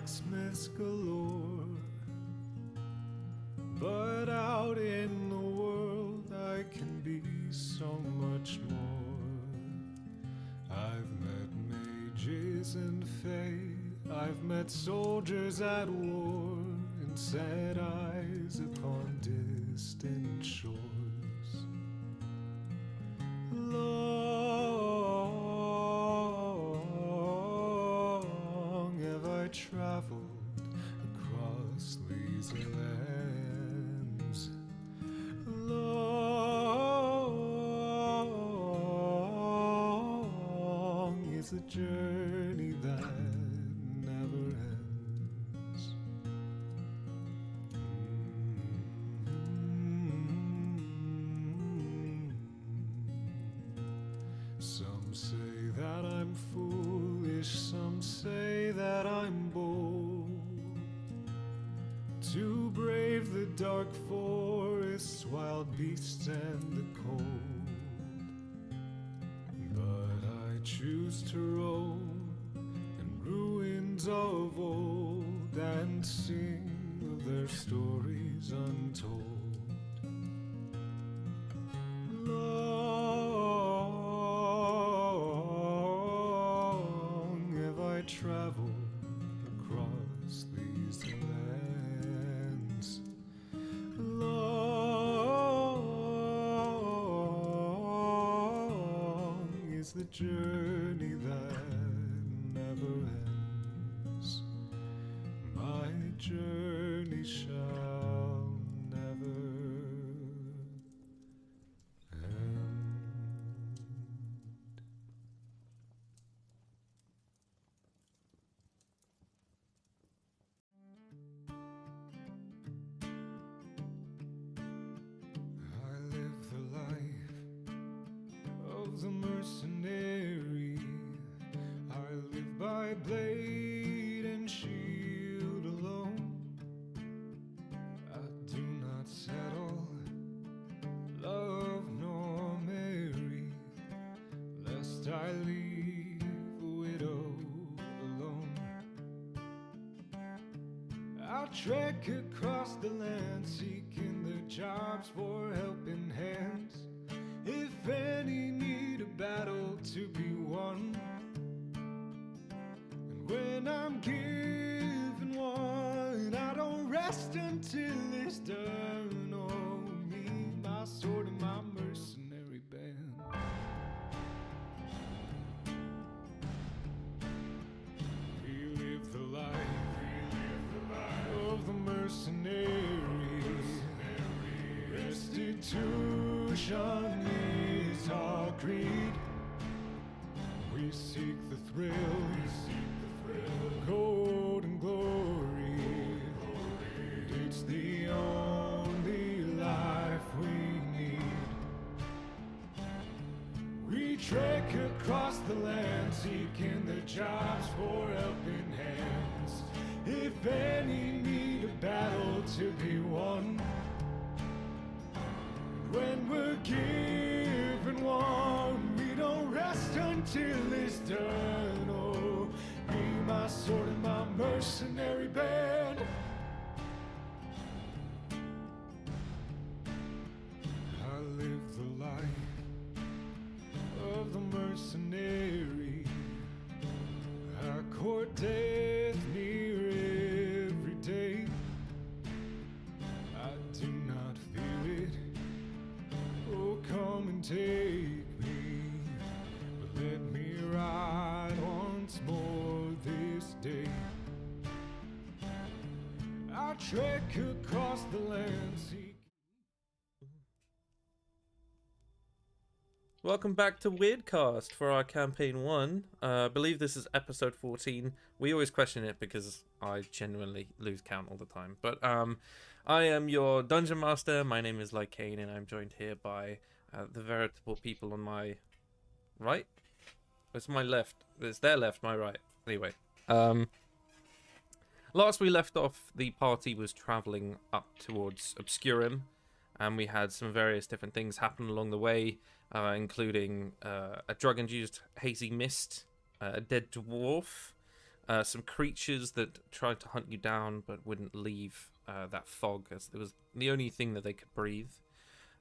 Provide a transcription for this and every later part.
blacksmiths galore. But out in the world I can be so much more. I've met mages and fae, I've met soldiers at war, and set eyes upon distant shores. Long have I traveled across these lands. Long is the journey that never ends. Some say that I'm foolish, some say that I'm bold, to brave the dark forests, wild beasts and the cold. But I choose to roam in ruins of old and sing of their stories untold. Long have I traveled across these lands. Long is the journey that never ends. My journey shall never end. I live the life of the mercenary. I live by blade and shield alone. I do not settle, love nor marry, lest I leave a widow alone. I trek across the land, seeking the jobs for helping hands. If any need a battle to be won, and when I'm given one, I don't rest until it's done. Oh, me, my sword, and my mercenary band. We live the life of the mercenary. Restitution is our creed. We seek the thrill, gold and glory. It's the only life we need. We trek across the land, seeking the jobs for helping hands. If any need a battle to be won, when we're given one, we don't rest until it's done. Oh, be my sword and my mercenary band. I live the life of the mercenary. I court death near every day. I do not feel it. Oh, come and take me, but let me ride once more this day. I trek across the land, seek. Welcome back to Wyrdcast for our campaign 1. I believe this is episode 14. We always question it because I genuinely lose count all the time. But I am your dungeon master. My name is Lycaine, and I'm joined here by the veritable people on my right. It's my left. It's their left, my right. Anyway, last we left off, the party was traveling up towards Obscurum, and we had some various different things happen along the way, including a drug-induced hazy mist, a dead dwarf, some creatures that tried to hunt you down but wouldn't leave that fog, as it was the only thing that they could breathe.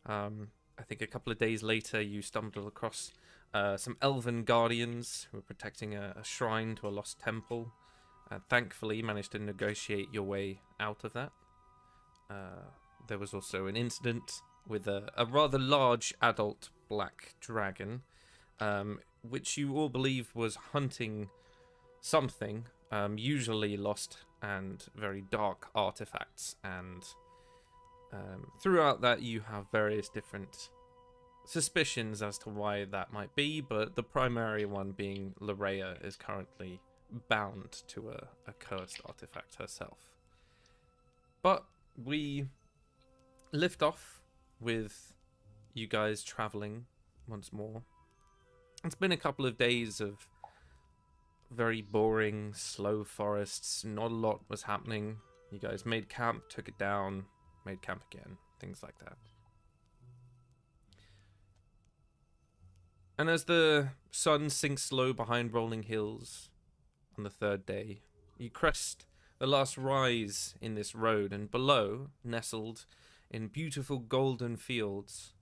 I think a couple of days later you stumbled across some elven guardians who were protecting a shrine to a lost temple. Thankfully, you managed to negotiate your way out of that. There was also an incident with a rather large adult black dragon, which you all believe was hunting something, usually lost and very dark artifacts. And throughout that, you have various different suspicions as to why that might be, but the primary one being Larea is currently bound to a cursed artifact herself. But we lift off with you guys traveling once more. It's been a couple of days of very boring, slow forests. Not a lot was happening. You guys made camp, took it down, made camp again, things like that. And as the sun sinks low behind rolling hills on the third day, you crest the last rise in this road, and below, nestled in beautiful golden fields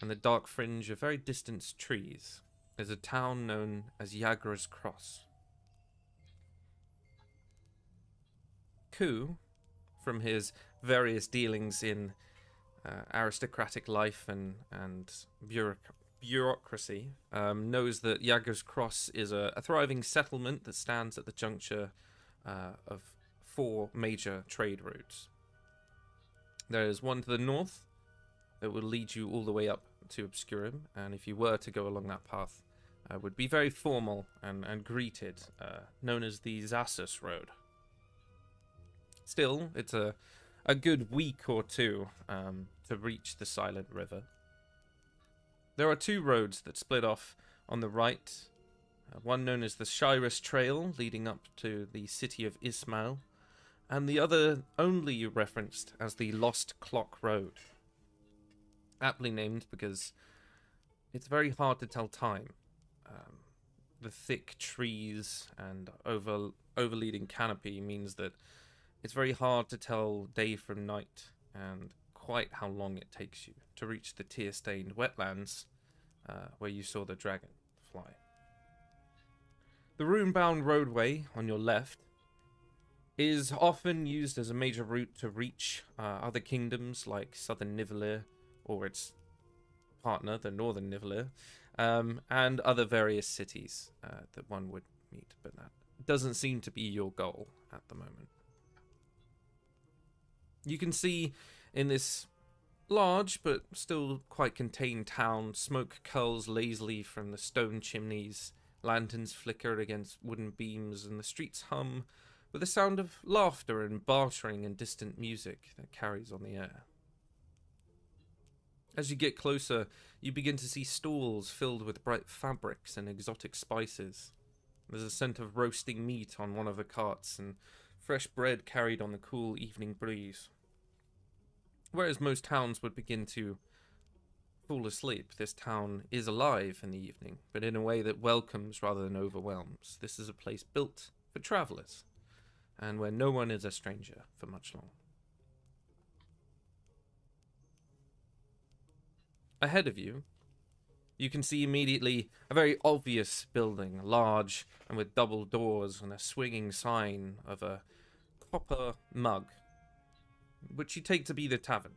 and the dark fringe of very distant trees, is a town known as Yagra's Cross. Ku, from his various dealings in aristocratic life and bureaucracy, knows that Yagra's Cross is a thriving settlement that stands at the juncture of 4 major trade routes. There is one to the north that will lead you all the way up to Obscurum, and if you were to go along that path, would be very formal and greeted, known as the Zassus Road. Still, it's a good week or two to reach the Silent River. There are 2 roads that split off on the right, one known as the Shyrus Trail, leading up to the city of Ismail, and the other only referenced as the Lost Clock Road. Aptly named because it's very hard to tell time. The thick trees and overleading canopy means that it's very hard to tell day from night and quite how long it takes you to reach the tear-stained wetlands where you saw the dragon fly. The rune-bound roadway on your left is often used as a major route to reach other kingdoms like Southern Nivalir or its partner, the Northern Nivalir, and other various cities that one would meet, but that doesn't seem to be your goal at the moment. You can see in this large but still quite contained town, smoke curls lazily from the stone chimneys, lanterns flicker against wooden beams, and the streets hum with the sound of laughter and bartering and distant music that carries on the air. As you get closer, you begin to see stalls filled with bright fabrics and exotic spices. There's a scent of roasting meat on one of the carts and fresh bread carried on the cool evening breeze. Whereas most towns would begin to fall asleep, this town is alive in the evening, but in a way that welcomes rather than overwhelms. This is a place built for travelers, and where no one is a stranger for much longer. Ahead of you, you can see immediately a very obvious building, large and with double doors and a swinging sign of a copper mug, which you take to be the tavern.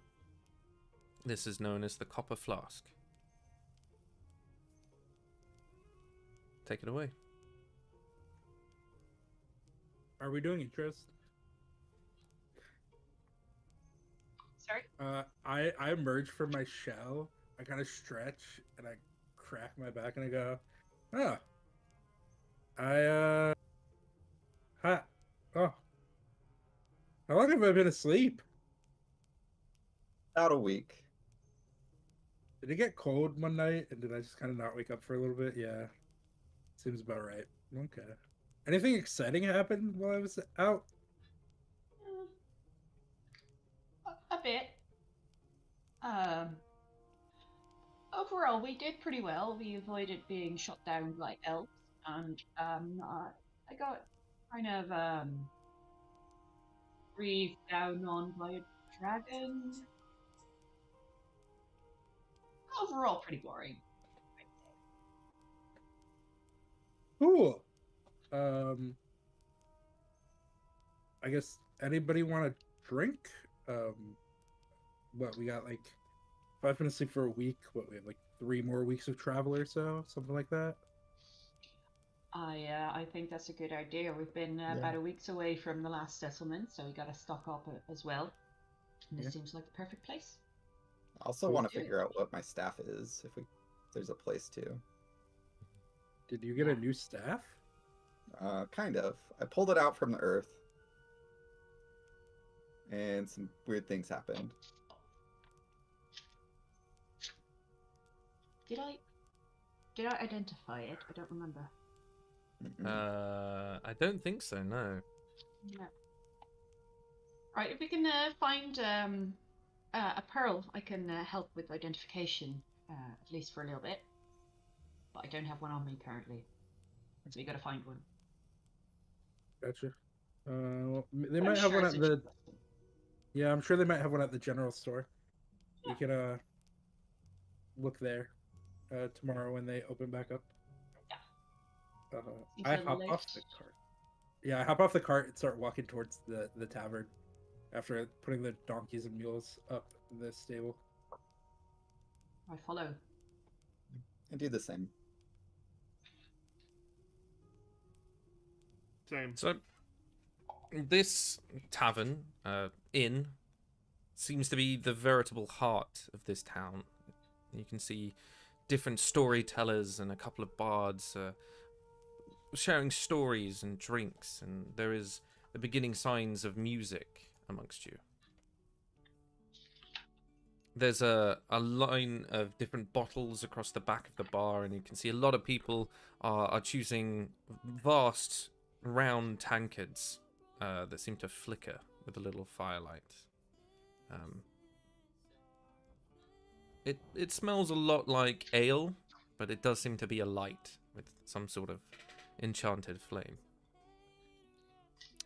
This is known as the Copper Flask. Take it away. Are we doing intros? Sorry? I emerge from my shell. I kind of stretch and I crack my back and I go, oh. Hi. Oh. How long have I been asleep? About a week. Did it get cold one night and did I just kind of not wake up for a little bit? Yeah. Seems about right. Okay. Anything exciting happened while I was out? A bit. Overall, we did pretty well. We avoided being shot down by elves, and I got kind of breathed down on by a dragon. Overall, pretty boring. Cool. I guess anybody want to drink? What we got, like 5 minutes sleep for a week. What we have, like 3 more weeks of travel or so, something like that. I think that's a good idea. We've been about a week's away from the last settlement, so we got to stock up as well. And this seems like the perfect place. I also want to figure out what my staff is, if there's a place to. Did you get a new staff? Kind of. I pulled it out from the earth, and some weird things happened. Did I identify it? I don't remember. I don't think so. No. Yeah. Right, if we can find a pearl, I can help with identification, at least for a little bit. But I don't have one on me currently, so we got to find one. Gotcha. They might have one at the. Yeah, I'm sure they might have one at the general store. We can look there tomorrow when they open back up. Yeah. I hop off the cart. Yeah, I hop off the cart and start walking towards the tavern after putting the donkeys and mules up in the stable. I follow. I do the same. Same. So, this tavern, inn, seems to be the veritable heart of this town. You can see different storytellers and a couple of bards sharing stories and drinks, and there is the beginning signs of music amongst you. There's a line of different bottles across the back of the bar, and you can see a lot of people are choosing vast round tankards that seem to flicker with a little firelight. It smells a lot like ale, but it does seem to be a light with some sort of enchanted flame.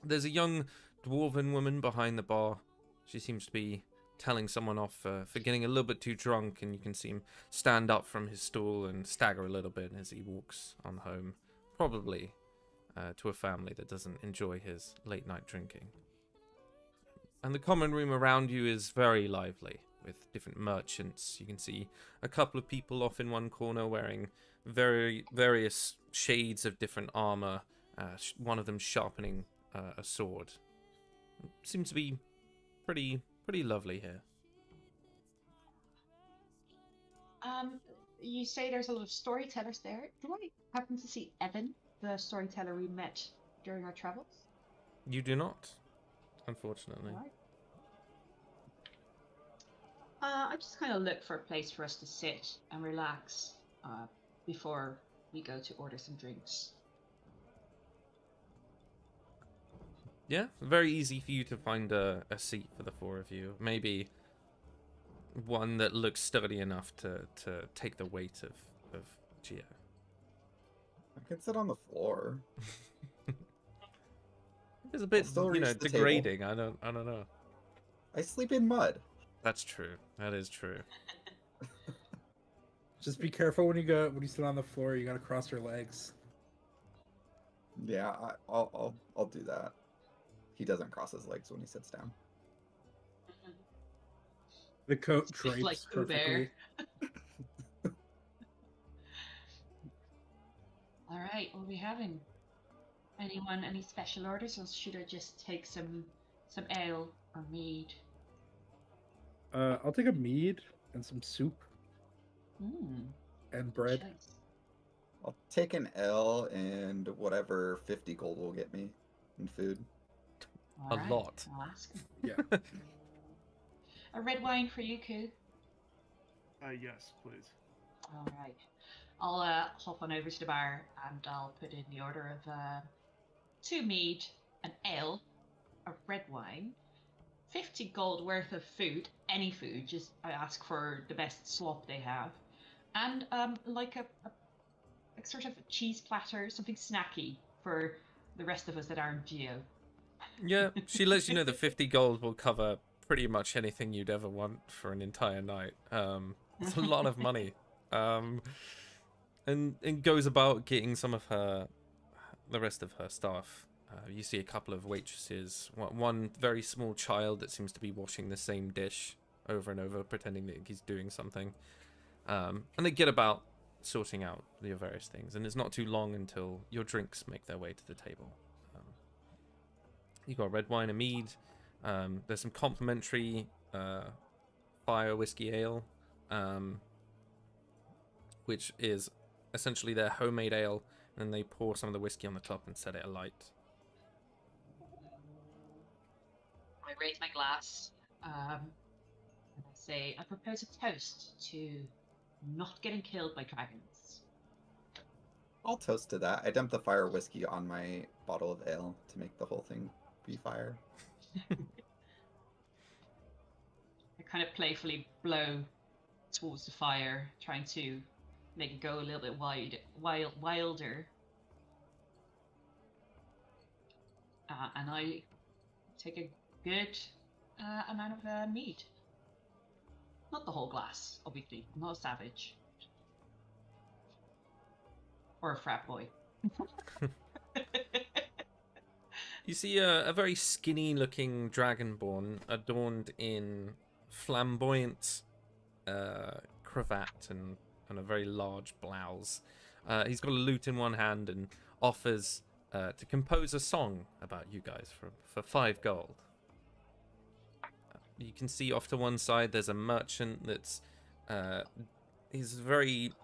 There's a young dwarven woman behind the bar. She seems to be telling someone off for getting a little bit too drunk, and you can see him stand up from his stool and stagger a little bit as he walks on home, probably to a family that doesn't enjoy his late night drinking. And the common room around you is very lively, with different merchants. You can see a couple of people off in one corner wearing various shades of different armor, one of them sharpening a sword. Seems to be pretty lovely here. You say there's a lot of storytellers there. Do I happen to see Evan, the storyteller we met during our travels? You do not, unfortunately. Right. I just kind of look for a place for us to sit and relax before we go to order some drinks. Yeah, very easy for you to find a seat for the four of you. Maybe one that looks sturdy enough to take the weight of Gio. I can sit on the floor. It's a bit, I'll still reach the degrading. I don't know. I sleep in mud. That's true. That is true. Just be careful when you sit on the floor. You gotta cross your legs. Yeah, I'll do that. He doesn't cross his legs when he sits down. The coat Speak drapes like Pooh perfectly. Bear. All right, what are we having? Anyone any special orders, or should I just take some ale or mead? I'll take a mead and some soup and bread. Choice. I'll take an L and whatever 50 gold will get me in food. All A right, lot. I'll ask him. Yeah. A red wine for you, Koo. Yes, please. All right. I'll hop on over to the bar and I'll put in the order of 2 mead, an ale, a red wine, 50 gold worth of food, any food, just I ask for the best slop they have, and like a sort of cheese platter, something snacky for the rest of us that aren't Geo. Yeah, she lets you know that 50 gold will cover pretty much anything you'd ever want for an entire night. It's a lot of money. And goes about getting some of the rest of her staff. You see a couple of waitresses, one very small child that seems to be washing the same dish over and over, pretending that he's doing something. And they get about sorting out your various things, and it's not too long until your drinks make their way to the table. You got red wine and mead. There's some complimentary fire whiskey ale, which is essentially their homemade ale, and then they pour some of the whiskey on the top and set it alight. I raise my glass, and I say, I propose a toast to not getting killed by dragons. I'll toast to that. I dump the fire whiskey on my bottle of ale to make the whole thing be fire. I kind of playfully blow towards the fire, trying to make it go a little bit wilder. And I take a good amount of mead. Not the whole glass, obviously. I'm not a savage. Or a frat boy. You see a very skinny-looking dragonborn adorned in flamboyant cravat and a very large blouse. He's got a lute in one hand and offers to compose a song about you guys for 5 gold. You can see off to one side there's a merchant that's he's very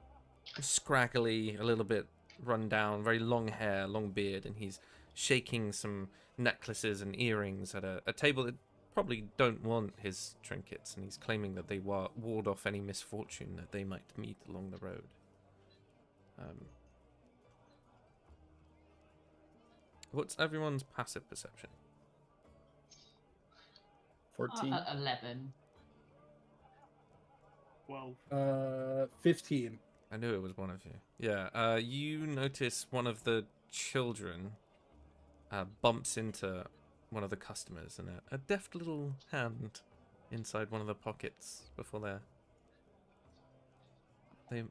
scraggly, a little bit run down, very long hair, long beard, and he's shaking some necklaces and earrings at a table that probably don't want his trinkets, and he's claiming that they ward off any misfortune that they might meet along the road. What's everyone's passive perception? 14. 11. 15. I knew it was one of you. Yeah, you notice one of the children bumps into one of the customers, and a deft little hand inside one of the pockets before they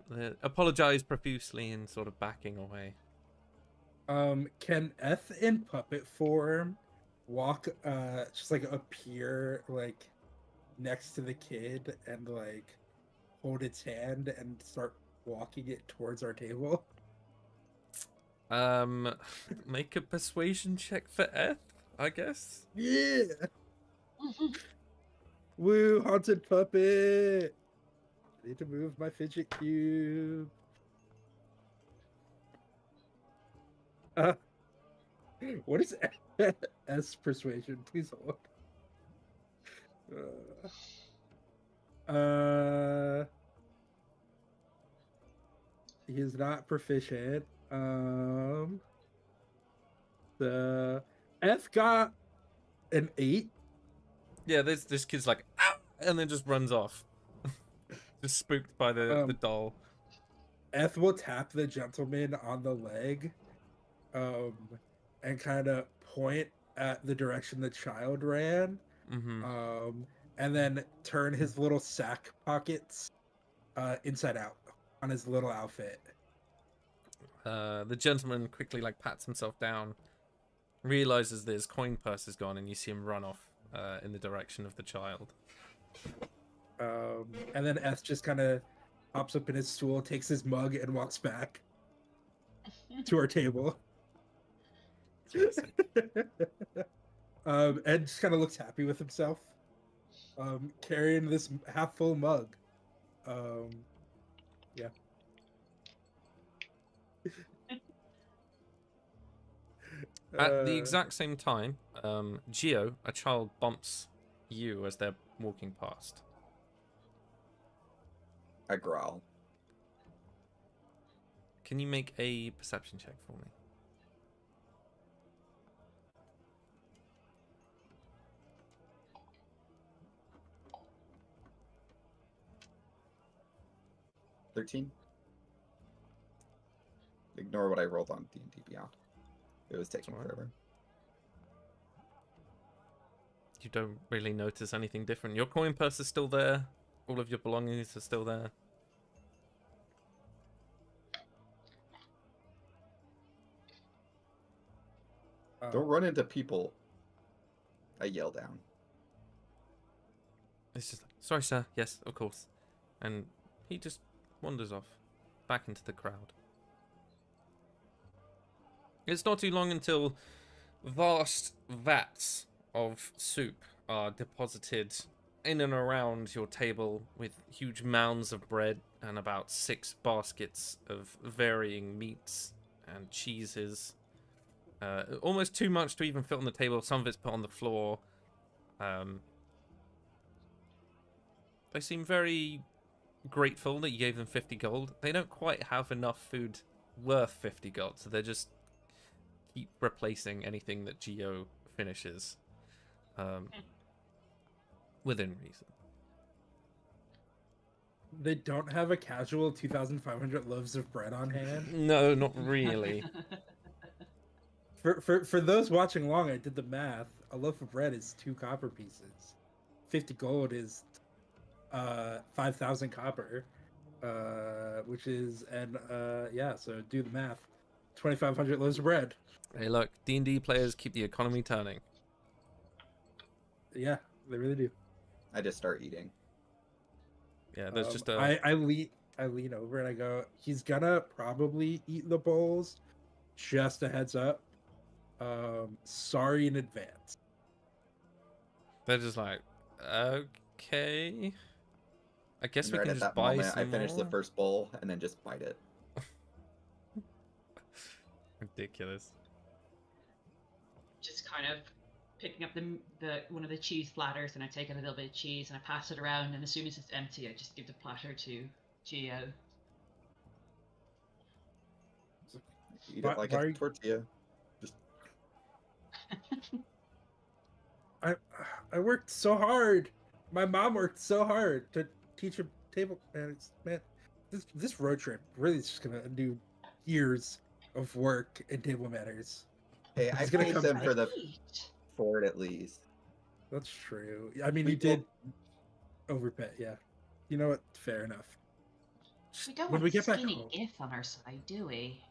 apologize profusely and sort of backing away. Can Eth in puppet form walk, just like appear like next to the kid and like hold its hand and start walking it towards our table? Make a persuasion check for Eth, I guess. Yeah. Woo, haunted puppet. I need to move my fidget cube. What is S persuasion? Please hold. He is not proficient. The F got an 8. Yeah, this kid's like, "Ah!" and then just runs off. Just spooked by the doll. Eth will tap the gentleman on the leg, and kind of point at the direction the child ran, and then turn his little sack pockets inside out on his little outfit. The gentleman quickly like pats himself down, realizes that his coin purse is gone, and you see him run off in the direction of the child. And then Eth just kind of hops up in his stool, takes his mug, and walks back to our table. And just kind of looks happy with himself, carrying this half full mug. Yeah. At the exact same time, Geo, a child, bumps you as they're walking past. I growl. Can you make a perception check for me? $13. Ignore what I rolled on D&D Beyond. It was taking Alright. forever. You don't really notice anything different. Your coin purse is still there. All of your belongings are still there. Don't run into people. I yell down. It's just like, sorry, sir. Yes, of course. And he just wanders off back into the crowd. It's not too long until vast vats of soup are deposited in and around your table with huge mounds of bread and about 6 baskets of varying meats and cheeses. Almost too much to even fit on the table. Some of it's put on the floor. They seem very grateful that you gave them 50 gold. They don't quite have enough food worth 50 gold, so they just keep replacing anything that Geo finishes within reason. They don't have a casual 2,500 loaves of bread on hand. No, not really. For those watching along, I did the math. A loaf of bread is 2 copper pieces. 50 gold is 5,000 copper, which is so do the math. 2,500 loaves of bread. Hey, look, D&D players keep the economy turning. Yeah, they really do. I just start eating. Yeah, there's just a... I lean over and I go, he's gonna probably eat the bowls. Just a heads up. Sorry in advance. They're just like, okay. I guess And we right can at just that buy moment, some I finish the more. first bowl and then just bite it. Ridiculous. Just kind of picking up the one of the cheese platters, and I take a little bit of cheese and I pass it around, and as soon as it's empty, I just give the platter to Geo. Eat Why- it like why are a you- tortilla. Just I worked so hard. My mom worked so hard to teach a table. Man, this road trip really is just gonna do years of work in table manners. hey, I It's gonna paid come them back. for it at least. That's true. I mean, We you did overpay. Yeah. You know what? Fair enough. We don't When want we get back skinny home, if on our side, do we?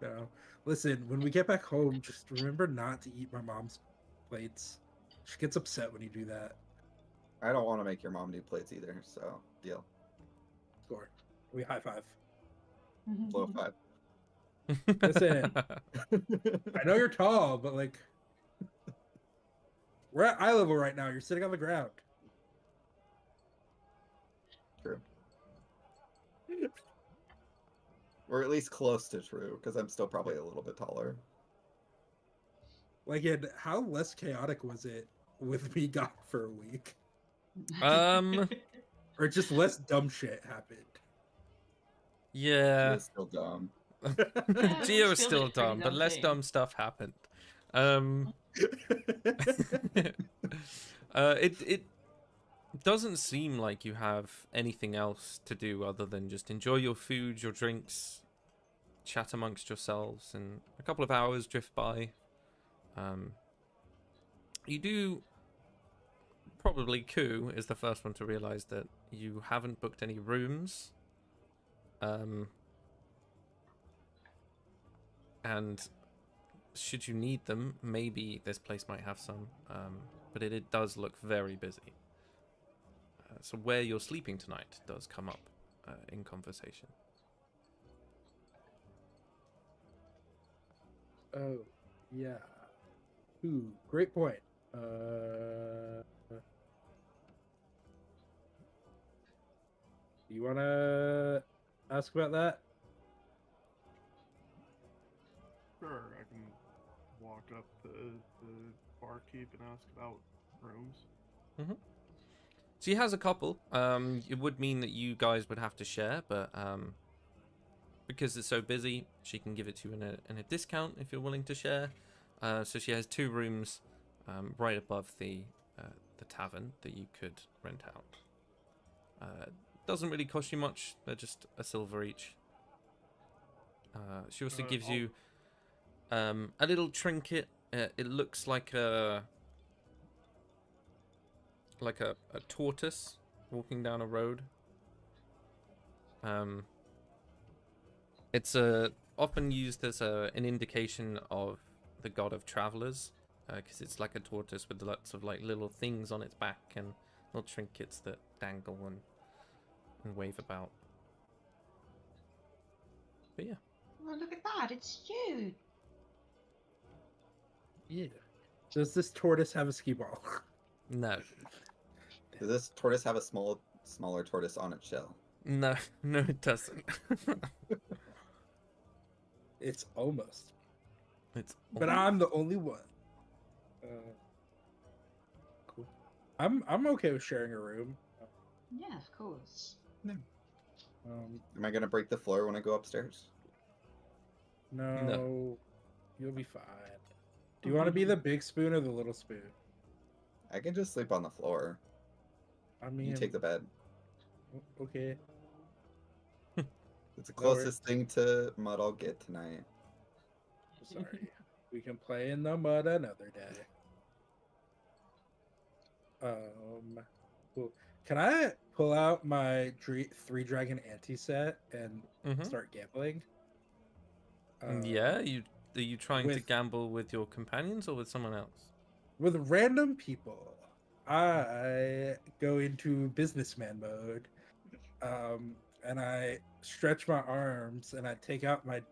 no. Listen, when we get back home, just remember not to eat my mom's plates. She gets upset when you do that. I don't want to make your mom do plates either, so deal. Score. We high five. Blow 5. Listen. I know you're tall, but like, we're at eye level right now. You're sitting on the ground. True. Or at least close to true, because I'm still probably a little bit taller. Like, and how less chaotic was it with me gone for a week? Or just less dumb shit happened? Yeah. It's still dumb. Yeah, Geo we is still still did a pretty dumb, but dumb less thing. dumb stuff happened. It doesn't seem like you have anything else to do other than just enjoy your food, your drinks, chat amongst yourselves, and a couple of hours drift by. You do probably Ku is the first one to realize that you haven't booked any rooms. And should you need them, maybe this place might have some, but it does look very busy. So where you're sleeping tonight does come up in conversation. Oh, yeah. Ooh, great point. You wanna ask about that? Sure, I can walk up to the barkeep and ask about rooms. She has a couple. It would mean that you guys would have to share, but because it's so busy, she can give it to you in a discount if you're willing to share. So she has 2 rooms right above the tavern that you could rent out. Doesn't really cost you much. They're just a silver each. She also gives you A little trinket. It looks like a tortoise walking down a road. It's often used as an indication of the god of travelers, because it's like a tortoise with lots of like little things on its back and little trinkets that dangle and wave about. But yeah. Oh, look at that! It's you. Yeah. Does this tortoise have a skee ball? No. Does this tortoise have a smaller tortoise on its shell? No, it doesn't. It's almost. It's But I'm the only one. Cool. I'm okay with sharing a room. Yeah, of course. Am I gonna break the floor when I go upstairs? No. You'll be fine. Do you want to be the big spoon or the little spoon? I can just sleep on the floor. I mean, You take the bed. okay. It's the closest thing to mud I'll get tonight. Sorry. We can play in the mud another day. Cool. Can I pull out my three dragon anti set and start gambling? Yeah, are you trying to with- gamble with your companions or with someone else? With random people, I go into businessman mode, and I stretch my arms and I take out my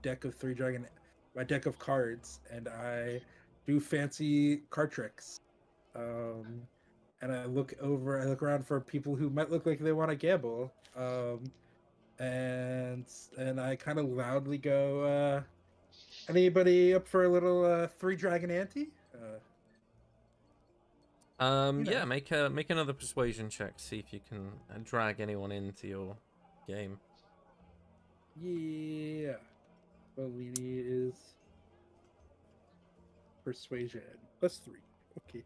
deck of my deck of cards, and I do fancy card tricks. And I look around for people who might look like they want to gamble. And I kind of loudly go, anybody up for a little three dragon ante? Yeah, make another persuasion check. See if you can drag anyone into your game. Yeah. Bellini is persuasion +3. Okay.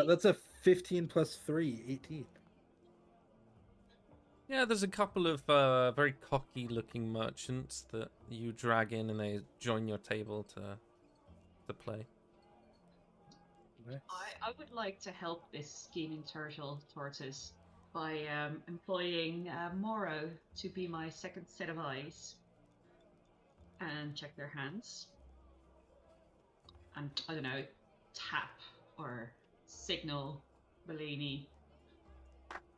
That's a 15 + 3, 18. Yeah, there's a couple of very cocky-looking merchants that you drag in, and they join your table to play. Nice. I would like to help this scheming tortoise by employing Moro to be my second set of eyes and check their hands. And, I don't know, tap or signal Bellini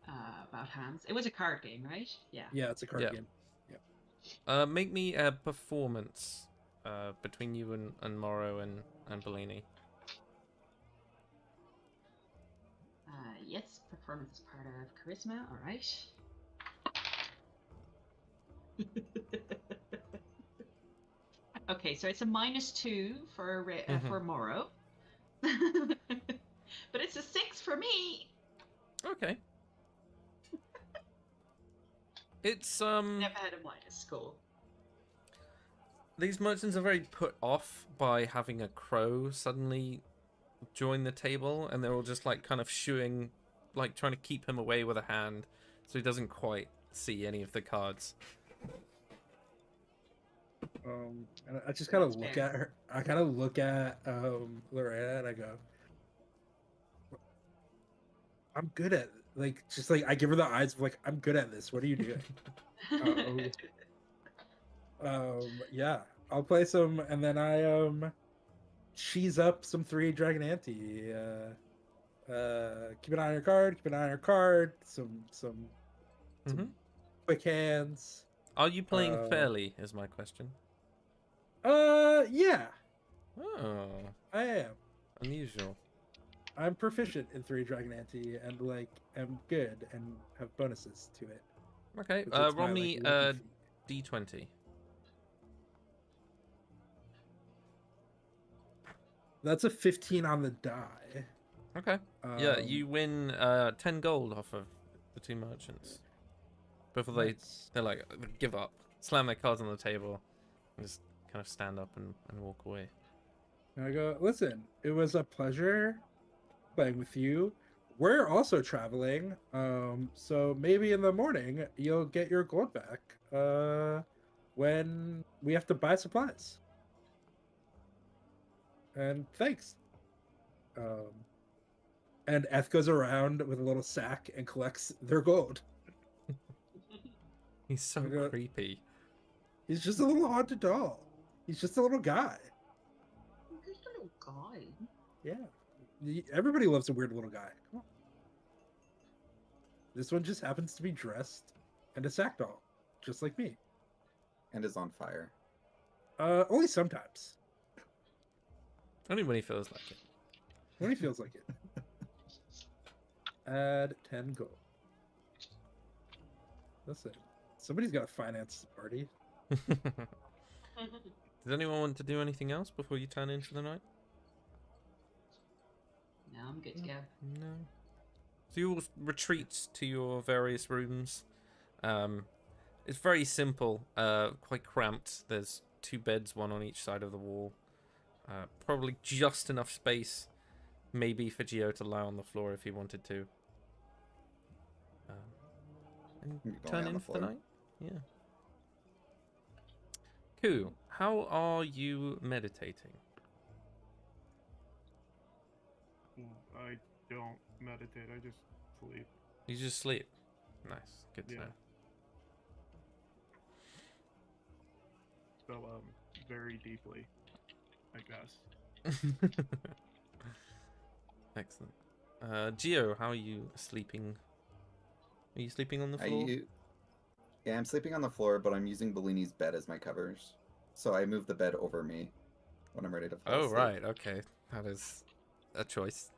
about hands. It was a card game, right? Yeah. Yeah, it's a card Yeah. game. Make me a performance between you and Morrow and Bellini. Yes, performance is part of charisma. All right. Okay, so it's a -2 for Morrow, but it's a 6 for me. Okay. It's Never had a minus score. These merchants are very put off by having a crow suddenly join the table, and they're all just like kind of shooing, like trying to keep him away with a hand, so he doesn't quite see any of the cards. And I just kind of look at her. I kind of look at Lorena, and I go, "I'm good at just like I give her the eyes of like I'm good at this. What are you doing?" Yeah, I'll play some, and then I cheese up some 3 dragon ante. Keep an eye on your card. Keep an eye on your card. Some quick hands. Are you playing fairly? Is my question. Yeah, Oh, I am. unusual. I'm proficient in 3 dragon ante, and like am good and have bonuses to it. Okay, Which is roll my, me lucky feat. D20. That's a 15 on the die. Okay. Yeah, you win 10 gold off of the 2 merchants. Before they're like, give up, slam their cards on the table, and just kind of stand up and walk away. And I go, listen, it was a pleasure playing with you. We're also traveling, so maybe in the morning you'll get your gold back when we have to buy supplies. And thanks. And Eth goes around with a little sack and collects their gold. He's so I go- creepy. He's just a little haunted doll. He's just a little guy. Just a little guy. Yeah. Everybody loves a weird little guy. Come on. This one just happens to be dressed and a sack doll, just like me. And is on fire. Only sometimes. Only when he feels like it. When he feels like it. Add 10 gold. Listen, somebody's got to finance the party. Does anyone want to do anything else before you turn in for the night? No, I'm good to go. No. So you all retreat to your various rooms. It's very simple, quite cramped. There's 2 beds, one on each side of the wall. Probably just enough space, maybe for Geo to lie on the floor if he wanted to. And You can turn lie on in the for the floor. night? Yeah. Cool. How are you meditating? I don't meditate. I just sleep. You just sleep. Nice. Good to Yeah. know. So very deeply, I guess. Excellent. Geo, how are you sleeping? Are you sleeping on the floor? Yeah, I'm sleeping on the floor, but I'm using Bellini's bed as my covers. So I move the bed over me when I'm ready to fall Oh, asleep. right. Okay. That is a choice.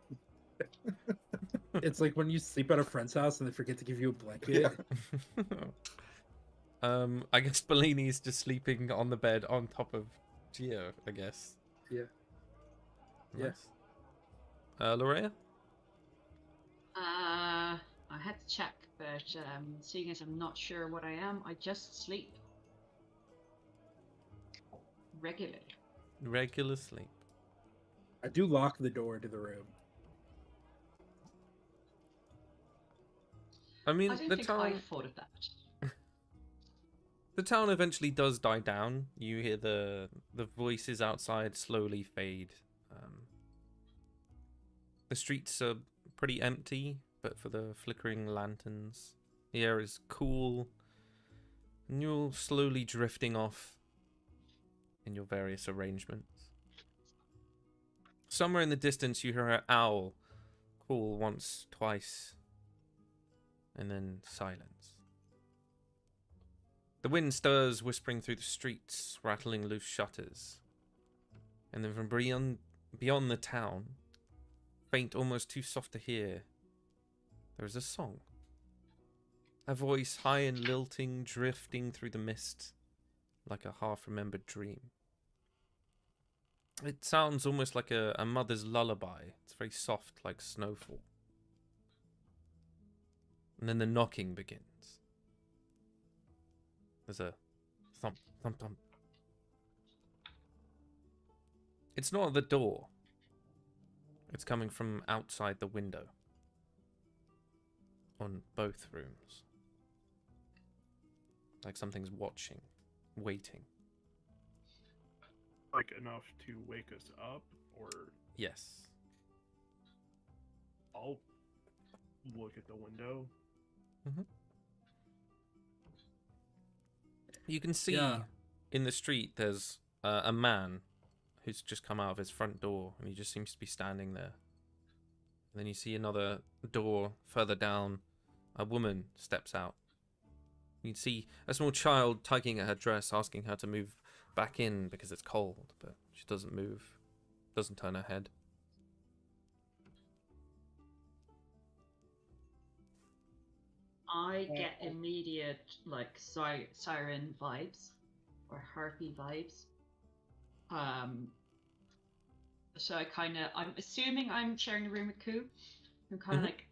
It's like when you sleep at a friend's house and they forget to give you a blanket. Yeah. I guess Bellini's just sleeping on the bed on top of Geo, I guess. Yeah. Yeah. Nice. Lorea? I had to check, but seeing as I'm not sure what I am, I just sleep. Regularly. Regular sleep. I do lock the door to the room. I mean, I don't the think town... I thought of that. The town eventually does die down. You hear the voices outside slowly fade. The streets are pretty empty, but for the flickering lanterns. The air is cool, and you're slowly drifting off in your various arrangements. Somewhere in the distance you hear an owl call once, twice, and then silence. The wind stirs, whispering through the streets, rattling loose shutters. And then from beyond the town, faint, almost too soft to hear, there is a song. A voice high and lilting, drifting through the mist, like a half-remembered dream. It sounds almost like a mother's lullaby. It's very soft, like snowfall. And then the knocking begins. There's a thump, thump, thump. It's not at the door. It's coming from outside the window. On both rooms. Like something's watching, waiting. Like enough to wake us up, or Yes. I'll look at the window. You can see Yeah. in the street there's a man who's just come out of his front door, and he just seems to be standing there. And then you see another door further down. A woman steps out. You can see a small child tugging at her dress, asking her to move back in because it's cold, but she doesn't move, doesn't turn her head. I get immediate like siren vibes or harpy vibes. So I'm assuming I'm sharing a room with Koo. I'm kind of Mhm. like,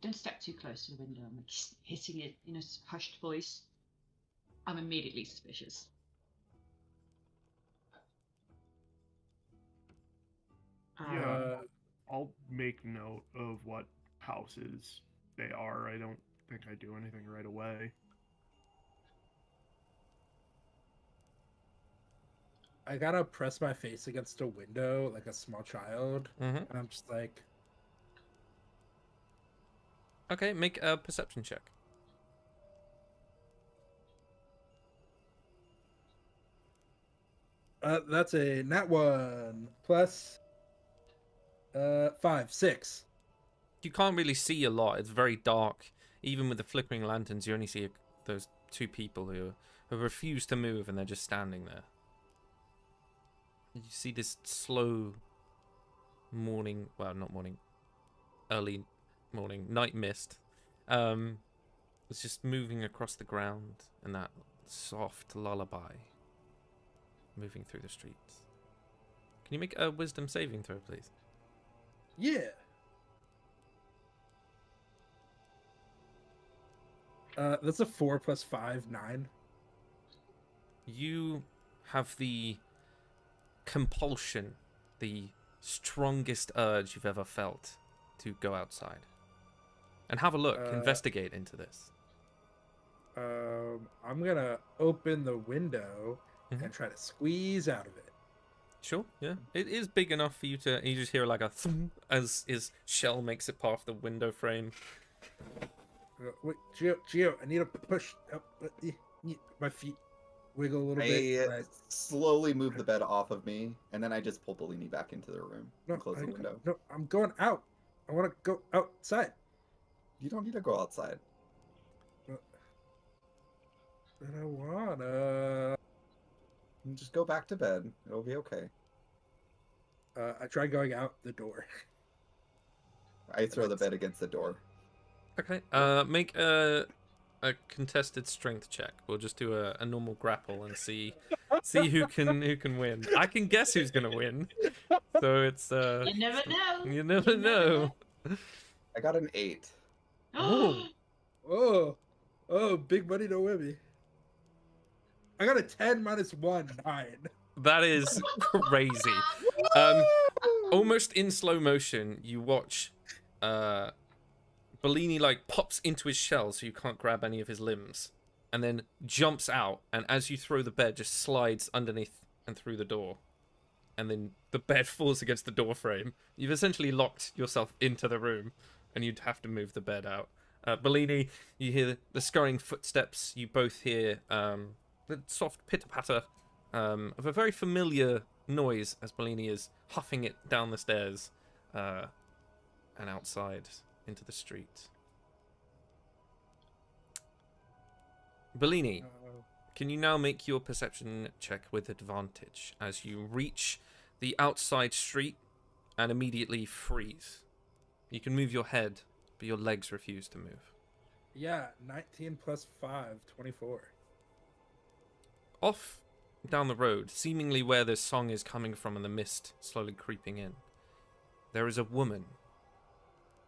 don't step too close to the window. I'm like hitting it in a hushed voice. I'm immediately suspicious. Yeah. I'll make note of what houses they are. I don't think I do anything right away. I gotta press my face against a window like a small child, Mm-hmm. and I'm just like, Okay, make a perception check. that's a nat 1 plus 5, 6. You can't really see a lot. It's very dark. Even with the flickering lanterns, you only see those two people who refuse to move, and they're just standing there. You see this slow morning, well, not morning, early morning, night mist. It's just moving across the ground, and that soft lullaby moving through the streets. Can you make a wisdom saving throw, please? Yeah. That's a 4 plus 5, 9. You have the compulsion, the strongest urge you've ever felt to go outside and have a look, investigate into this. I'm gonna open the window and try to squeeze out of it. Sure, yeah. It is big enough for you to... You just hear like a thump as his shell makes it past the window frame. Wait, Gio, I need to push up. My feet wiggle a little bit. I slowly move the bed off of me, and then I just pull Bellini back into the room and close the window. No, I'm going out. I want to go outside. You don't need to go outside. But I wanna. Just go back to bed. It'll be okay. I try going out the door. I throw the bed against the door. Okay. Make a contested strength check. We'll just do a normal grapple and see who can win. I can guess who's gonna win. So it's You never know. You never know. I got an 8. Oh. Oh, big money, no whammy. I got a 10 minus 1, 9. That is crazy. Almost in slow motion, you watch Bellini like pops into his shell so you can't grab any of his limbs, and then jumps out, and as you throw the bed, just slides underneath and through the door, and then the bed falls against the door frame. You've essentially locked yourself into the room, and you'd have to move the bed out. Bellini, you hear the scurrying footsteps. You both hear the soft pitter-patter of a very familiar noise as Bellini is huffing it down the stairs and outside into the street. Bellini, can you now make your perception check with advantage as you reach the outside street and immediately freeze? You can move your head, but your legs refuse to move. Yeah, 19 plus 5, 24. Off down the road, seemingly where this song is coming from and the mist slowly creeping in, there is a woman.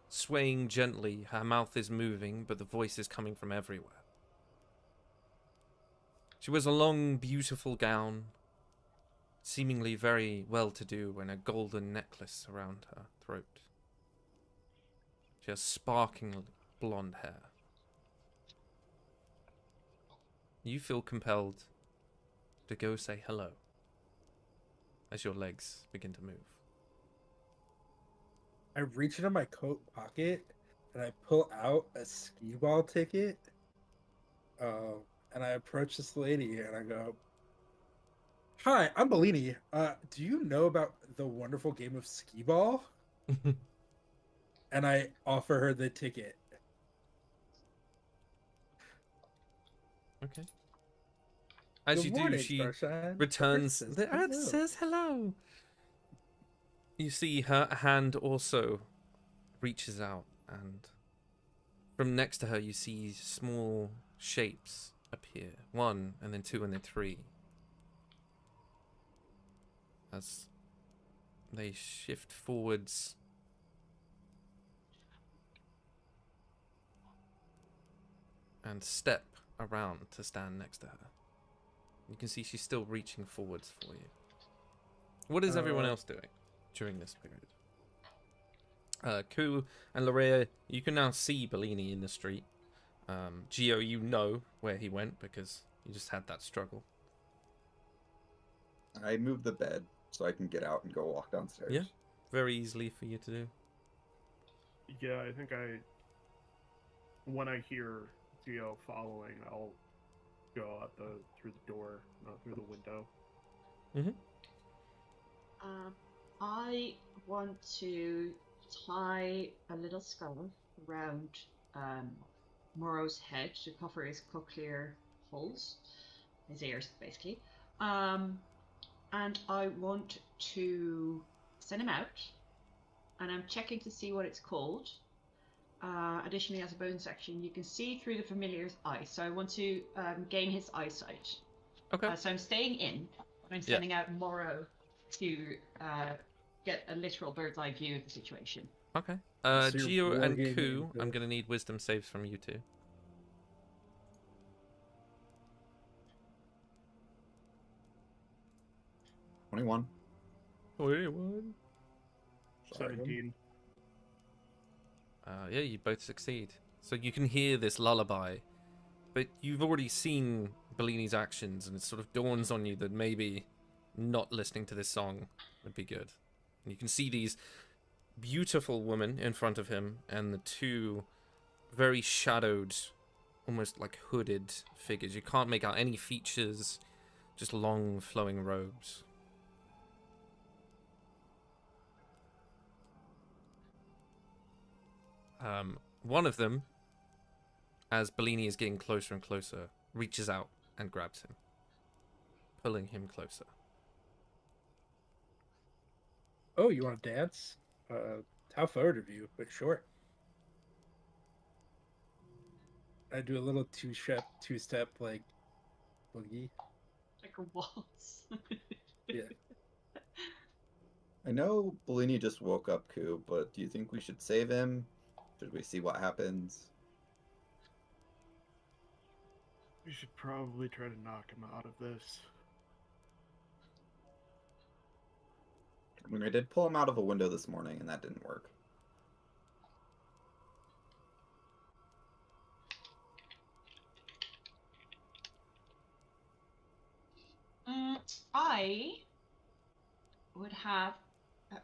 Swaying gently, her mouth is moving, but the voice is coming from everywhere. She wears a long, beautiful gown, seemingly very well-to-do, and a golden necklace around her throat. She has sparkling blonde hair. You feel compelled to go say hello as your legs begin to move. I reach into my coat pocket and I pull out a skee ball ticket. And I approach this lady and I go, "Hi, I'm Bellini. Do you know about the wonderful game of skee ball?" And I offer her the ticket. Okay. As Good you morning, do, she Starshine. returns. Princess, The ad hello. says hello. You see her hand also reaches out, and from next to her you see small shapes appear. 1, and then 2, and then 3. As they shift forwards. And step around to stand next to her. You can see she's still reaching forwards for you. What is everyone else doing during this period? Ku and Lorea, you can now see Bellini in the street. Gio, you know where he went because you just had that struggle. I move the bed so I can get out and go walk downstairs. Yeah. Very easily for you to do. Yeah, I think when I hear Geo following, I'll go out through the door, not through the window. I want to tie a little scarf around Morrow's head to cover his cochlear holes, his ears, basically. And I want to send him out, and I'm checking to see what it's called. Additionally, as a bonus action, you can see through the familiar's eyes, so I want to gain his eyesight. Okay. So I'm staying in, but I'm sending out Morrow to get a literal bird's eye view of the situation. Okay. So you're Geo and wargaming Ku, the- I'm going to need wisdom saves from you two. 21. 21. Sorry. 17. Yeah, you both succeed. So you can hear this lullaby, but you've already seen Bellini's actions, and it sort of dawns on you that maybe not listening to this song would be good. And you can see these beautiful women in front of him, and the two very shadowed, almost like hooded figures. You can't make out any features, just long flowing robes. One of them, as Bellini is getting closer and closer, reaches out and grabs him, pulling him closer. Oh, you want to dance? How forward of you, but sure. I do a little two-step like boogie. Like a waltz. Yeah. I know Bellini just woke up Ku, but do you think we should save him? Should we see what happens? We should probably try to knock him out of this. I mean, I did pull him out of a window this morning, and that didn't work.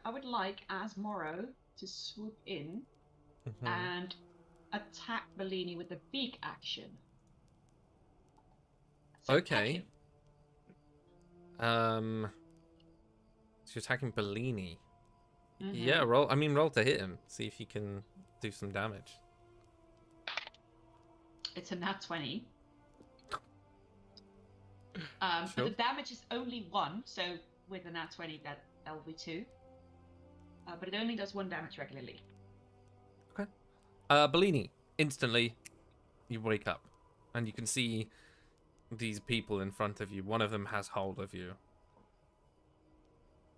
I would like, as Morrow, to swoop in and attack Bellini with a beak action. So attack Okay. him. So you're attacking Bellini. Mhm. Yeah, roll to hit him. See if you can do some damage. It's a nat 20. Sure. But the damage is only 1, so with a nat 20, that'll be 2. But it only does 1 damage regularly. Bellini, instantly, you wake up, and you can see these people in front of you. One of them has hold of you.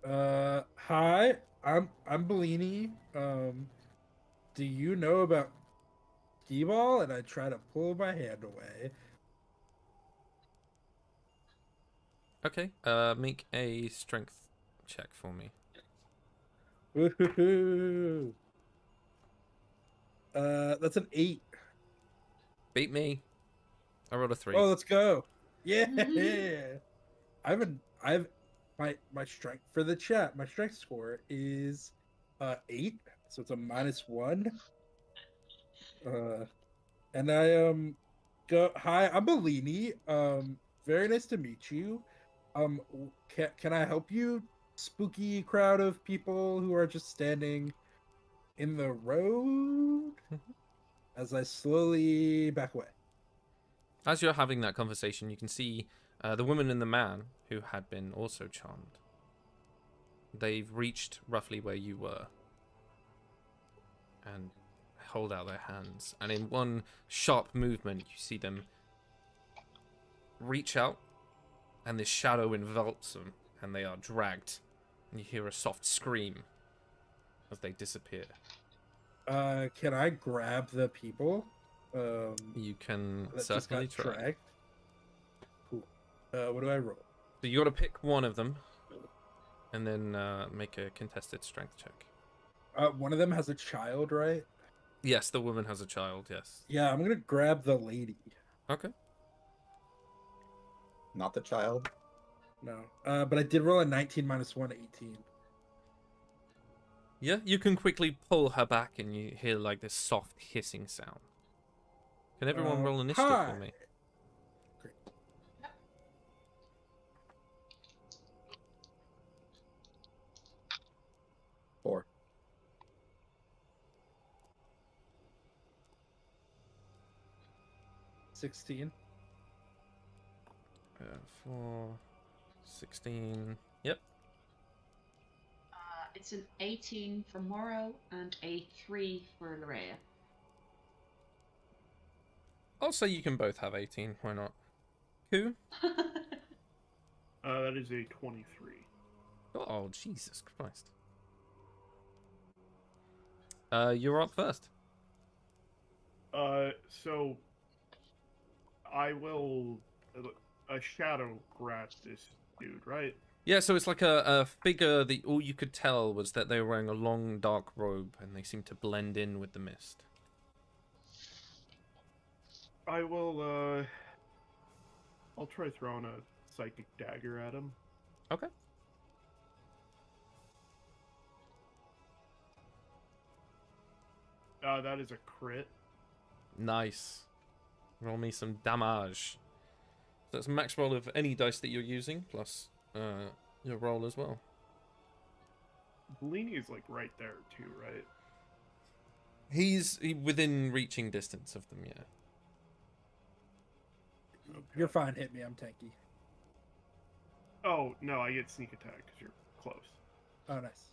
Hi, I'm Bellini. Do you know about skee-ball? And I try to pull my hand away. Okay, make a strength check for me. Woohoo! That's an 8. Beat me. I rolled a 3. Oh, let's go! Yeah, I've my strength for the chat. My strength score is 8, so it's a -1. And I go. Hi, I'm Bellini. Very nice to meet you. Can I help you? Spooky crowd of people who are just standing in the road as I slowly back away. As you're having that conversation, you can see the woman and the man who had been also charmed. They've reached roughly where you were and hold out their hands. And in one sharp movement, you see them reach out, and this shadow envelops them, and they are dragged. And you hear a soft scream as they disappear. Can I grab the people? You can That just certainly got try. dragged? Cool. What do I roll? So you got to pick one of them, and then make a contested strength check. One of them has a child, right? Yes, the woman has a child, yes. Yeah, I'm gonna grab the lady. Okay. Not the child. No. But I did roll a 19 minus 1, 18. Yeah, you can quickly pull her back and you hear like this soft hissing sound. Can everyone roll initiative Hi. for me? Great. 4. 16. 4, 16. Yep. It's an 18 for Morrow and a 3 for Larea. I'll say you can both have 18. Why not? Who? That is a 23. Oh, Jesus Christ. You're up first. So I will a shadow grab this dude, right? Yeah, so it's like a figure that all you could tell was that they were wearing a long dark robe and they seemed to blend in with the mist. I will I'll try throwing a psychic dagger at him. Okay. That is a crit. Nice. Roll me some damage. So that's a max roll of any dice that you're using, plus your roll as well. Bellini is like right there too, right? He's within reaching distance of them, yeah. You're fine. Hit me. I'm tanky. Oh, no, I get sneak attack because you're close. Oh, nice.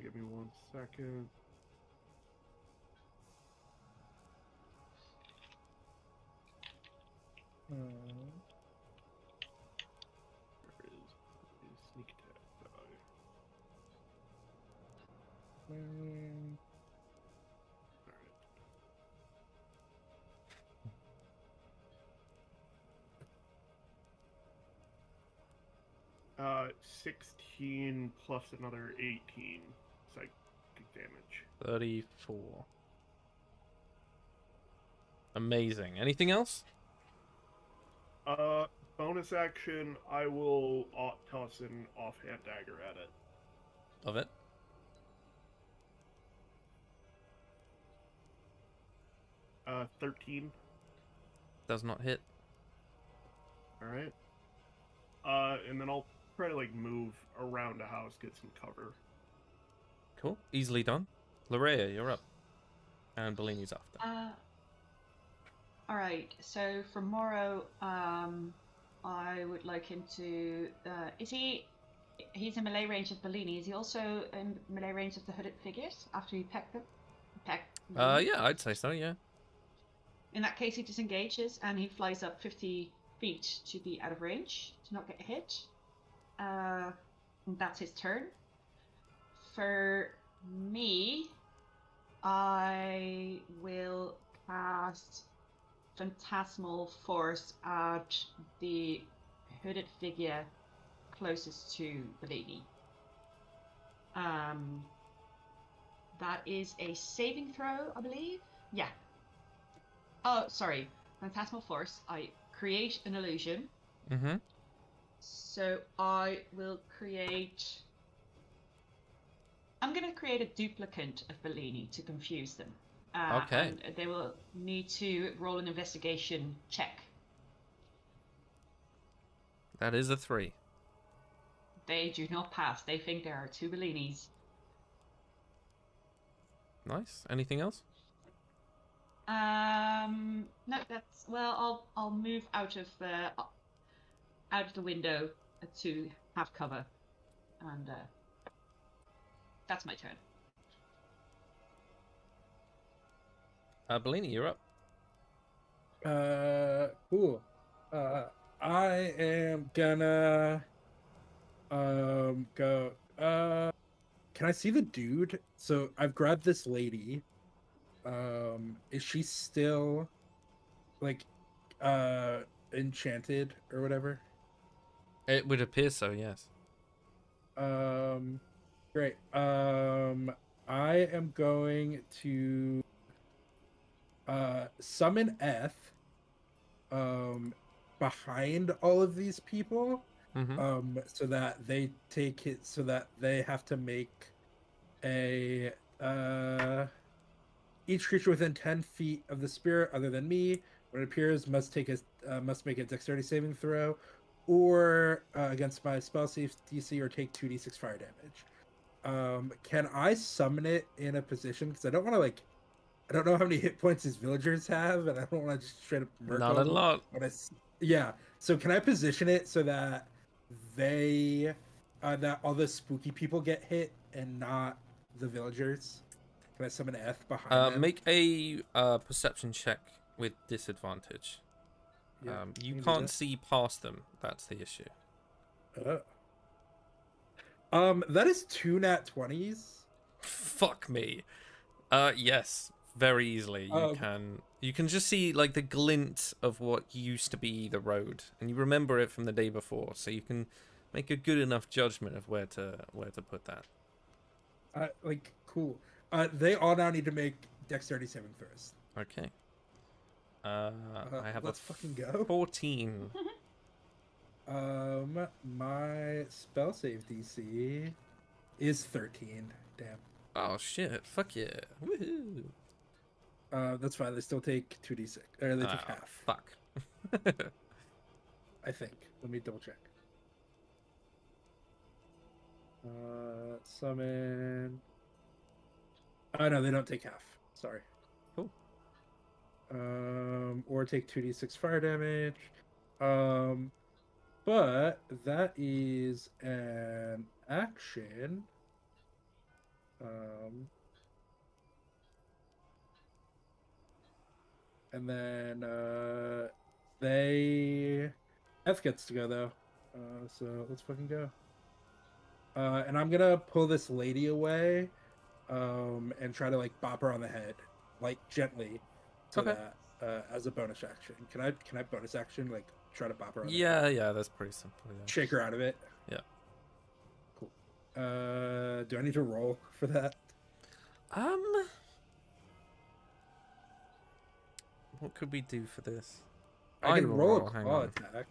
Give me 1 second. Where is sneak attack die? Alright. 16 plus another 18 psychic damage. 34. Amazing. Anything else? Bonus action, I will toss an offhand dagger at it. Of it? Uh, 13. Does not hit. Alright. And then I'll try to, like, move around the house, get some cover. Cool. Easily done. Larea, you're up. And Bellini's after. Alright, so for Morrow, I would like him to... He's in melee range of Bellini. Is he also in melee range of the hooded figures after you peck them? Yeah, I'd say so, yeah. In that case, he disengages and he flies up 50 feet to be out of range, to not get hit. And that's his turn. For me, I will cast Phantasmal Force at the hooded figure closest to Bellini. That is a saving throw, I believe. Yeah. Oh, sorry. Phantasmal Force. I create an illusion. Mm-hmm. So I will create... I'm going to create a duplicate of Bellini to confuse them. Okay. And they will need to roll an investigation check. That is a 3. They do not pass. They think there are 2 Bellinis. Nice. Anything else? No, that's... Well, I'll move out of the window to have cover. And that's my turn. Bellini, you're up. Cool. I am gonna go. Can I see the dude? So I've grabbed this lady. Is she still like enchanted or whatever? It would appear so, yes. Great. I am going to summon F behind all of these people, Mm-hmm. so that they take it, so that they have to make a each creature within 10 feet of the spirit other than me, when it appears, must make a dexterity saving throw, or against my spell save DC, or take 2d6 fire damage. Can I summon it in a position? Because I don't want to I don't know how many hit points these villagers have, and I don't want to just straight up murk Not a them. lot. Yeah. So can I position it so that they, that all the spooky people get hit and not the villagers? Can I summon Eth behind them? Make a perception check with disadvantage. Yeah, You I can do can't that. see past them. That's the issue. That is 2 nat 20s. Fuck me. Yes, very easily. You can just see like the glint of what used to be the road, and you remember it from the day before, so you can make a good enough judgment of where to put that. Cool. They all now need to make dexterity saving throws. Okay. I have Let's a fucking go. 14. My spell save DC is 13. Damn. Oh shit! Fuck yeah! Woohoo! That's fine. They still take 2d6, or they take Ah, half. fuck. I think. Let me double check. Summon. Oh no, they don't take half. Sorry. Cool. Or take 2d6 fire damage. But that is an action. And then F gets to go though. So let's fucking go. And I'm gonna pull this lady away, and try to like bop her on the head, like gently, so Okay. that as a bonus action. Can I bonus action like try to bop her on the Yeah, head? yeah, that's pretty simple. Yeah. Shake her out of it. Yeah. Cool. Do I need to roll for that? What could we do for this? I can roll a hang claw on. attack.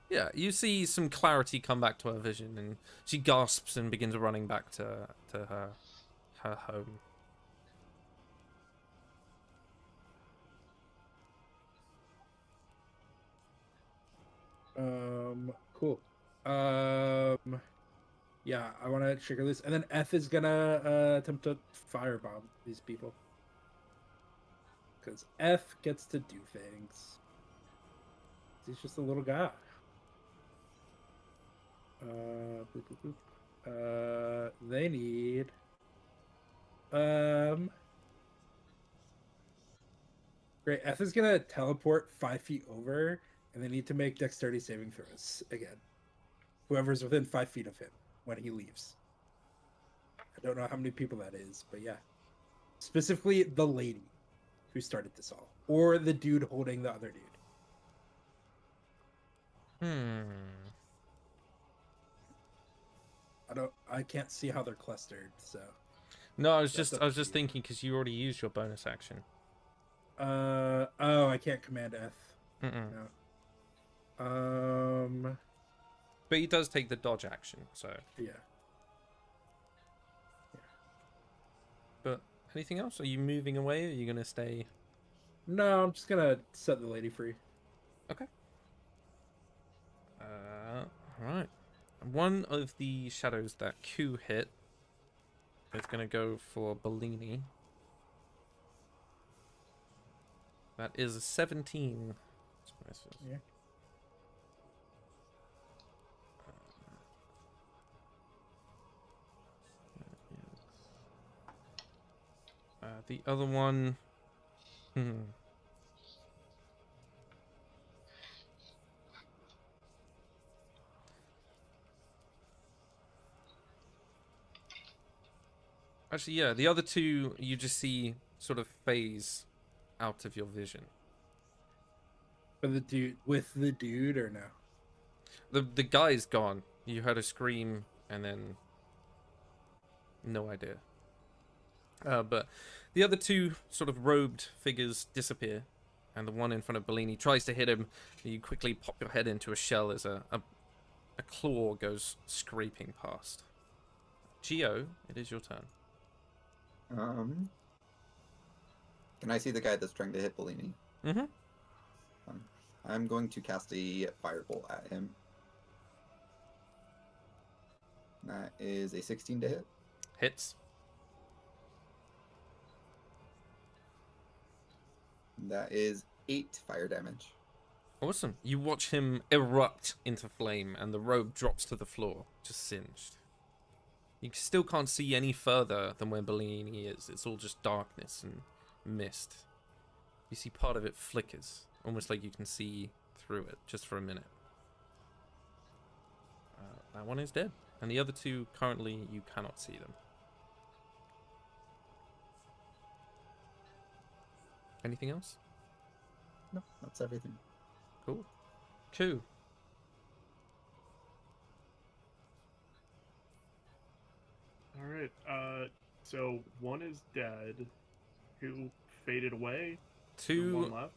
Yeah, you see some clarity come back to her vision, and she gasps and begins running back to her home. Cool. Yeah, I want to shake her loose, and then F is gonna attempt to firebomb these people because F gets to do things. He's just a little guy. Boop, boop, boop. They need great. F is gonna teleport 5 feet over, and they need to make dexterity saving throws again. Whoever's within 5 feet of him when he leaves. I don't know how many people that is, but yeah. Specifically, the lady who started this all, or the dude holding the other dude. I can't see how they're clustered, so. No, I was just thinking because you already used your bonus action. Oh, I can't command F. No. But he does take the dodge action, so. Yeah. But anything else? Are you moving away? Or are you gonna stay? No, I'm just gonna set the lady free. Okay. Right. One of the shadows that Q hit is gonna go for Bellini. That is a 17. Yeah. The other one. Actually, yeah, the other two you just see sort of phase out of your vision. But with the dude or no? The guy's gone. You heard a scream and then no idea. But the other two sort of robed figures disappear, and the one in front of Bellini tries to hit him. You quickly pop your head into a shell as a claw goes scraping past. Geo, it is your turn. Can I see the guy that's trying to hit Bellini? Mm-hmm. I'm going to cast a firebolt at him. That is a 16 to hit. Hits. That is 8 fire damage. Awesome. You watch him erupt into flame, and the robe drops to the floor, just singed. You still can't see any further than where Bellini is. It's all just darkness and mist. You see part of it flickers, almost like you can see through it, just for a minute. That one is dead. And the other two, currently, you cannot see them. Anything else? No, that's everything. Cool. Two. All right. So one is dead. Who faded away? Two One left.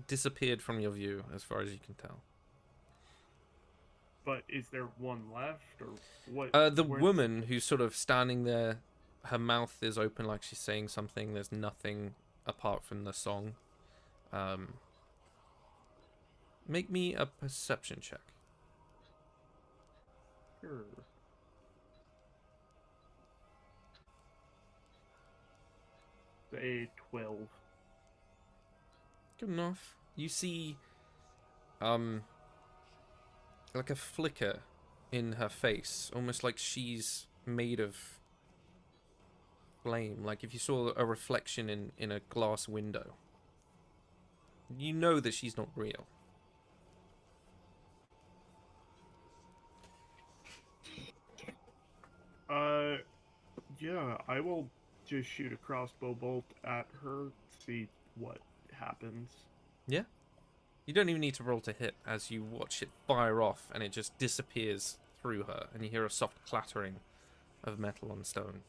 disappeared from your view, as far as you can tell. But is there one left, or what? The where- woman who's sort of standing there, her mouth is open like she's saying something. There's nothing apart from the song. Make me a perception check. Sure. A 12. Good enough. You see, like a flicker in her face, almost like she's made of flame. Like if you saw a reflection in a glass window. You know that she's not real. Yeah, I will just shoot a crossbow bolt at her, see what happens. Yeah. You don't even need to roll to hit as you watch it fire off and it just disappears through her and you hear a soft clattering of metal on stone.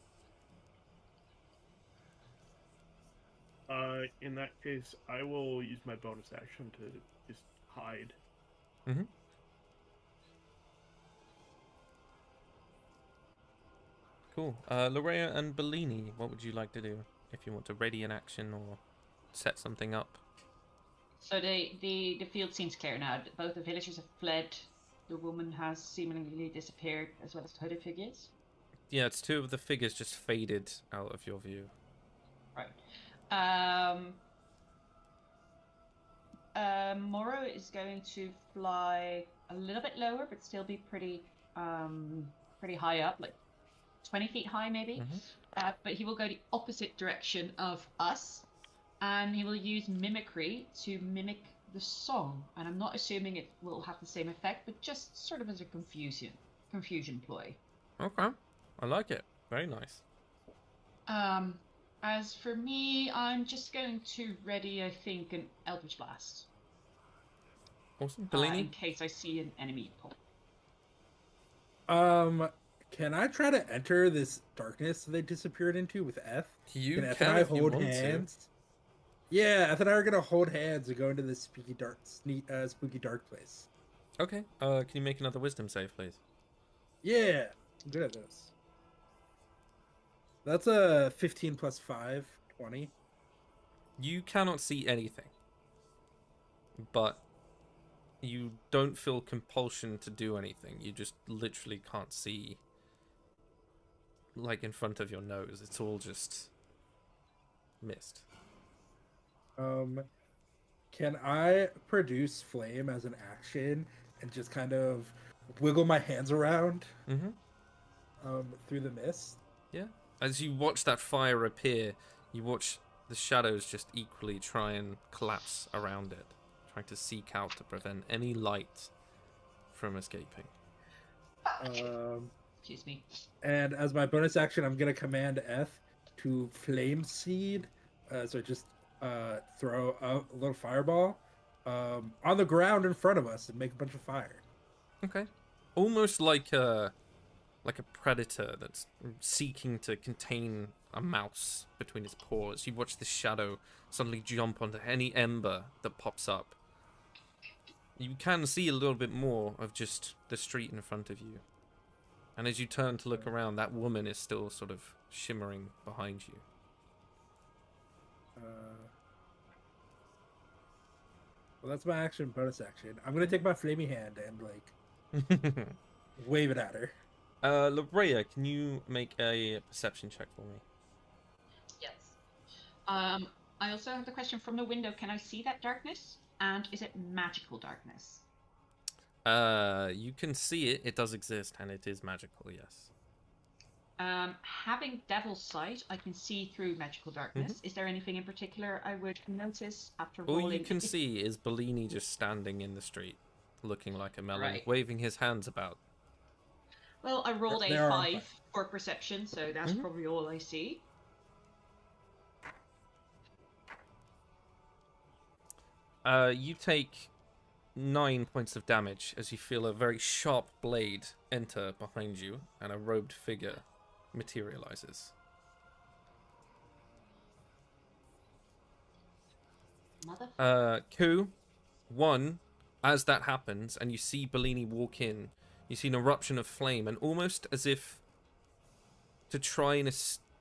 In that case, I will use my bonus action to just hide. Mm-hmm. Cool. Lorea and Bellini, what would you like to do? If you want to ready an action or set something up. So the field seems clear now. Both the villagers have fled. The woman has seemingly disappeared, as well as the hooded figures. Yeah, it's two of the figures just faded out of your view. Right. Moro is going to fly a little bit lower, but still be pretty high up, like 20 feet high maybe. Mm-hmm. But he will go the opposite direction of us, and he will use mimicry to mimic the song. And I'm not assuming it will have the same effect, but just sort of as a confusion ploy. Okay. I like it. Very nice. As for me, I'm just going to ready, I think, an Eldritch Blast. Awesome. Bellini? In case I see an enemy pop. Can I try to enter this darkness they disappeared into with Eth? You Can Eth can and I if you hold want hands? Yeah, Eth and I are gonna hold hands and go into this spooky dark place. to. Okay. Can you make another wisdom save, please? Yeah, I'm good at this. That's a 15 plus 5, 20. You cannot see anything. But you don't feel compulsion to do anything. You just literally can't see, like, in front of your nose. It's all just mist. Can I produce flame as an action and just kind of wiggle my hands around through the mist? Yeah. As you watch that fire appear, you watch the shadows just equally try and collapse around it, trying to seek out to prevent any light from escaping. Excuse me. And as my bonus action, I'm going to command Eth to flame seed. So just throw a little fireball on the ground in front of us and make a bunch of fire. Okay. Almost like a predator that's seeking to contain a mouse between his paws. You watch the shadow suddenly jump onto any ember that pops up. You can see a little bit more of just the street in front of you. And as you turn to look around, that woman is still sort of shimmering behind you. Well, that's my action, bonus action. I'm gonna take my flaming hand and like wave it at her. Labrea, can you make a perception check for me? Yes. I also have the question from the window. Can I see that darkness? And is it magical darkness? You can see it. It does exist, and it is magical, yes. Having Devil's Sight, I can see through magical darkness. Is there anything in particular I would notice after rolling? All you can see is Bellini just standing in the street, looking like a melon, Right. waving his hands about. Well, I rolled a There are 5 for perception, so that's probably all I see. You take 9 points of damage as you feel a very sharp blade enter behind you, and a robed figure materializes. Mother. Ku, as that happens, and you see Bellini walk in, you see an eruption of flame, and almost as if to try and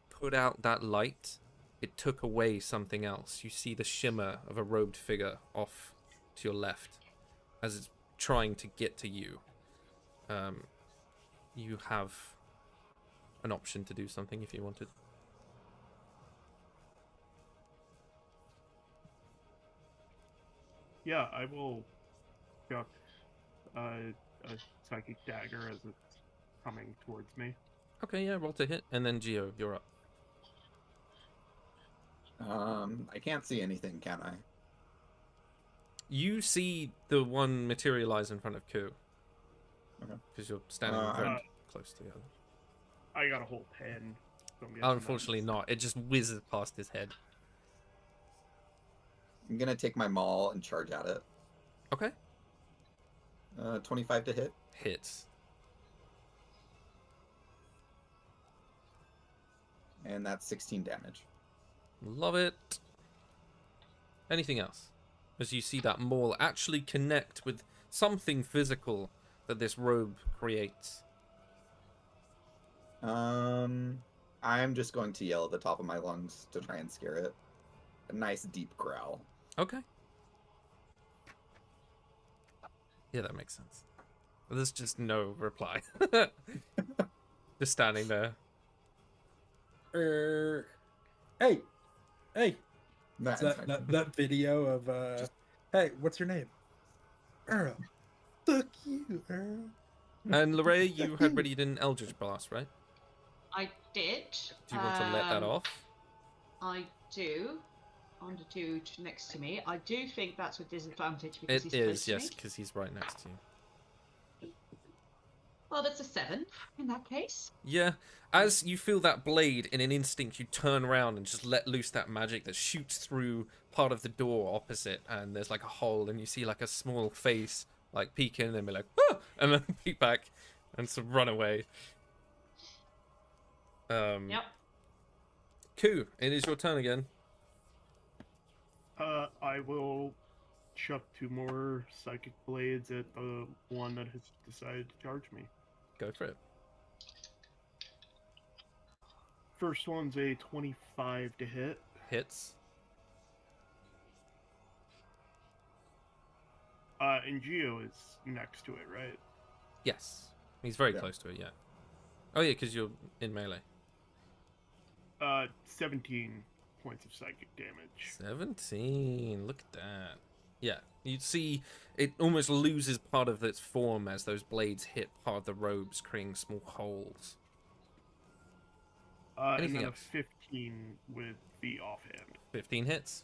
put out that light, it took away something else. You see the shimmer of a robed figure off to your left as it's trying to get to you. You have an option to do something if you wanted. Yeah, I will chuck a psychic dagger as it's coming towards me. Okay, yeah, roll to hit, and then Geo, you're up. I can't see anything, can I? You see the one materialize in front of Ku. Okay. Because you're standing very close together. I got a whole pen. So I'm guessing Unfortunately not. It just whizzes past his head. I'm gonna take my maul and charge at it. Okay. 25 to hit. Hits. And that's 16 damage. Love it. Anything else? As you see that maul actually connect with something physical that this robe creates. I'm just going to yell at the top of my lungs to try and scare it. A nice deep growl. Okay. Yeah, that makes sense. There's just no reply. Just standing there. Hey! That's That video of hey, what's your name? Earl. Fuck you, Earl. And Lorraine, you had readied an Eldritch Blast, right? I did. Do you want to let that off? I do. On the dude next to me. I do think that's with disadvantage because It he's close is, to yes, me. because he's right next to you. Well, that's a 7 in that case. Yeah, as you feel that blade, in an instinct, you turn around and just let loose that magic that shoots through part of the door opposite, and there's like a hole, and you see like a small face like peek in and be like, ah! And then peek back and sort of run away. Yep. Ku, it is your turn again. I will chuck 2 more psychic blades at the one that has decided to charge me. Go for it. First one's a 25 to hit. Hits. And Geo is next to it, right? Yes. He's very Yeah. close to it, yeah. Oh yeah, because you're in melee. 17 points of psychic damage. 17. Look at that. Yeah, you see it almost loses part of its form as those blades hit part of the robes, creating small holes. And Anything then else? a 15 with the offhand. 15 hits.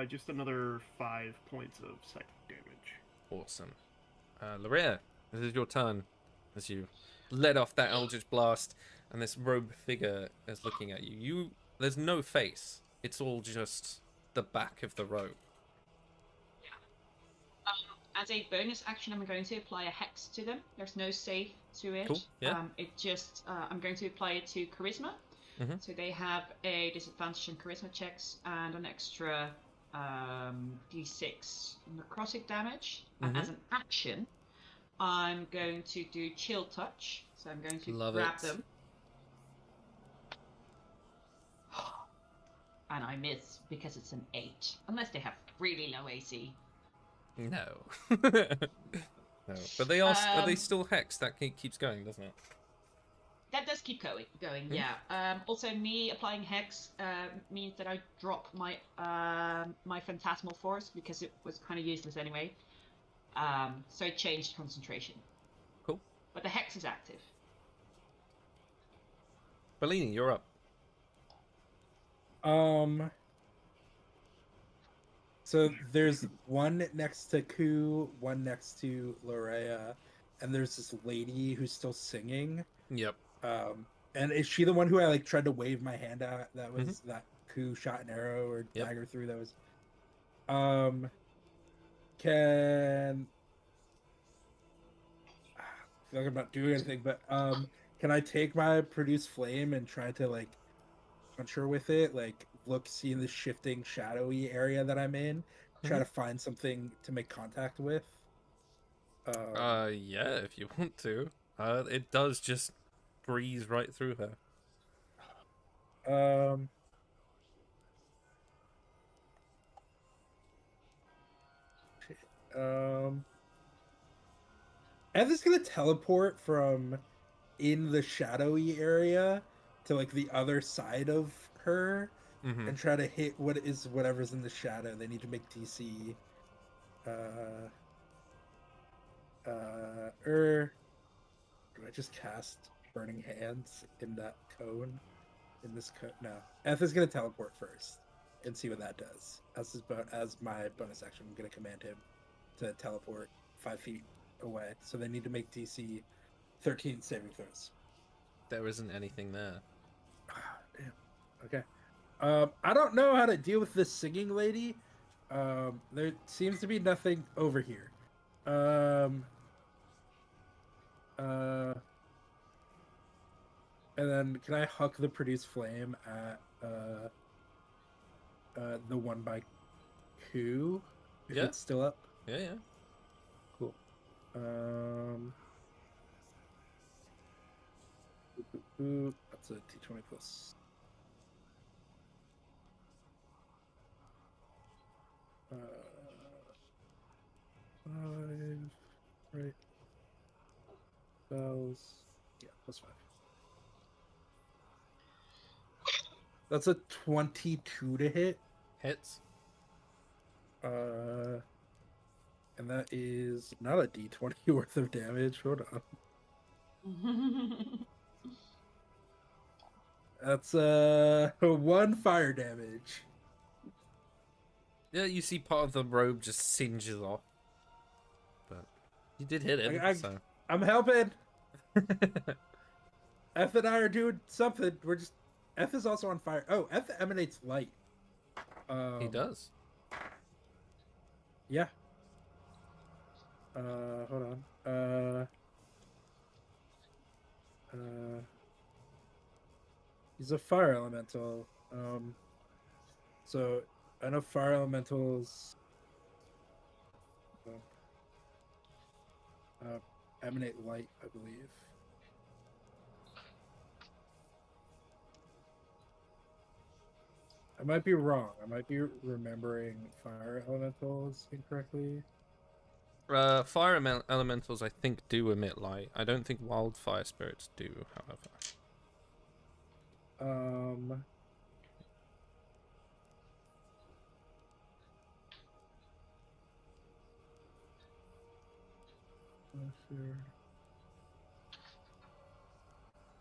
Just another 5 points of psychic damage. Awesome. Lorea, this is your turn. As you let off that Eldritch Blast, and this robed figure is looking at you. There's no face. It's all just the back of the robe. As a bonus action, I'm going to apply a hex to them. There's no save to it. Cool, yeah. It just I'm going to apply it to charisma. Mhm. So they have a disadvantage in charisma checks and an extra d6 necrotic damage. And as an action, I'm going to do chill touch. So I'm going to Love grab it. them. And I miss because it's an 8. Unless they have really low AC. No. No. But they are they Um, still hexed? That keeps going, doesn't it? That does keep going, yeah. Also, me applying hex means that I drop my my phantasmal force because it was kind of useless anyway. So it changed concentration. Cool. But the hex is active. Bellini, you're up. So there's one next to Ku, one next to Lorea, and there's this lady who's still singing. Yep. And is she the one who I like tried to wave my hand at? That was that Ku shot an arrow or Yep. dagger through. That was. Can I feel like I'm not doing anything, but can I take my produce flame and try to like punch her with it? Like look, see the shifting shadowy area that I'm in, try to find something to make contact with. Yeah, if you want to. It does just breeze right through her. I'm just gonna teleport from in the shadowy area to like the other side of her and try to hit whatever's in the shadow. They need to make DC. Do I just cast Burning Hands in that cone? In this cone? No. Eth is gonna teleport first and see what that does. As my bonus action, I'm gonna command him to teleport 5 feet away. So they need to make DC 13 saving throws. There isn't anything there. Damn. Okay. I don't know how to deal with this singing lady. There seems to be nothing over here. And then can I huck the produce flame at the one by Ku? If Yeah. it's still up. Yeah. Cool. That's a d20 plus. 5, right? Spells. Yeah, plus 5. That's a 22 to hit. Hits. And that is not a d20 worth of damage. Hold on. That's 1 fire damage. Yeah, you see part of the robe just singes off. But you did hit it, so. I'm helping. F and I are doing something. We're just... F is also on fire. Oh, F emanates light. He does. Yeah. Hold on. He's a fire elemental. So I know fire elementals emanate light, I believe. I might be wrong. I might be remembering fire elementals incorrectly. Fire elementals, I think, do emit light. I don't think wildfire spirits do, however.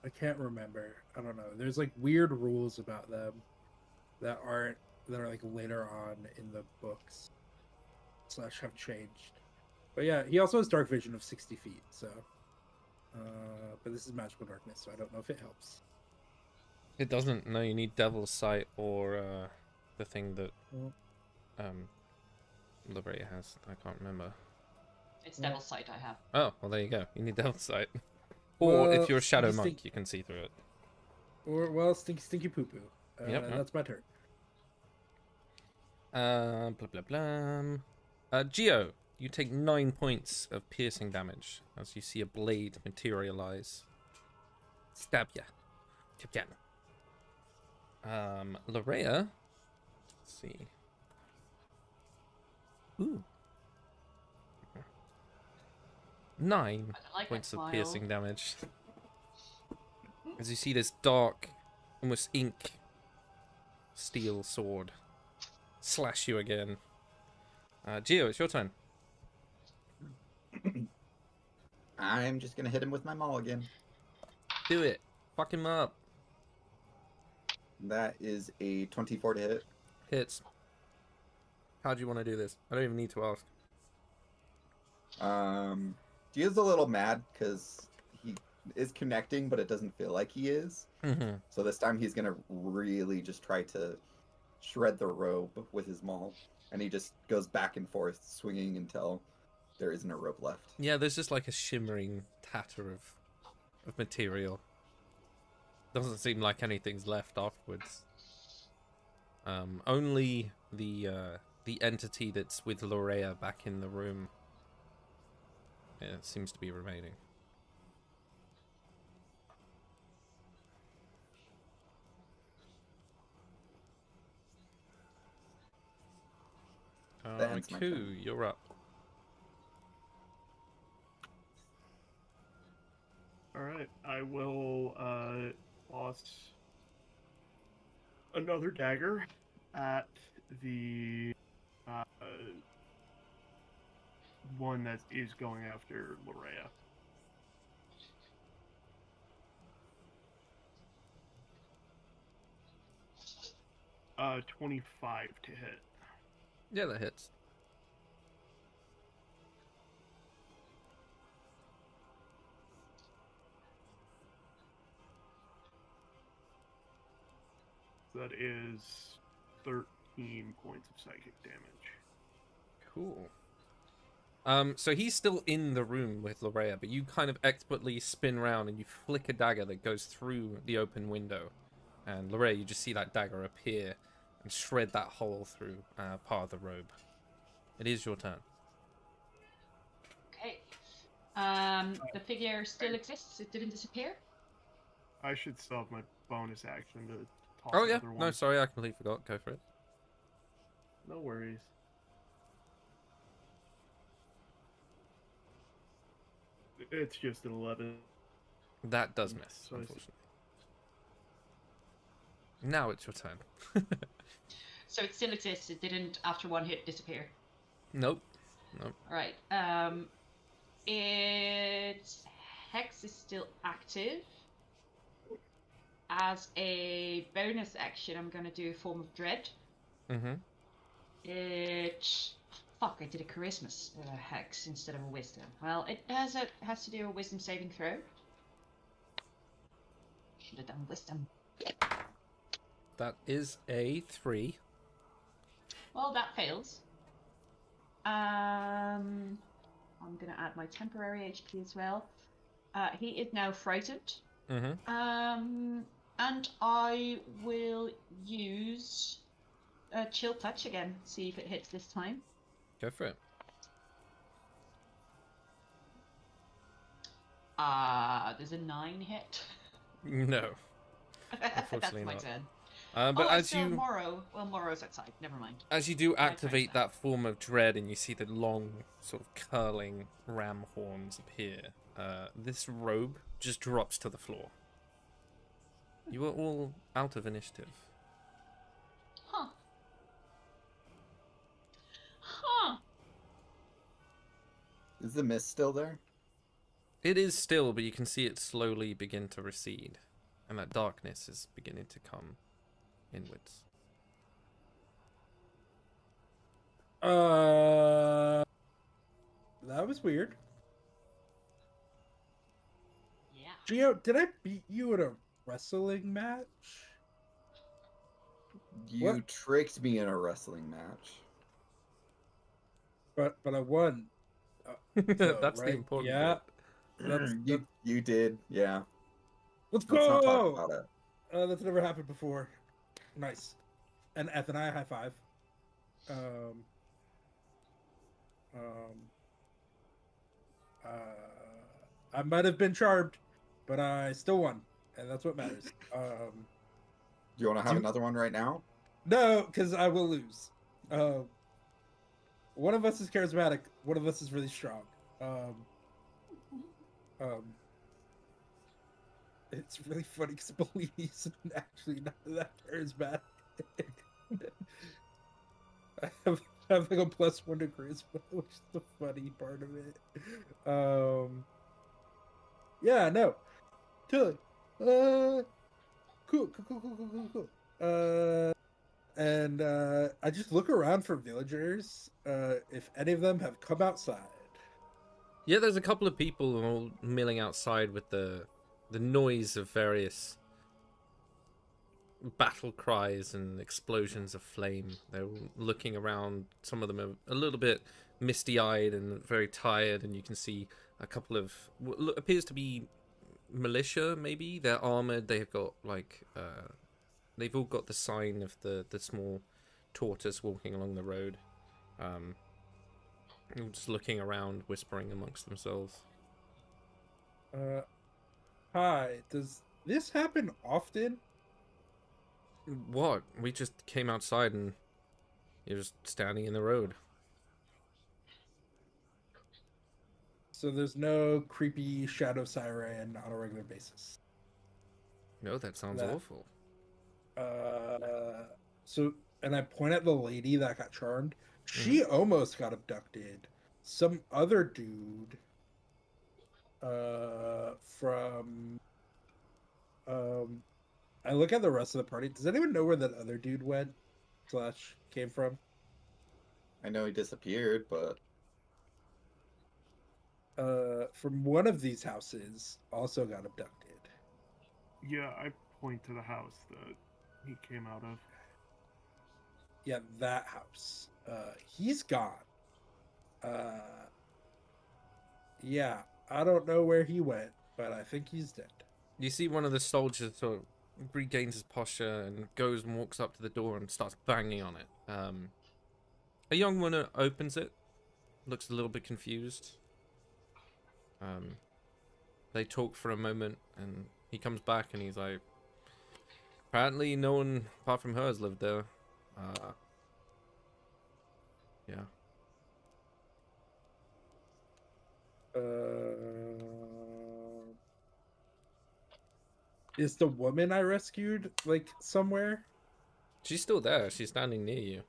I can't remember. I don't know. There's like weird rules about them that are like later on in the books / have changed. But yeah, he also has dark vision of 60 feet. So, but this is magical darkness, so I don't know if it helps. It doesn't. No, you need Devil's Sight or the thing that Liberator has. I can't remember. It's Yeah. Devil's Sight I have. Oh, well, there you go. You need Devil's Sight. Or if Well, you're a Shadow Stinky Monk, you can see through it. Or, well, Stinky Poo Poo. Yep. That's my turn. Blah, blah, blah. Geo, you take 9 points of piercing damage as you see a blade materialize. Stab ya. Chip jab. Lorea. Let's see. Ooh. 9 I like points it, of piercing damage. As you see this dark, almost ink steel sword slash you again. Geo, it's your turn. I'm just gonna hit him with my maul again. Do it. Fuck him up. That is a 24 to hit. Hits. How do you want to do this? I don't even need to ask. Gio's a little mad because he is connecting, but it doesn't feel like he is. Mm-hmm. So this time he's gonna really just try to shred the robe with his maul, and he just goes back and forth, swinging until there isn't a rope left. Yeah, there's just like a shimmering tatter of material. Doesn't seem like anything's left afterwards. Only the entity that's with Lorea back in the room, it seems to be remaining. That ends my Ku, turn. you're up. Alright, I will toss another dagger at the one that is going after Lorea. Uh, 25 to hit. Yeah, that hits. That is 13 points of psychic damage. Cool. So he's still in the room with Lorea, but you kind of expertly spin around and you flick a dagger that goes through the open window. And Lorea, you just see that dagger appear and shred that hole through part of the robe. It is your turn. Okay. The figure still exists. It didn't disappear. I should still have my bonus action to toss Oh yeah, another one. no, sorry, I completely forgot. Go for it. No worries. It's just an 11. That does miss, So I see. unfortunately. Now it's your turn. So it still exists. It didn't, after one hit, disappear. Nope. All right. Its hex is still active. As a bonus action, I'm going to do a form of dread. Mm-hmm. Fuck, I did a charisma hex instead of a wisdom. Well, it has to do a wisdom saving throw. Should have done wisdom. That is a 3. Well, that fails. I'm gonna add my temporary HP as well. He is now frightened. Mm-hmm. And I will use a chill touch again. See if it hits this time. Go for it. There's a 9 hit. No. That's Unfortunately my not. turn. But I as saw you Morrow. Well, Morrow's outside. Never mind. as you do activate that. that form of dread and you see the long sort of curling ram horns appear, this robe just drops to the floor. You are all out of initiative. Huh. Huh. Is the mist still there? It is still, but you can see it slowly begin to recede, and that darkness is beginning to come inwards. That was weird. Yeah. Gio, did I beat you at a wrestling match? You What? tricked me in a wrestling match. But I won. That's the right? important Yeah. bit. You did, yeah. Let's Let's not talk go. about it. That's never happened before. Nice. And Eth and I high five. Um. Uh, I might have been charmed, but I still won, and that's what matters. Do you want to have another one right now? No, because I will lose. One of us is charismatic. One of us is really strong. It's really funny because Bellini's actually not that charismatic. I have like a +1 to charisma, which is the funny part of it. Yeah, no, totally. Cool. And I just look around for villagers, if any of them have come outside. Yeah, there's a couple of people all milling outside with the noise of various battle cries and explosions of flame. They're all looking around. Some of them are a little bit misty-eyed and very tired, and you can see a couple of what appears to be militia, maybe. They're armored. They've got like they've all got the sign of the small tortoise walking along the road. Just looking around, whispering amongst themselves. Hi, does this happen often? What? We just came outside and you're just standing in the road. So there's no creepy shadow siren on a regular basis. No, that sounds awful. So, and I point at the lady that got charmed. She almost got abducted. Some other dude from I look at the rest of the party. Does anyone know where that other dude went / came from? I know he disappeared, but from one of these houses also got abducted. Yeah, I point to the house that he came out of. Yeah, that house. He's gone. Yeah, I don't know where he went, but I think he's dead. You see one of the soldiers sort of regains his posture and goes and walks up to the door and starts banging on it. A young woman opens it, looks a little bit confused. They talk for a moment and he comes back and he's like, apparently no one apart from her has lived there. Yeah. Is the woman I rescued like somewhere? She's still there. She's standing near you.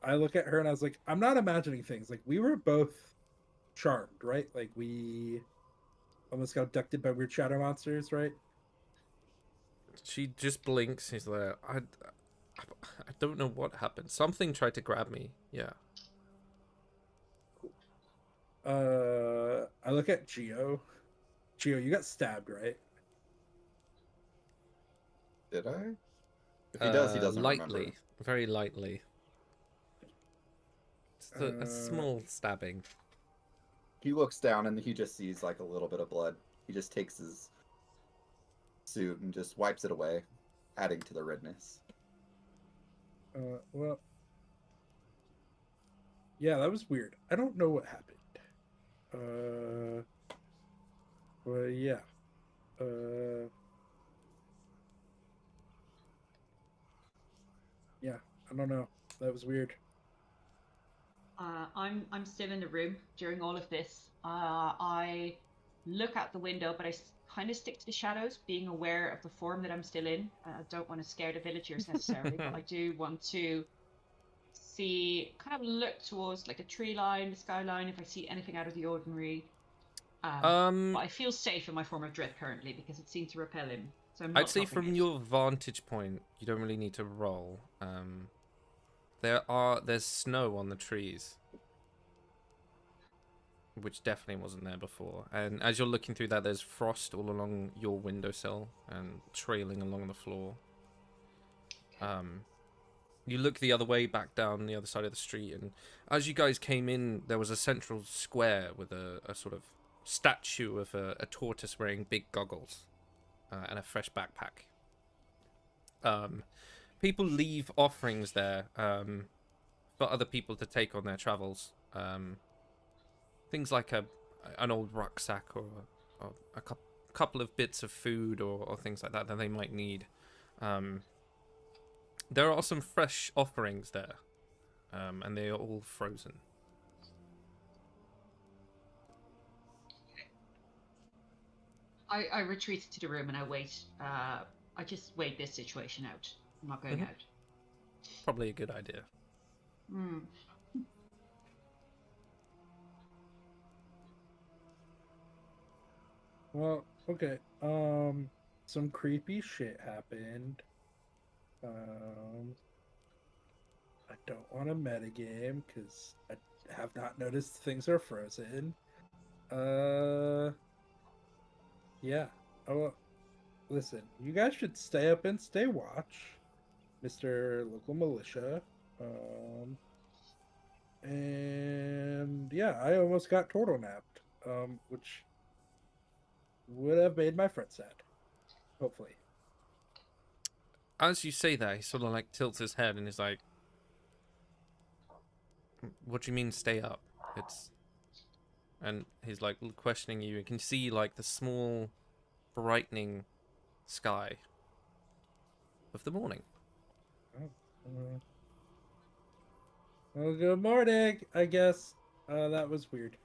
I look at her and I was like, I'm not imagining things. Like, we were both charmed, right? Like, we almost got abducted by weird shadow monsters, right? She just blinks. He's like, I don't know what happened. Something tried to grab me. Yeah. I look at Geo. Geo, you got stabbed, right? did I? If he does, he doesn't lightly, remember. very lightly. Just a small stabbing. He looks down and he just sees like a little bit of blood. He just takes his suit and just wipes it away, adding to the redness. Well, yeah, that was weird. I don't know what happened. Well, yeah. Yeah, I don't know. That was weird. I'm still in the room during all of this. I look out the window, but I kind of stick to the shadows, being aware of the form that I'm still in. I don't want to scare the villagers necessarily, but I do want to see, kind of look towards like the tree line, the skyline, if I see anything out of the ordinary. But I feel safe in my form of dread currently because it seemed to repel him. So I'm not I'd say topping from it. your vantage point, you don't really need to roll. There's snow on the trees, which definitely wasn't there before. And as you're looking through that, there's frost all along your windowsill and trailing along the floor. You look the other way, back down the other side of the street, and as you guys came in, there was a central square with a sort of statue of a tortoise wearing big goggles and a fresh backpack. People leave offerings there for other people to take on their travels. Things like an old rucksack or a couple of bits of food or things like that they might need. There are some fresh offerings there, and they are all frozen. I retreat to the room and I wait. I just wait this situation out. I'm not going out. Probably a good idea. Hmm. Well, okay. Some creepy shit happened. I don't want to metagame because I have not noticed things are frozen. Yeah. Oh, listen, you guys should stay up and stay watch, Mr. Local Militia. And yeah, I almost got turtle napped, which would have made my friend sad. Hopefully. As you say that, he sort of like tilts his head and is like, "What do you mean stay up?" And he's like questioning you. You can see like the small brightening sky of the morning. Well, good morning, I guess. That was weird.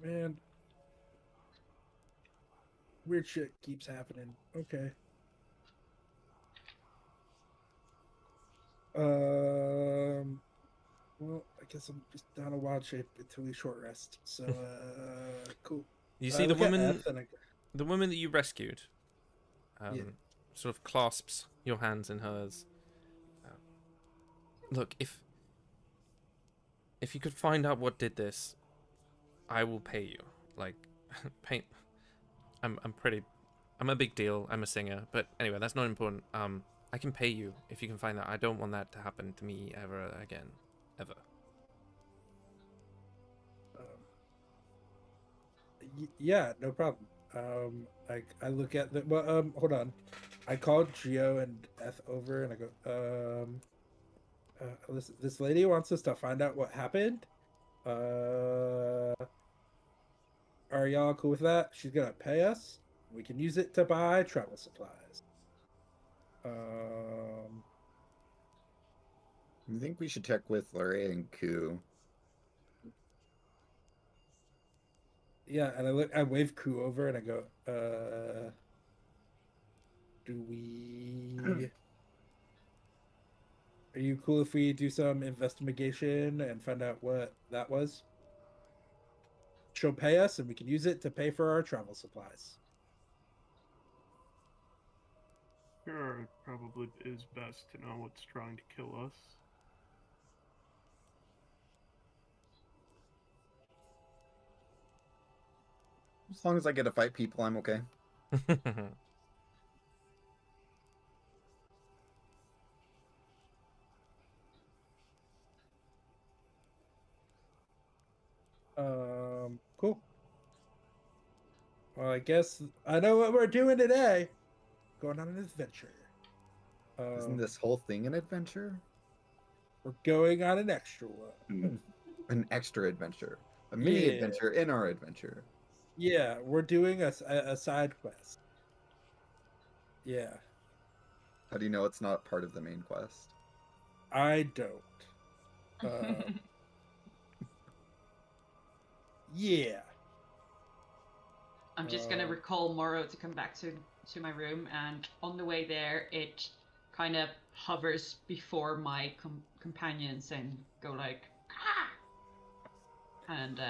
Man, weird shit keeps happening. Okay. Well, I guess I'm just down a wild shape until we short rest. So, cool. You see I the look at woman, Eth and I go, the woman that you rescued, Yeah. sort of clasps your hands in hers. Look, if you could find out what did this, I will pay you. Like, pay. I'm a big deal. I'm a singer, but anyway, that's not important. I can pay you if you can find that. I don't want that to happen to me ever again, ever. Yeah, no problem. I look at the hold on. I called Geo and Eth over and I go, listen, this lady wants us to find out what happened. Are y'all cool with that? She's gonna pay us. We can use it to buy travel supplies. I think we should check with Larry and Ku. Yeah, and I wave Ku over and I go, do we are you cool if we do some investigation and find out what that was? She'll pay us and we can use it to pay for our travel supplies. Sure, it probably is best to know what's trying to kill us. As long as I get to fight people, I'm okay. Cool. Well, I guess I know what we're doing today. Going on an adventure. Isn't this whole thing an adventure? We're going on an extra one. An extra adventure. A mini Yeah. adventure in our adventure. Yeah, we're doing a side quest. Yeah, How do you know it's not part of the main quest? I don't. Yeah. I'm just gonna recall Morrow to come back to my room, and on the way there, it kind of hovers before my companions and go like, ah! And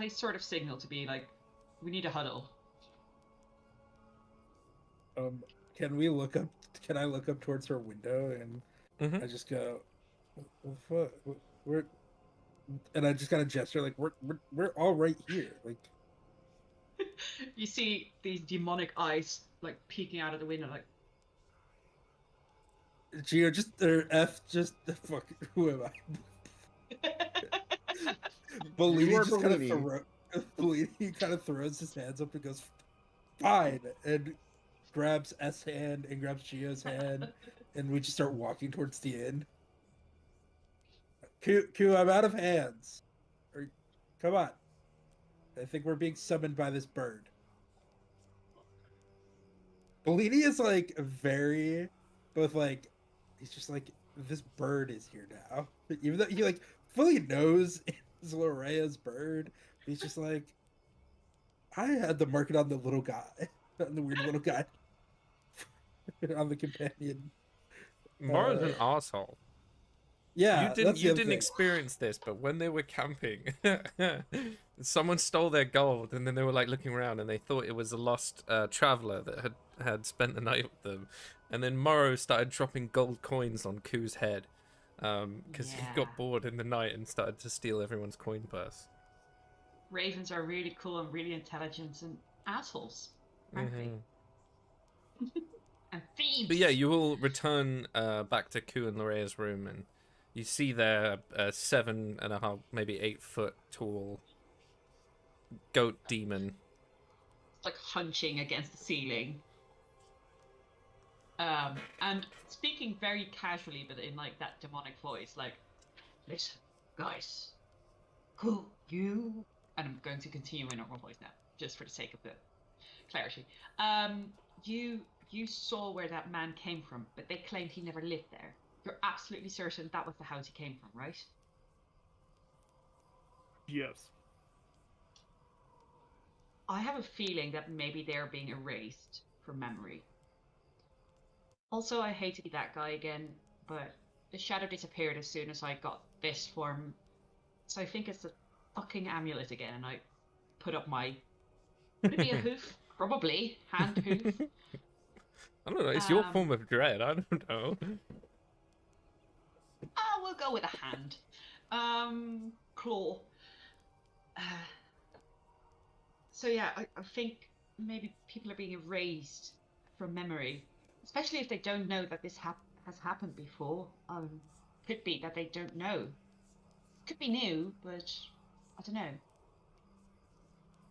they sort of signal to be like, we need a huddle. Can we look up? Can I look up towards her window and I just go, what? We're, and I just kind of gesture like we're all right here. Like You see these demonic eyes like peeking out of the window, like, Geo, just or F, just fuck. Who am I? Bellini are just kind of Bellini. Bellini kind of throws his hands up and goes, "Fine," and grabs S hand and grabs Gio's hand, and we just start walking towards the inn. Q, I'm out of hands. Come on. I think we're being summoned by this bird. Bellini is like very, both like, he's just like, this bird is here now. Even though he like fully knows it's Lorea's bird, he's just like, I had the market on the little guy, on the weird little guy, on the companion. Mara's an asshole. Yeah, You that's the other didn't thing. experience this, but when they were camping, someone stole their gold, and then they were like looking around, and they thought it was a lost traveler that had spent the night with them, and then Morrow started dropping gold coins on Ku's head, because he Yeah. got bored in the night and started to steal everyone's coin purse. Ravens are really cool and really intelligent and assholes, frankly. And thieves. But yeah, you will return back to Ku and Lorea's room, and you see there a 7.5, maybe 8 foot tall goat demon. It's like hunching against the ceiling. And speaking very casually, but in like that demonic voice, like, listen, guys, who you? And I'm going to continue my normal voice now, just for the sake of the clarity. You saw where that man came from, but they claimed he never lived there. You're absolutely certain that was the house he came from, right? Yes. I have a feeling that maybe they're being erased from memory. Also, I hate to be that guy again, but the shadow disappeared as soon as I got this form. So I think it's a fucking amulet again, and I put up my... Would it be a hoof? Probably. Hand hoof. I don't know, it's your form of dread, I don't know. We'll go with a hand. Claw. So yeah, I think maybe people are being erased from memory, especially if they don't know that this has happened before. Could be that they don't know. Could be new, but I don't know.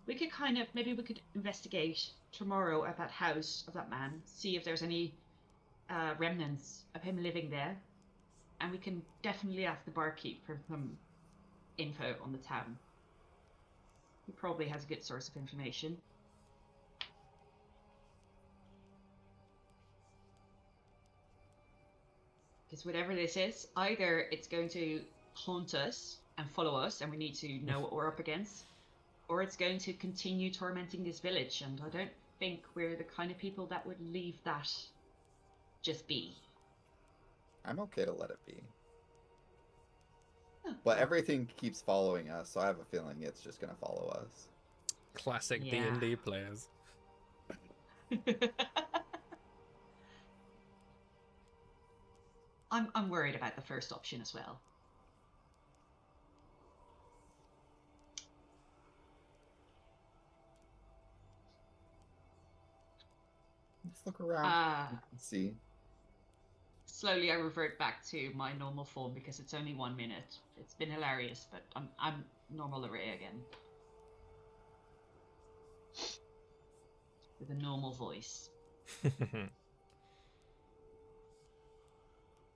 We could maybe we could investigate tomorrow at that house of that man, see if there's any remnants of him living there, and we can definitely ask the barkeep for some info on the town. He probably has a good source of information. Because whatever this is, either it's going to haunt us and follow us, and we need to know what we're up against, or it's going to continue tormenting this village, and I don't think we're the kind of people that would leave that just be. I'm okay to let it be. Oh, But well, everything keeps following us, so I have a feeling it's just gonna follow us. Classic Yeah. D&D players. I'm worried about the first option as well. Let's look around and see. Slowly I revert back to my normal form because it's only 1 minute. It's been hilarious, but I'm normal array again. With a normal voice.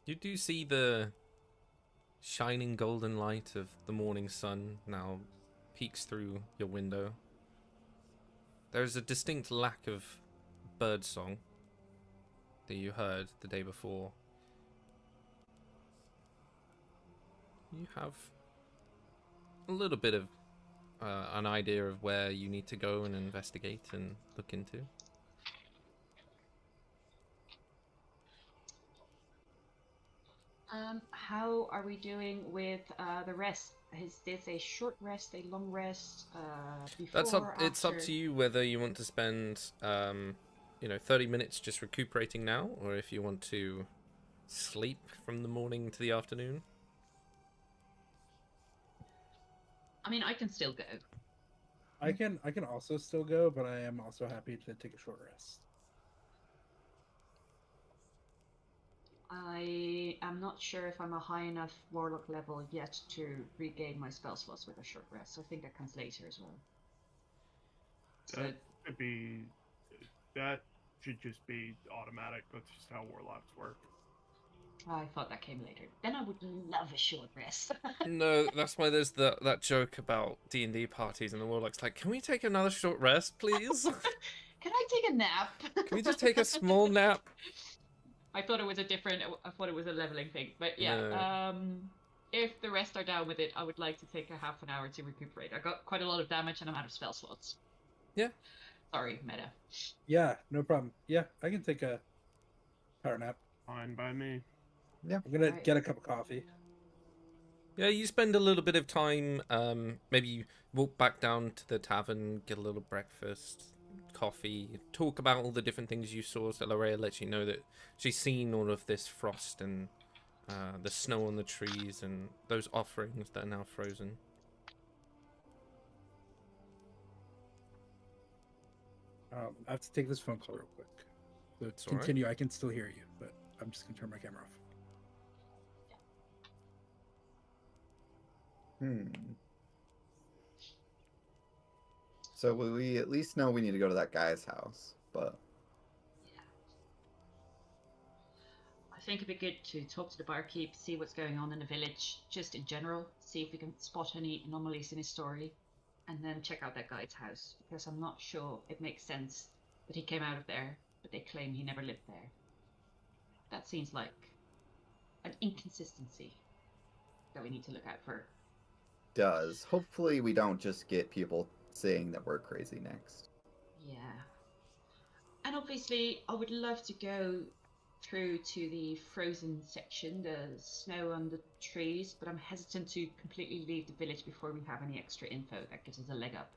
You do see the shining golden light of the morning sun now peeks through your window. There's a distinct lack of birdsong that you heard the day before. You have a little bit of an idea of where you need to go and investigate and look into. How are we doing with the rest? Is this a short rest, a long rest? Before, That's up. It's up after? to you whether you want to spend, 30 minutes just recuperating now, or if you want to sleep from the morning to the afternoon. I mean, I can still go. I can also still go, but I am also happy to take a short rest. not sure if I'm a high enough warlock level yet to regain my spell slots with a short rest. So I think that comes later as well. So That could be. That should just be automatic. That's just how warlocks work. I thought that came later. Then I would love a short rest. No, that's why there's that joke about D&D parties and the warlock's like, can we take another short rest, please? Can I take a nap? Can we just take a small nap? I thought it was I thought it was a leveling thing, but yeah. No. If the rest are down with it, I would like to take a half an hour to recuperate. I got quite a lot of damage and I'm out of spell slots. Yeah. Sorry, meta. Yeah, no problem. Yeah, I can take a power nap. Fine by me. I'm gonna Right. get a cup of coffee. Yeah, you spend a little bit of time, maybe you walk back down to the tavern, get a little breakfast, coffee, talk about all the different things you saw. So Lorrea lets you know that she's seen all of this frost and the snow on the trees and those offerings that are now frozen. I have to take this phone call real quick. So It's all right. continue. I can still hear you, but I'm just gonna turn my camera off. So we at least know we need to go to that guy's house, but Yeah. I think it'd be good to talk to the barkeep, see what's going on in the village, just in general, see if we can spot any anomalies in his story, and then check out that guy's house, because I'm not sure it makes sense that he came out of there, but they claim he never lived there. That seems like an inconsistency that we need to look out for. does. Hopefully we don't just get people saying that we're crazy next. Yeah. And obviously, I would love to go through to the frozen section, the snow on the trees, but I'm hesitant to completely leave the village before we have any extra info that gives us a leg up.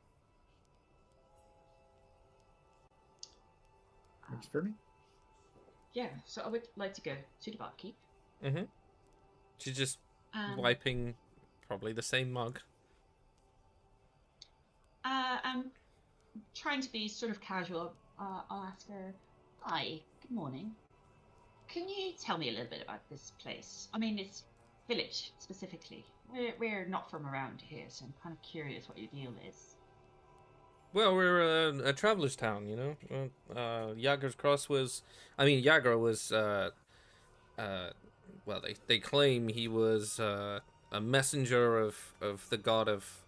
Works for me. Yeah, so I would like to go to the barkeep. Mm-hmm. She's just Um, wiping probably the same mug. I'm trying to be sort of casual. I'll ask her, "Hi, good morning. Can you tell me a little bit about this place? I mean, this village specifically. We're not from around here, so I'm kind of curious what your deal is." Well, we're a traveler's town, you know. Yager's Cross was, I mean, Yager was, well, they claim he was a messenger of the god of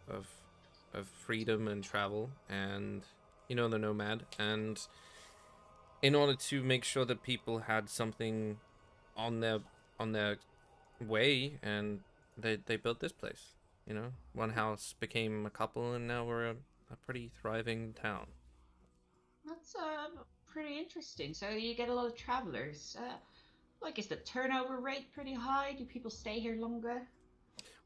freedom and travel, and you know, the nomad. And in order to make sure that people had something on their way, and they built this place. You know, one house became a couple, and now we're a pretty thriving town. That's pretty interesting. So you get a lot of travelers. Like, is the turnover rate pretty high? Do people stay here longer?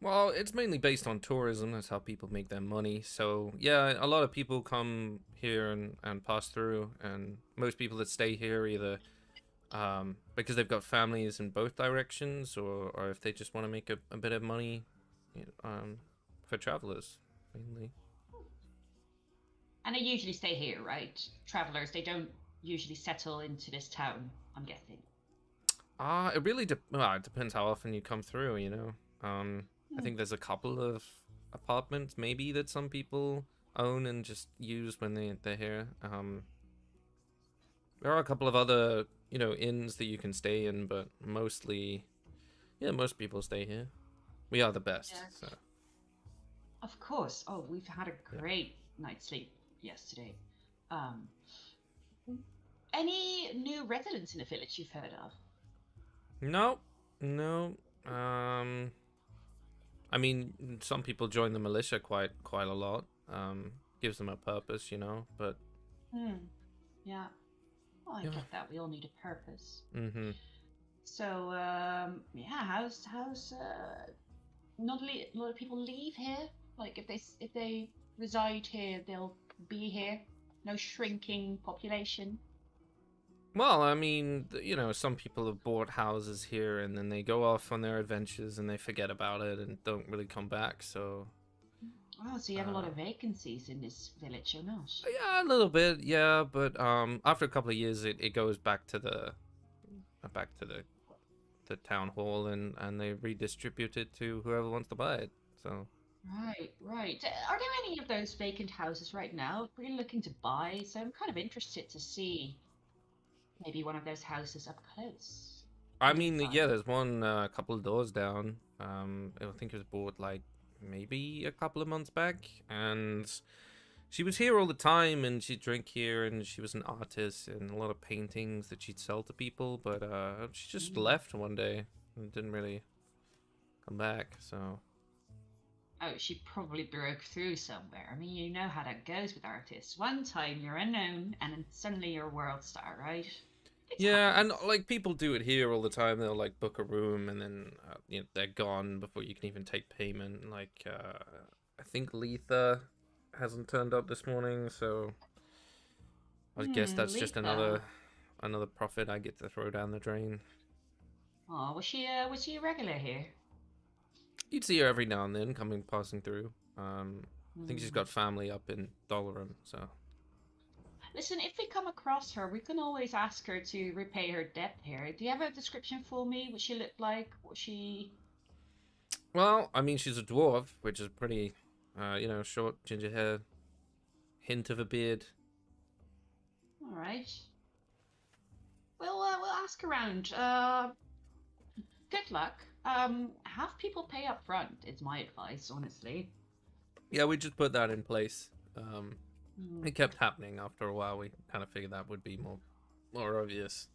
Well, it's mainly based on tourism. That's how people make their money. So, yeah, a lot of people come here and pass through. And most people that stay here either because they've got families in both directions, or if they just want to make a bit of money for travelers, mainly. And they usually stay here, right? Travelers, they don't usually settle into this town, I'm guessing. It really it depends how often you come through, you know. I think there's a couple of apartments maybe that some people own and just use when they're here. There are a couple of other, you know, inns that you can stay in, but mostly, yeah, most people stay here. We are the best. Yeah. So. Of course. Oh, we've had a great night's sleep yesterday. Any new residents in the village you've heard of? No. I mean, some people join the militia quite a lot. Gives them a purpose, you know. But Yeah. Well, I Yeah. get that. We all need a purpose. mm-hmm. So, yeah. How's not a lot of people leave here? Like, if they reside here, they'll be here. No shrinking population. Well, I mean, you know, some people have bought houses here and then they go off on their adventures and they forget about it and don't really come back. So Oh, so you have a lot of vacancies in this village, or not? yeah, a little bit, yeah. But after a couple of years, it goes back to the the town hall and they redistribute it to whoever wants to buy it. So Right. Are there any of those vacant houses right now we're looking to buy? So I'm kind of interested to see maybe one of those houses up close. I What do you mean, find? yeah, there's one a couple of doors down. I think it was bought like maybe a couple of months back, and she was here all the time, and she'd drink here, and she was an artist, and a lot of paintings that she'd sell to people. But she just left one day and didn't really come back. So Oh, she probably broke through somewhere. I mean, you know how that goes with artists. One time you're unknown, and then suddenly you're a world star, right? It yeah, and happens. like people do it here all the time. They'll like book a room, and then they're gone before you can even take payment. Like I think Letha hasn't turned up this morning, so I guess that's just Letha. another profit I get to throw down the drain. Oh, was she a regular here? You'd see her every now and then passing through. I think she's Hmm. got family up in Dolorum, so. Listen, if we come across her, we can always ask her to repay her debt here. Do you have a description for me? What she looked like? What she... Well, I mean, she's a dwarf, which is pretty, short, ginger hair, hint of a beard. All right. We'll ask around. Good luck. Have people pay up front. Is my advice, honestly. Yeah, we just put that in place. Hmm. It kept happening after a while. We kind of figured that would be more obvious.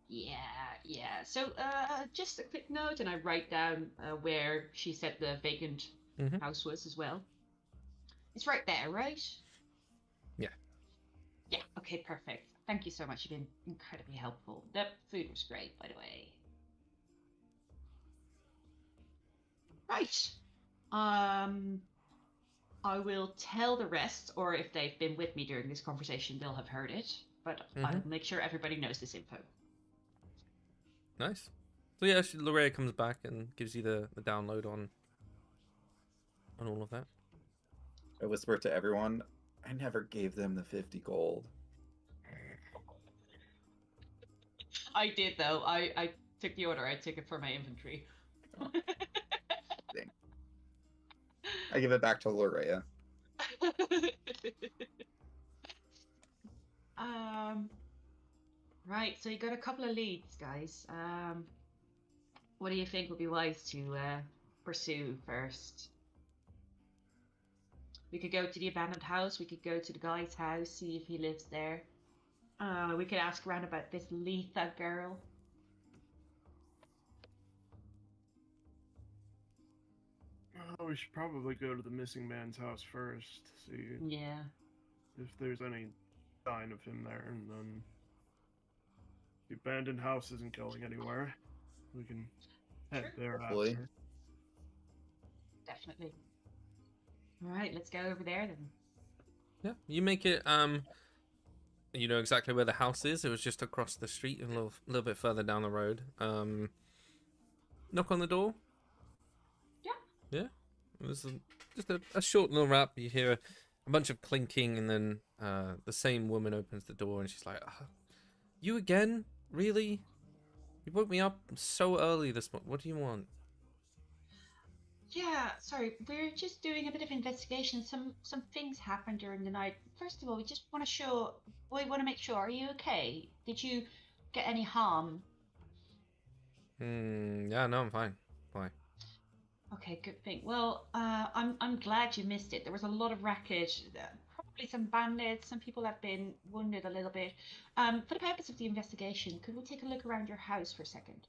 Yeah. So, just a quick note, and I write down where she said the vacant Mhm. house was as well. It's right there, right? Yeah. Yeah. Okay. Perfect. Thank you so much. You've been incredibly helpful. The food was great, by the way. Right. I will tell the rest, or if they've been with me during this conversation, they'll have heard it. But I'll Mhm. make sure everybody knows this info. Nice. So yeah, Lorraine comes back and gives you the download on all of that. I whisper to everyone, I never gave them the 50 gold. I did though. I took the order. I took it for my inventory. Oh, dang. I give it back to Lorea. Right. So you got a couple of leads, guys. What do you think would be wise to pursue first? We could go to the abandoned house. We could go to the guy's house, see if he lives there. We could ask around about this Letha girl. Oh, we should probably go to the missing man's house first, see Yeah. if there's any sign of him there, and then the abandoned house isn't going anywhere. We can head Sure. there Hopefully. after. Definitely. All right, let's go over there then. Yeah, you make it. You know exactly where the house is. It was just across the street, and a little bit further down the road. Knock on the door. Yeah. Yeah. It was just a short little rap. You hear a bunch of clinking, and then the same woman opens the door, and she's like, "You again? Really? You woke me up so early this morning. What do you want?" Yeah, sorry, we're just doing a bit of investigation. Some things happened during the night. First of all, we want to make sure. Are you okay? Did you get any harm? Yeah, no, I'm fine. Fine. Okay, good thing. Well, I'm glad you missed it. There was a lot of wreckage. Probably some bandits. Some people have been wounded a little bit. For the purpose of the investigation, could we take a look around your house for a second?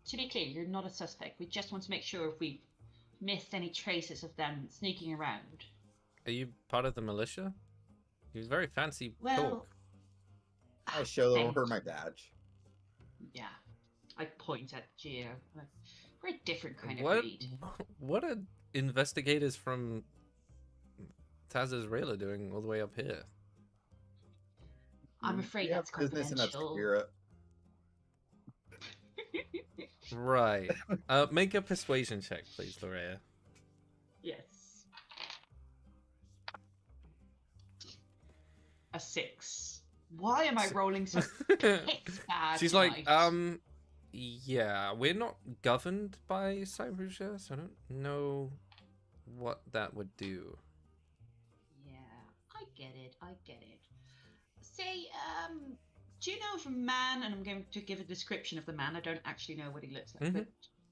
To be clear, you're not a suspect. We just want to make sure if we missed any traces of them sneaking around. Are you part of the militia? He was very fancy Well, talk. I show thanks. her my badge. Yeah, I point at Geo. Like, we're a different kind of What? breed. What are investigators from Taz's Rail doing all the way up here? I'm afraid We have that's business in confidential. Obscura. Right. Make a persuasion check, please, Lorea. Yes. A 6. Why am I rolling so piss bad She's tonight? like, Yeah, we're not governed by Cybersia, so I don't know what that would do. Yeah, I get it. I get it. Say, do you know of a man? And I'm going to give a description of the man. I don't actually know what he looks like, but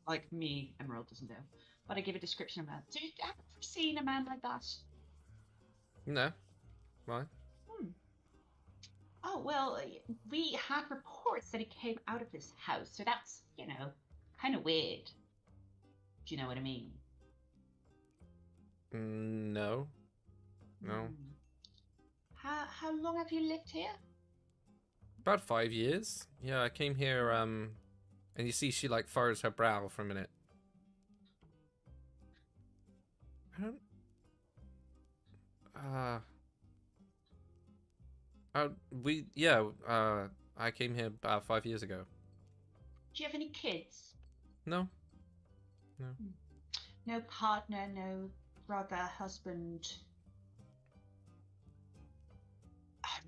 like me, Emerald doesn't know. But I give a description of a man. Do you have ever seen a man like that? No. Why? Oh, well, we had reports that he came out of this house, so that's, kind of weird. Do you know what I mean? No. No. Hmm. How long have you lived here? About 5 years. Yeah, I came here, and you see she, like, furrows her brow for a minute. I don't... I came here about 5 years ago. Do you have any kids? No. No partner, no brother, husband,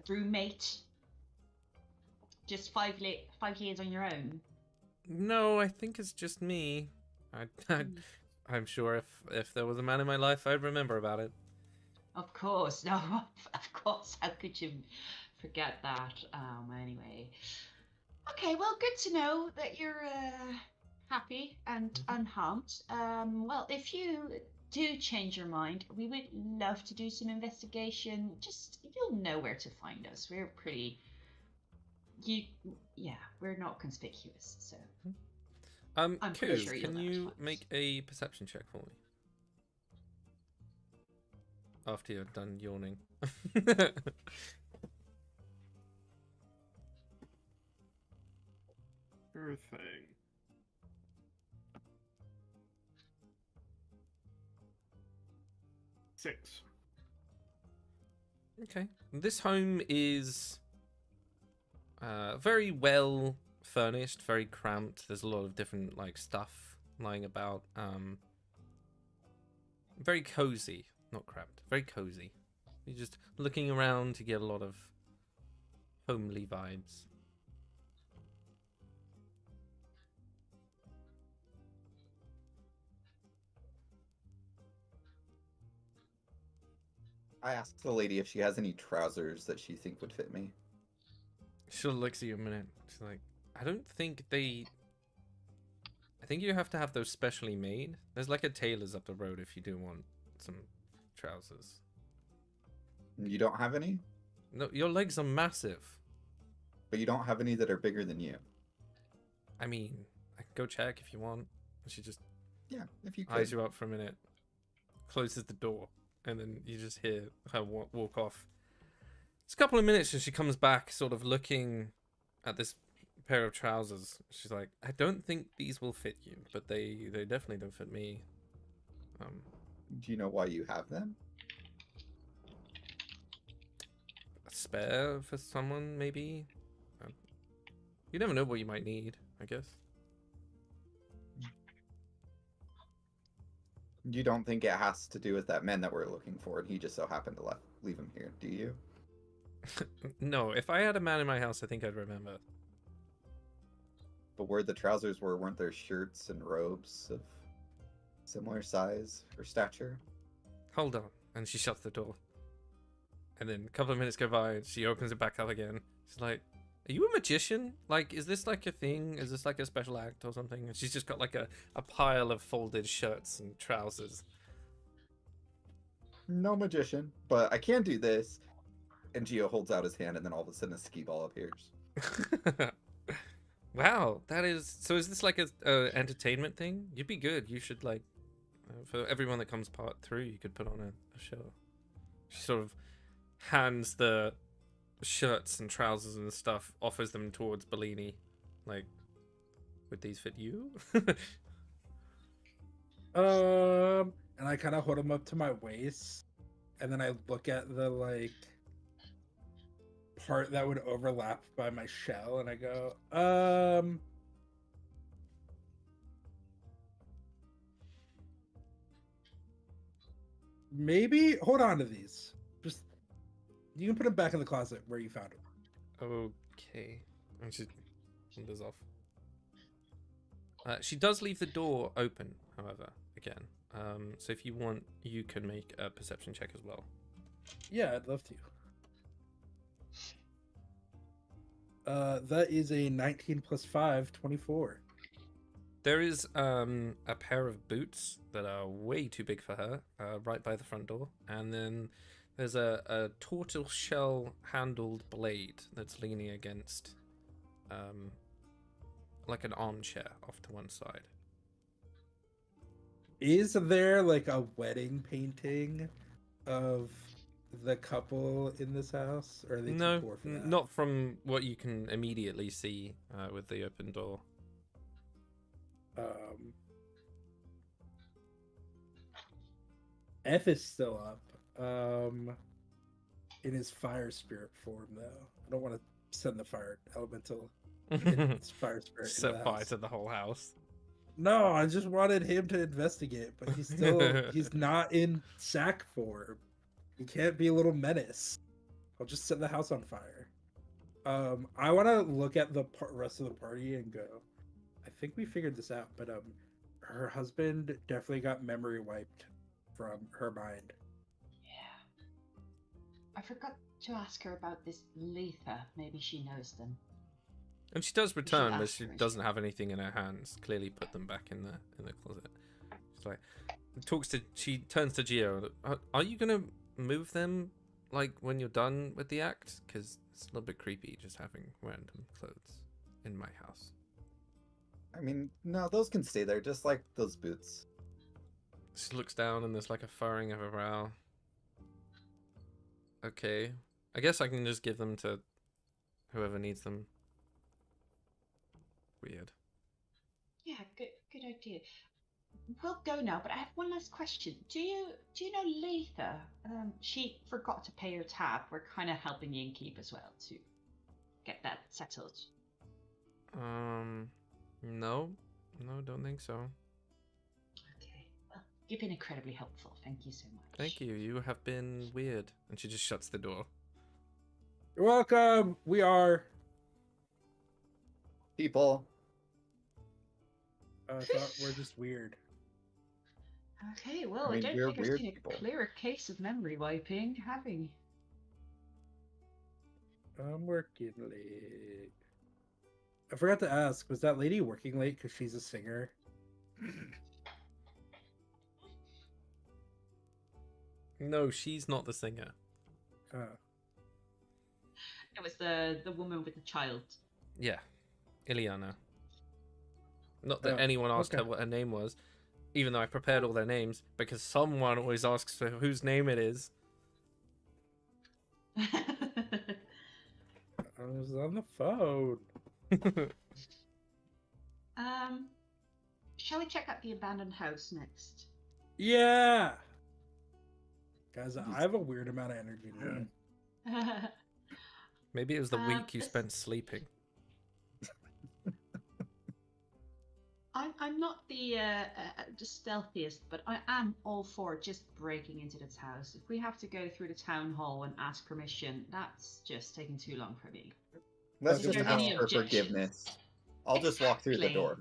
roommate? Just 5 years on your own? No, I think it's just me. I'm sure if there was a man in my life, I'd remember about it. Of course, no, of course. How could you forget that? Anyway. Okay, well, good to know that you're happy and unharmed. Well, if you do change your mind, we would love to do some investigation. Just, you'll know where to find us. We're pretty... we're not conspicuous, so... I'm pretty Kuz, sure you'll can know where to you find us. make a perception check for me? After you're done yawning. Sure thing. Six. Okay. This home is very well furnished, very cramped. There's a lot of different like stuff lying about. Very cozy, not cramped. Very cozy. You're just looking around to get a lot of homely vibes. I asked the lady if she has any trousers that she think would fit me. She'll look at you a minute. She's like, I don't think they... I think you have to have those specially made. There's like a tailor's up the road if you do want some trousers. You don't have any? No, your legs are massive. But you don't have any that are bigger than you. I mean, I can go check if you want. She just Yeah, if you eyes could. you up for a minute, closes the door, and then you just hear her walk off. It's a couple of minutes and she comes back sort of looking at this pair of trousers. She's like, I don't think these will fit you, but they definitely don't fit me. Do you know why you have them? A spare for someone, maybe? You never know what you might need, I guess. You don't think it has to do with that man that we're looking for and he just so happened to leave him here, do you? No, if I had a man in my house, I think I'd remember. But where the trousers were, weren't there shirts and robes of similar size or stature? Hold on. And she shuts the door. And then a couple of minutes go by and she opens it back up again. She's like, are you a magician? Like, is this like a thing? Is this like a special act or something? And she's just got like a pile of folded shirts and trousers. No magician, but I can do this. And Geo holds out his hand and then all of a sudden a skee ball appears. Wow, that is... So is this like a entertainment thing? You'd be good. You should like... for everyone that comes through, you could put on a show. She sort of hands the shirts and trousers and stuff, offers them towards Bellini. Like, would these fit you? And I kind of hold them up to my waist, and then I look at the like part that would overlap by my shell, and I go, maybe hold on to these. Just you can put them back in the closet where you found them. Okay. And she wanders off. She does leave the door open, however, again. So if you want, you can make a perception check as well. Yeah, I'd love to. That is a 19 plus 5, 24. There is a pair of boots that are way too big for her, right by the front door. And then there's a tortoiseshell handled blade that's leaning against like an armchair off to one side. Is there like a wedding painting of the couple in this house? Or are they too poor for that? Not from what you can immediately see with the open door. F is still up. In his fire spirit form, though. I don't want to send the fire elemental. It's fire spirit. Set fire to the whole house. No, I just wanted him to investigate, but he's still he's not in sack form. He can't be a little menace. I'll just set the house on fire. I want to look at the rest of the party and go, I think we figured this out, but her husband definitely got memory wiped from her mind. Yeah. I forgot to ask her about this Letha. Maybe she knows them. And she does return, but ask she her. doesn't have anything in her hands. Clearly, put them back in the closet. She's like, she turns to Gio. Are you gonna move them like when you're done with the act? Because it's a little bit creepy just having random clothes in my house. I mean, no, those can stay there, just like those boots. She looks down and there's like a furrowing of her brow. Okay, I guess I can just give them to whoever needs them. Weird. Yeah, good idea. We'll go now, but I have one last question. Do you know Letha? She forgot to pay her tab. We're kind of helping the innkeep as well to get that settled. No, don't think so. Okay. Well, you've been incredibly helpful. Thank you so much. Thank you. You have been weird. And she just shuts the door. You're welcome. We are. People. I thought we're just weird. Okay, well, I mean, I don't we're think I've weird seen a people. clearer case of memory wiping, have we? I'm working late. I forgot to ask, was that lady working late because she's a singer? No, she's not the singer. Oh. It was the woman with the child. Yeah, Ileana. Not that Oh, anyone asked her okay. what her name was, even though I prepared all their names, because someone always asks for whose name it is. I was on the phone. Shall we check out the abandoned house next? Yeah! Guys, I have a weird amount of energy today. Maybe it was the week you this- spent sleeping. I'm not the stealthiest, but I am all for just breaking into this house. If we have to go through the town hall and ask permission, that's just taking too long for me. Let's Is just there ask any for objections? forgiveness. I'll just walk through the Exactly. door.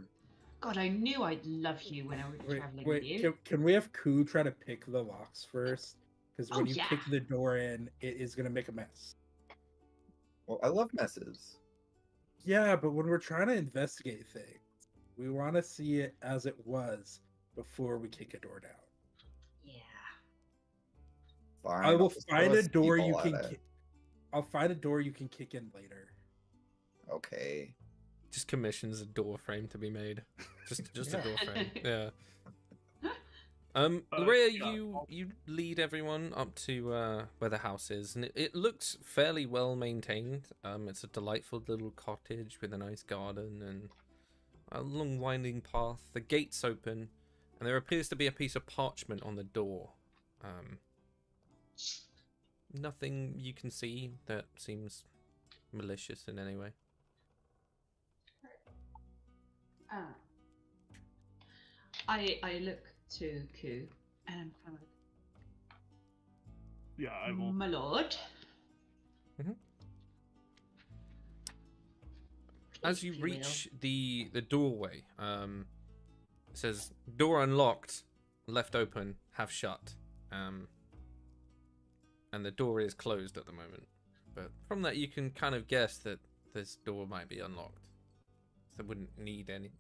God, I knew I'd love you when I was traveling with you. Can we have Ku try to pick the locks first? Because when Oh, you yeah. kick the door in, it is going to make a mess. Well, I love messes. Yeah, but when we're trying to investigate things, we want to see it as it was before we kick a door down. Yeah. Fine. I will I'll just find throw a door you speedball can. at it. I'll find a door you can kick in later. Okay. Just commissions a door frame to be made. Just Yeah. a door frame. Yeah. Luria, yeah, you lead everyone up to where the house is, and it looks fairly well maintained. It's a delightful little cottage with a nice garden and a long winding path. The gate's open, and there appears to be a piece of parchment on the door. Nothing you can see that seems malicious in any way. I look to Ku and I'm kind Yeah, I of, will. my lord. As you if will. reach the doorway, It says door unlocked, left open, half shut. And the door is closed at the moment. But from that, you can kind of guess that this door might be unlocked. So it wouldn't need any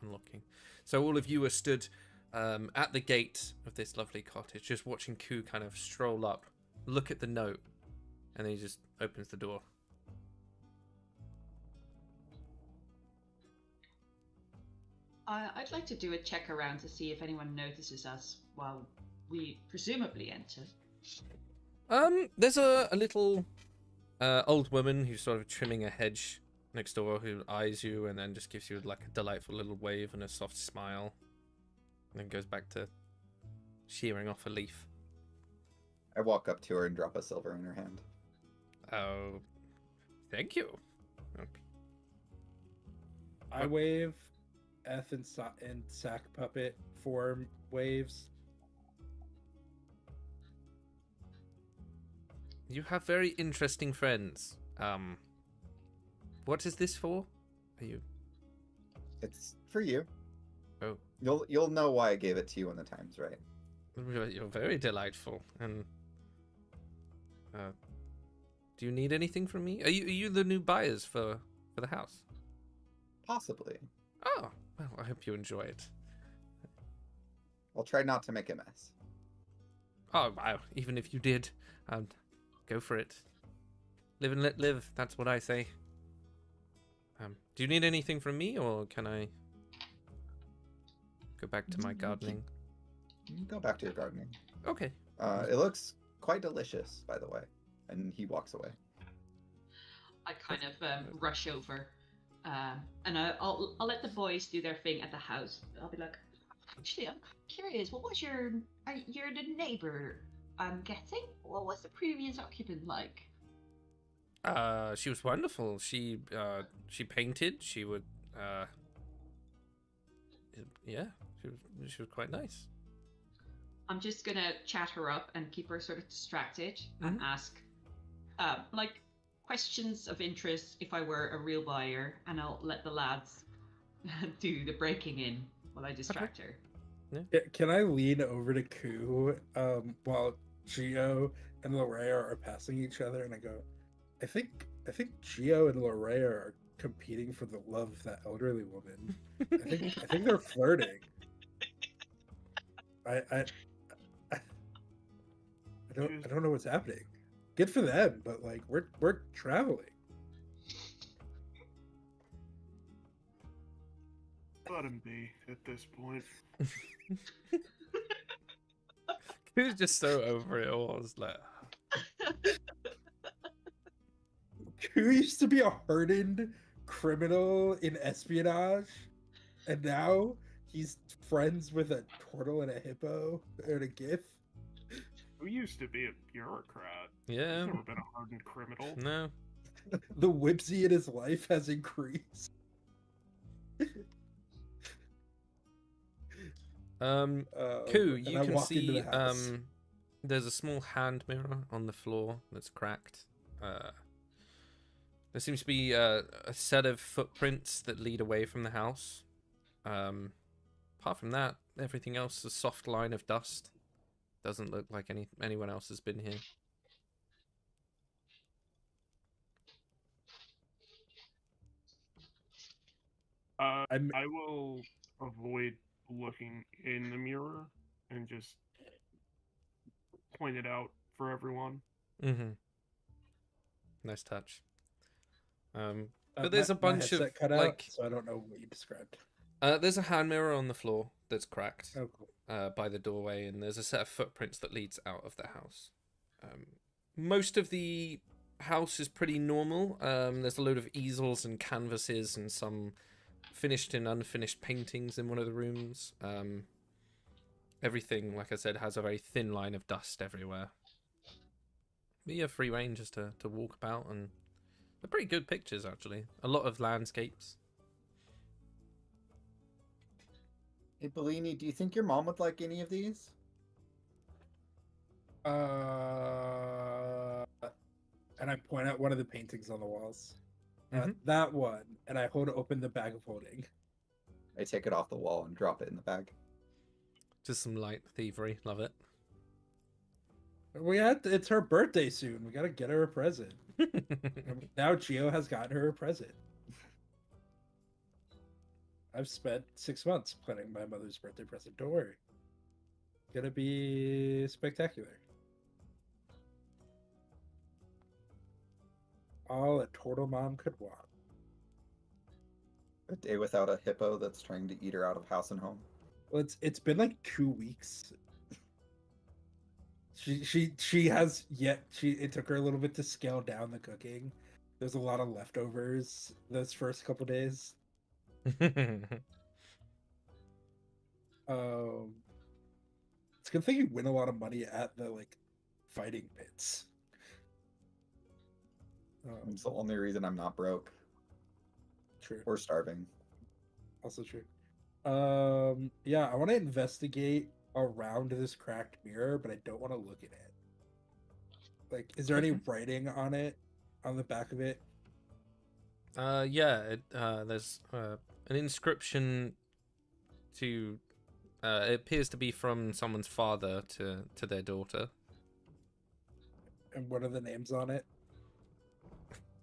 unlocking. So all of you are stood at the gate of this lovely cottage, just watching Ku kind of stroll up, look at the note, and then he just opens the door. I'd like to do a check around to see if anyone notices us while we presumably enter. There's a little old woman who's sort of trimming a hedge next door, who eyes you and then just gives you like a delightful little wave and a soft smile, and then goes back to shearing off a leaf. I walk up to her and drop a silver in her hand. Oh, thank you. I wave. Eth and Sack Puppet form waves. You have very interesting friends. What is this for? Are you? It's for you. Oh. You'll know why I gave it to you when the time's right. You're very delightful. And do you need anything from me? Are you the new buyers for the house? Possibly. Oh, well, I hope you enjoy it. I'll try not to make a mess. Oh, wow. Even if you did, go for it. Live and let live. That's what I say. Do you need anything from me, or can I go back to my gardening? Go back to your gardening. Okay. It looks quite delicious, by the way. And he walks away. I kind of rush over, and I'll let the boys do their thing at the house. I'll be like, actually, I'm curious. What was you're the neighbor? I'm guessing. What was the previous occupant like? She was wonderful. She painted. She would, yeah, she was quite nice. I'm just gonna chat her up and keep her sort of distracted and ask, like, questions of interest if I were a real buyer, and I'll let the lads do the breaking in while I distract her. Yeah, can I lean over to Ku while Gio and Lorrea are passing each other, and I go, I think Gio and Lorrea are competing for the love of that elderly woman. I think they're flirting. I don't know what's happening. Good for them, but like we're traveling. Let him be at this point. He was just so over it all. I was like, Who used to be a hardened criminal in espionage, and now he's friends with a turtle and a hippo and a gif. Who used to be a bureaucrat? yeah, He's never been a hardened criminal. no. The whimsy in his life has increased. Ku, And you I can walk into see the house. there's a small hand mirror on the floor that's cracked. There seems to be a set of footprints that lead away from the house. Apart from that, everything else is a soft line of dust. Doesn't look like anyone else has been here. I will avoid looking in the mirror and just point it out for everyone. Mm-hmm. Nice touch. But there's a bunch of cut like, out, so I don't know what you described. there's a hand mirror on the floor that's cracked. Oh, cool. By the doorway, and there's a set of footprints that leads out of the house. Most of the house is pretty normal. There's a load of easels and canvases and some finished and unfinished paintings in one of the rooms. Everything, like I said, has a very thin line of dust everywhere. But you have free reign just to walk about, and they're pretty good pictures, actually. A lot of landscapes. Hey, Bellini, do you think your mom would like any of these? And I point out one of the paintings on the walls. Mhm. That one, and I hold open the bag of holding. I take it off the wall and drop it in the bag. Just some light thievery. Love it. It's her birthday soon. We gotta get her a present. And now Gio has gotten her a present. I've spent 6 months planning my mother's birthday present. Don't worry. It's gonna be spectacular. All a turtle mom could want. A day without a hippo that's trying to eat her out of house and home. Well, it's been like 2 weeks. She has yet it took her a little bit to scale down the cooking. There's a lot of leftovers those first couple days. It's a good thing you win a lot of money at the like fighting pits. It's the only reason I'm not broke True. or starving. Also true. Yeah, I want to investigate around this cracked mirror, but I don't want to look at it. Like, is there any writing on it, on the back of it? Yeah, there's an inscription to. It appears to be from someone's father to their daughter. And what are the names on it?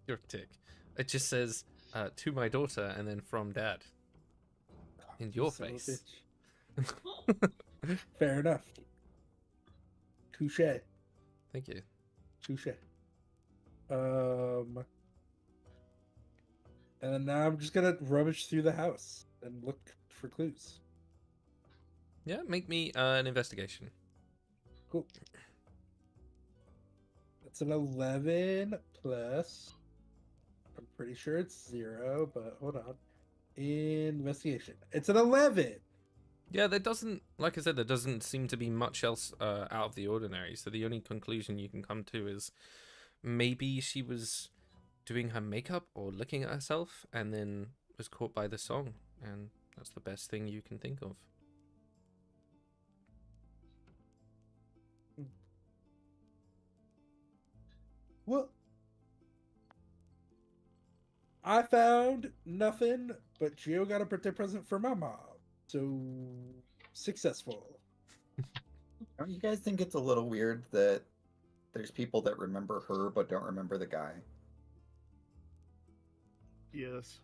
You're a dick. It just says to my daughter and then from dad. In your Son of a face. bitch. Fair enough. Touche. Thank you. Touche. And then now I'm just gonna rummage through the house and look for clues. Yeah, make me an investigation. Cool. That's an 11 plus. I'm pretty sure it's 0, but hold on. Investigation. It's an 11. Yeah, there doesn't, like I said, there doesn't seem to be much else out of the ordinary. So the only conclusion you can come to is maybe she was doing her makeup or looking at herself and then was caught by the song. And that's the best thing you can think of. Well, I found nothing, but Gio got a birthday present for my mom. So, successful. Don't you guys think it's a little weird that there's people that remember her but don't remember the guy? Yes.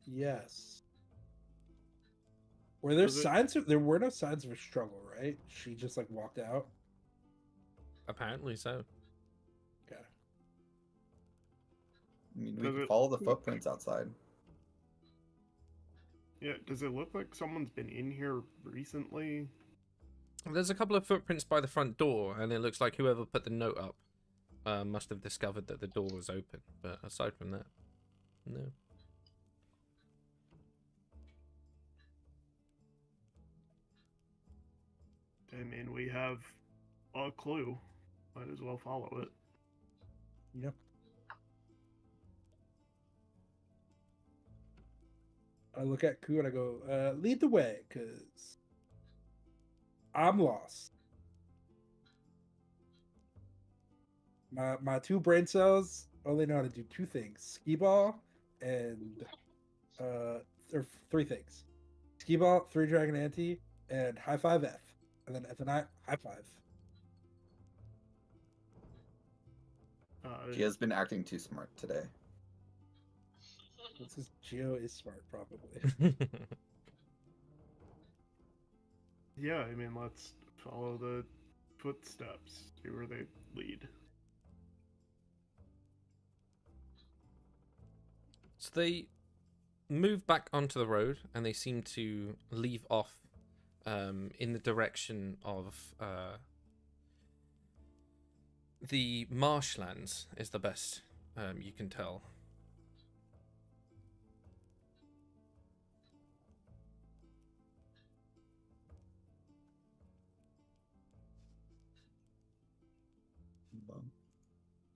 Yes. Were there Was it- signs of, there were no signs of a struggle, right? She just like walked out. Apparently so. Okay. I mean, we Does can it- follow the footprints outside. Yeah, does it look like someone's been in here recently? There's a couple of footprints by the front door, and it looks like whoever put the note up must have discovered that the door was open. But aside from that, no. I mean, we have a clue. Might as well follow it. Yep. I look at Ku and I go, lead the way, because I'm lost. My 2 brain cells only know how to do 2 things. Skee ball and or 3 things. Skee ball, 3 dragon ante, and high 5 F. And then F and I, high 5. She has been acting too smart today. This is Gio is smart, probably. Yeah, I mean, let's follow the footsteps, see where they lead. So they move back onto the road, and they seem to leave off in the direction of the marshlands, is the best you can tell.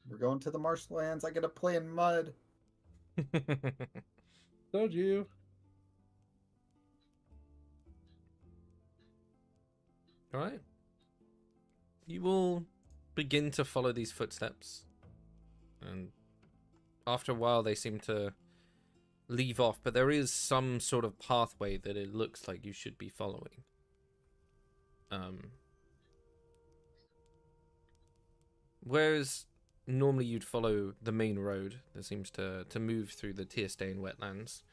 We're going to the marshlands. I get to play in mud. Told you. All right. You will begin to follow these footsteps, and after a while, they seem to leave off, but there is some sort of pathway that it looks like you should be following. Whereas normally you'd follow the main road that seems to move through the tear stain wetlands,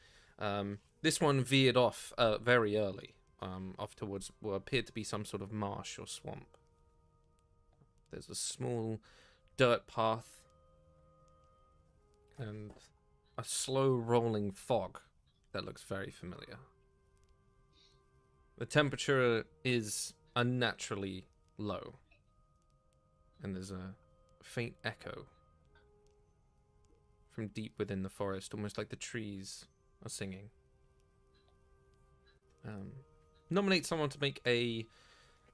this one veered off very early, off towards what appeared to be some sort of marsh or swamp. There's a small dirt path and a slow rolling fog that looks very familiar. The temperature is unnaturally low, and there's a faint echo from deep within the forest, almost like the trees are singing. Nominate someone to make a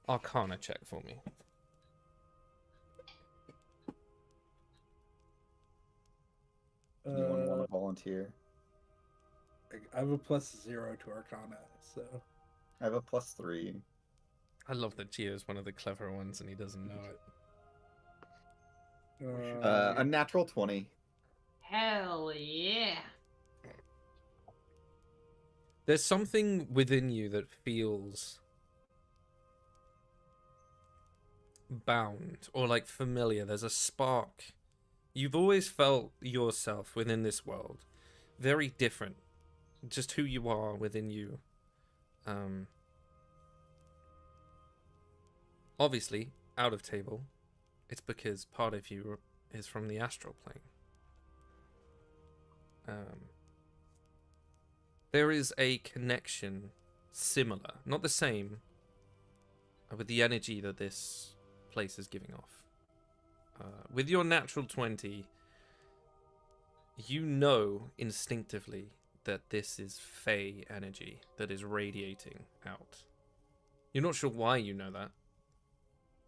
Arcana check for me. Anyone want to volunteer? I have a +0 to Arcana, so. I have a +3. I love that Gio's one of the clever ones and he doesn't know it. A natural 20. Hell yeah. There's something within you that feels bound or like familiar. There's a spark. You've always felt yourself within this world very different, just who you are within you. Obviously, out of table, it's because part of you is from the astral plane. There is a connection similar, not the same, with the energy that this place is giving off. With your natural 20, you know instinctively that this is Fey energy that is radiating out. You're not sure why you know that,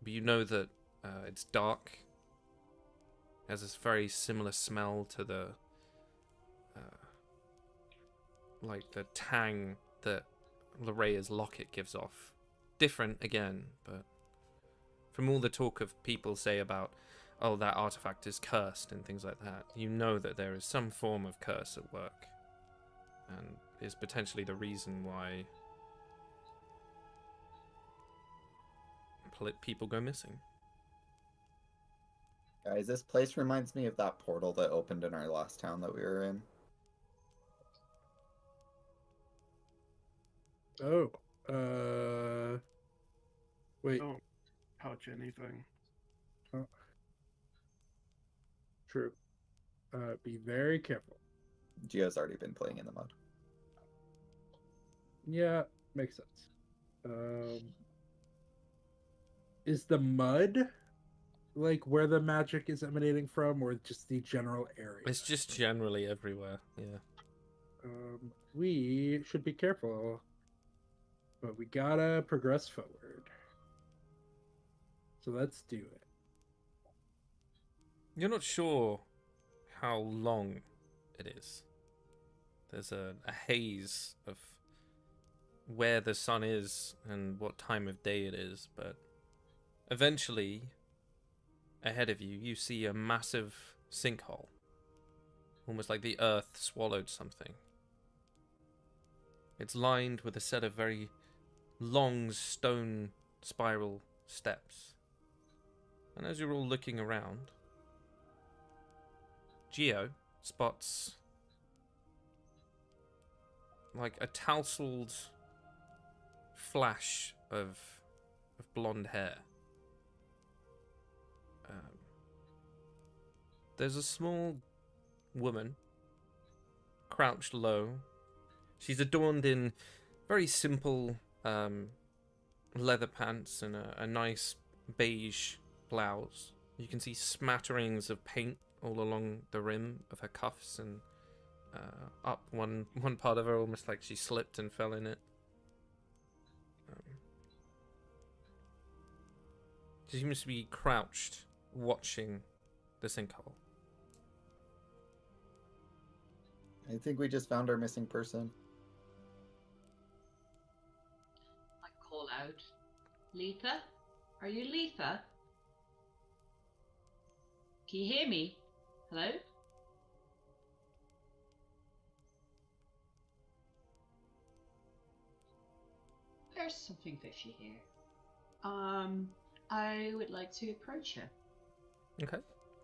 but you know that it's dark, has this very similar smell to the like the tang that Lorea's locket gives off. Different again, but from all the talk of people say about, oh, that artifact is cursed and things like that, you know that there is some form of curse at work, and is potentially the reason why people go missing. Guys, this place reminds me of that portal that opened in our last town that we were in. Oh. Wait. Don't touch anything. Oh. True. Be very careful. Gio's already been playing in the mud. Yeah, makes sense. Is the mud like where the magic is emanating from, or just the general area? It's just generally everywhere, yeah. We should be careful, but we gotta progress forward. So let's do it. You're not sure how long it is. There's a haze of where the sun is and what time of day it is, but eventually, ahead of you, you see a massive sinkhole. Almost like the earth swallowed something. It's lined with a set of very long stone spiral steps. And as you're all looking around, Gio spots like a tousled flash of blonde hair. There's a small woman crouched low. She's adorned in very simple leather pants and a nice beige blouse. You can see smatterings of paint all along the rim of her cuffs and up one part of her, almost like she slipped and fell in it. She seems to be crouched, watching the sinkhole. I think we just found our missing person. I call out, Letha? Are you Letha? Can you hear me? Hello? there's something fishy here. I would like to approach her. Okay.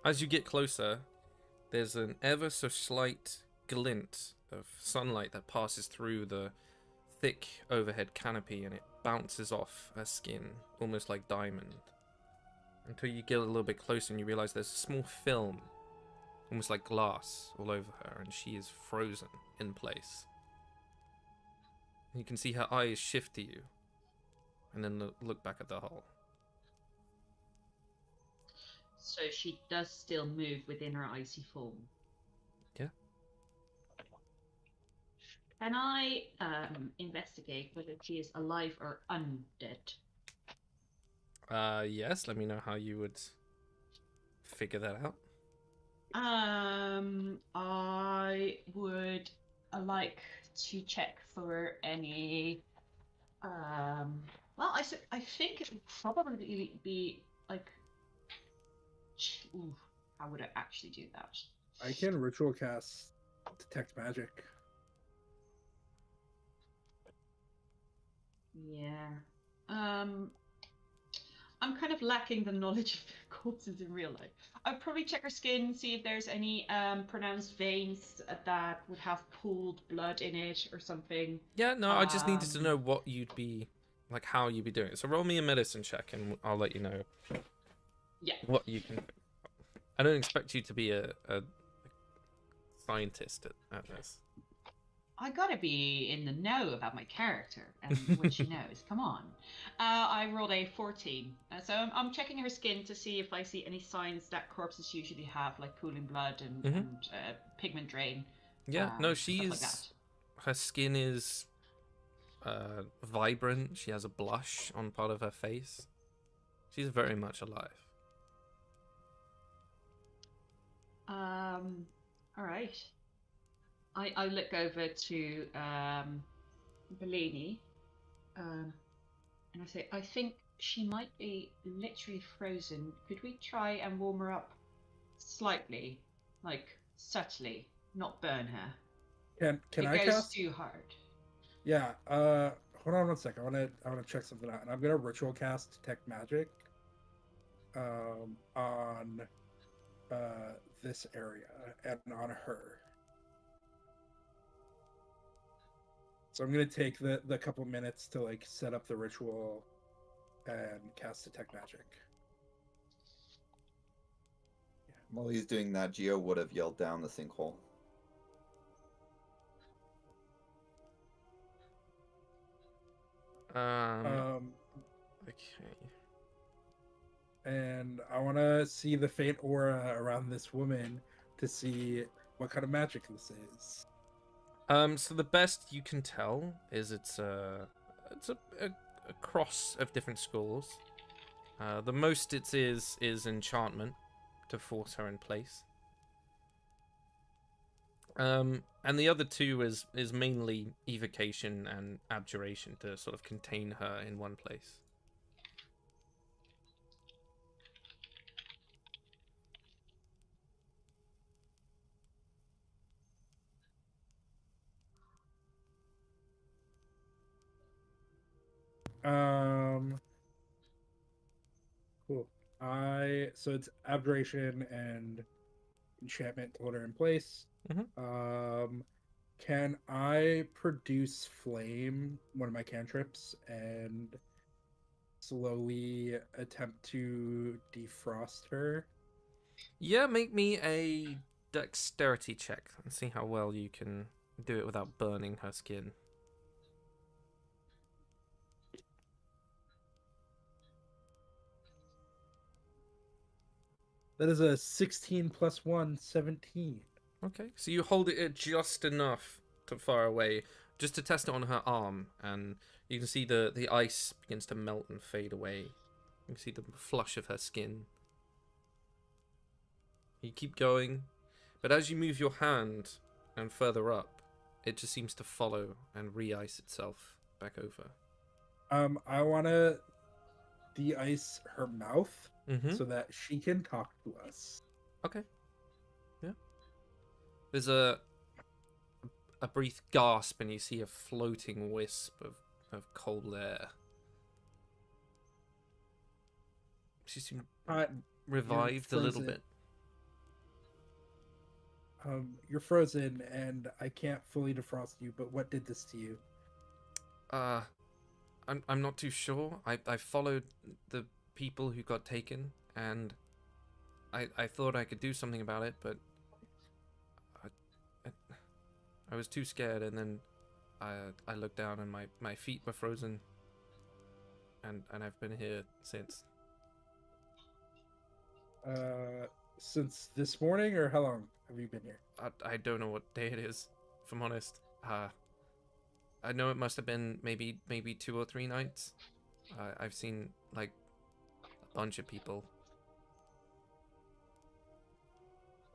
As you get closer, there's an ever so slight glint of sunlight that passes through the thick overhead canopy, and it bounces off her skin, almost like diamond. Until you get a little bit closer and you realize there's a small film, almost like glass, all over her, and she is frozen in place. You can see her eyes shift to you, and then look back at the hole. So she does still move within her icy form. Yeah. Can I investigate whether she is alive or undead? Yes, let me know how you would figure that out. I would like to check for any. Well, I think it would probably be like. Ooh, how would I actually do that? I can ritual cast detect magic. Yeah. I'm kind of lacking the knowledge of corpses in real life. I'd probably check her skin, see if there's any pronounced veins that would have pooled blood in it or something. Yeah, no, I just needed to know what you'd be, like how you'd be doing it. So roll me a medicine check and I'll let you know what you can. I don't expect you to be a scientist at this. I gotta be in the know about my character and what she knows. Come on. I rolled a 14. So I'm checking her skin to see if I see any signs that corpses usually have, like pooling blood and pigment drain. Yeah, no, stuff like that. her skin is vibrant. She has a blush on part of her face. She's very much alive. All right. I look over to Bellini, and I say, I think she might be literally frozen. Could we try and warm her up slightly, like subtly, not burn her? Can I it goes cast? too hard. Yeah. Hold on 1 second. I wanna check something out, and I'm gonna ritual cast detect magic. On this area and on her. So I'm gonna take the couple minutes to like set up the ritual and cast detect magic. While he's doing that, Geo would have yelled down the sinkhole. Okay. And I want to see the faint aura around this woman to see what kind of magic this is. So the best you can tell is it's a cross of different schools. The most it is enchantment to force her in place. And the other two is mainly evocation and abjuration to sort of contain her in one place. Cool. So it's abjuration and enchantment to hold her in place. Can I produce flame, one of my cantrips, and slowly attempt to defrost her? Yeah, make me a dexterity check and see how well you can do it without burning her skin. That is a 16 plus 1, 17. Okay, so you hold it just enough to far away, just to test it on her arm, and you can see the ice begins to melt and fade away. You can see the flush of her skin. You keep going, but as you move your hand and further up, it just seems to follow and re-ice itself back over. I want to de-ice her mouth so that she can talk to us. Okay. Yeah. There's a brief gasp, and you see a floating wisp of of cold air. She seemed You're revived a little frozen. bit. You're frozen, and I can't fully defrost you. But what did this to you? I'm not too sure. I followed the people who got taken, and I thought I could do something about it, but I was too scared, and then I looked down and my feet were frozen, and I've been here since. Since this morning, or how long have you been here? I don't know what day it is, if I'm honest. I know it must have been maybe 2 or 3 nights. I've seen like a bunch of people.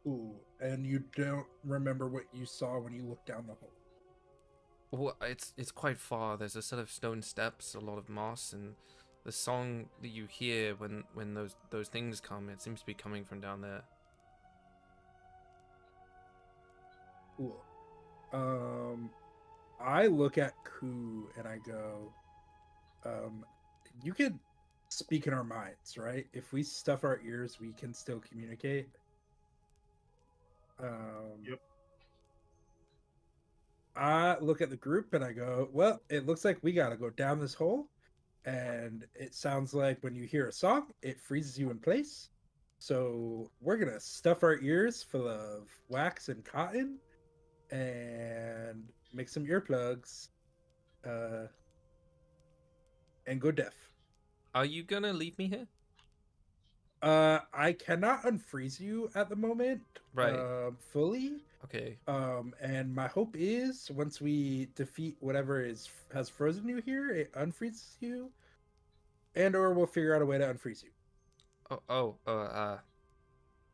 Ooh, and you don't remember what you saw when you looked down the hole? Well, it's quite far. There's a set of stone steps, a lot of moss, and the song that you hear when those things come, it seems to be coming from down there. Cool. I look at Ku and I go, you could speak in our minds, right? If we stuff our ears, we can still communicate. Yep. I look at the group and I go, well, it looks like we gotta go down this hole. And it sounds like when you hear a song, it freezes you in place. So we're gonna stuff our ears full of wax and cotton and make some earplugs and go deaf. Are you gonna leave me here? I cannot unfreeze you at the moment, Right. fully. Okay. And my hope is once we defeat whatever has frozen you here, it unfreezes you, and or we'll figure out a way to unfreeze you.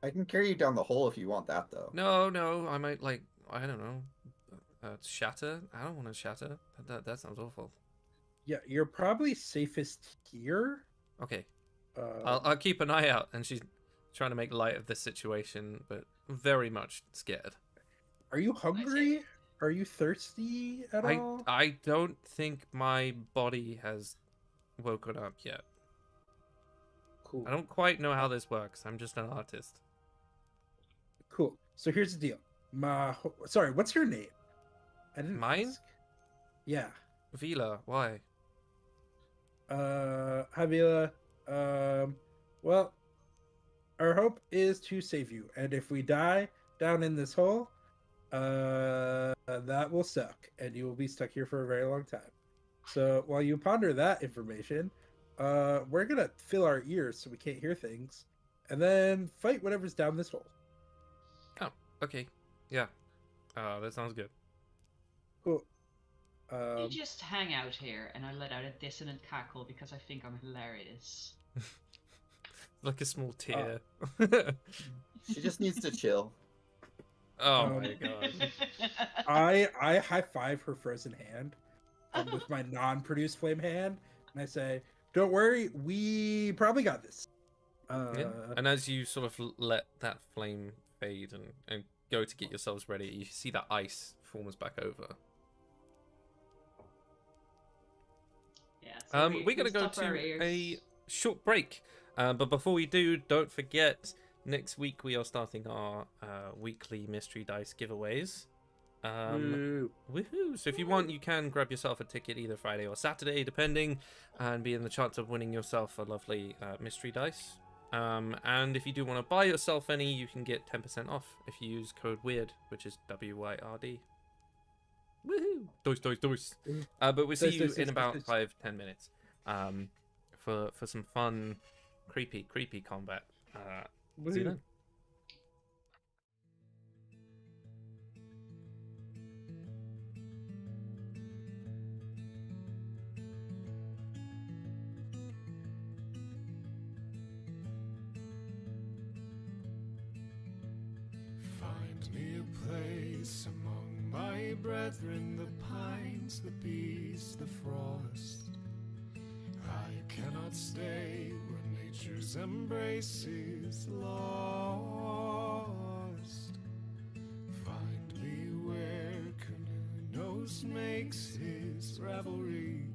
I can carry you down the hole if you want that, though. No, I might I don't know, shatter. I don't want to shatter. That sounds awful. Yeah, you're probably safest here. Okay. I'll keep an eye out, and she's trying to make light of this situation, but very much scared. Are you hungry? Are you thirsty at all? I don't think my body has woken up yet. Cool. I don't quite know how this works. I'm just an artist. Cool. So here's the deal. Sorry, what's your name? I didn't Mine? ask. Yeah. Vila, why? Javila, well, our hope is to save you, and if we die down in this hole, that will suck, and you will be stuck here for a very long time. So while you ponder that information, we're gonna fill our ears so we can't hear things, and then fight whatever's down this hole. Oh, okay. Yeah. That sounds good. Cool. You just hang out here, and I let out a dissonant cackle because I think I'm hilarious. Like a small tear. She just needs to chill. Oh my god. I high five her frozen hand with my non-produced flame hand, and I say, "Don't worry, we probably got this." Yeah. And as you sort of let that flame fade and go to get yourselves ready, you see that ice forms back over. Yeah, so We're going to go stop our to ears. a short break. But before we do, don't forget, next week we are starting our weekly mystery dice giveaways. Woo. Woohoo! So if you want, you can grab yourself a ticket either Friday or Saturday, depending, and be in the chance of winning yourself a lovely mystery dice. And if you do want to buy yourself any, you can get 10% off if you use code WYRD, which is WYRD. Woohoo! Dice. But we'll see you in about 5-10 minutes for some fun, creepy combat. See you then. Find me a place among my brethren, the pines, the bees, the frost. I cannot stay where nature's embrace is lost. Find me where Canoe makes his revelry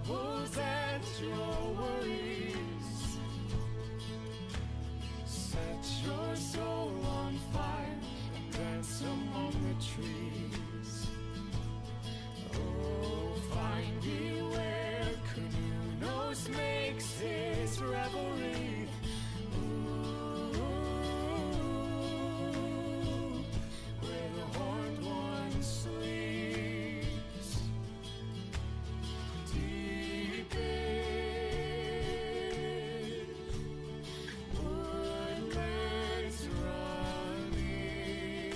troubles and your worries. Set your soul on fire and dance among the trees. Oh, find me where Canunos makes his revelry. Ooh, where the horned one sleeps. Deep in woodlands running,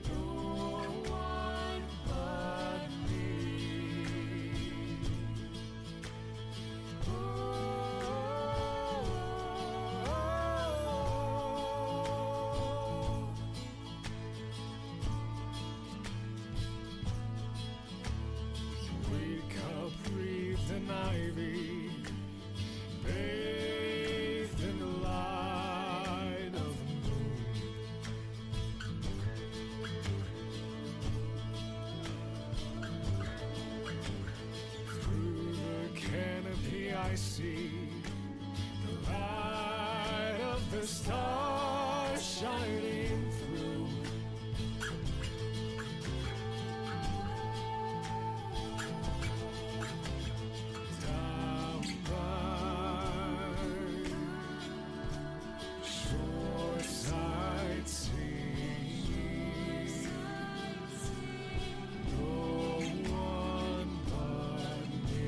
no one but me. Wake up, breathed in ivy, bathed in the light of the moon. Through the canopy I see the light of the stars shining through. Down by shoreside singing, no one but me.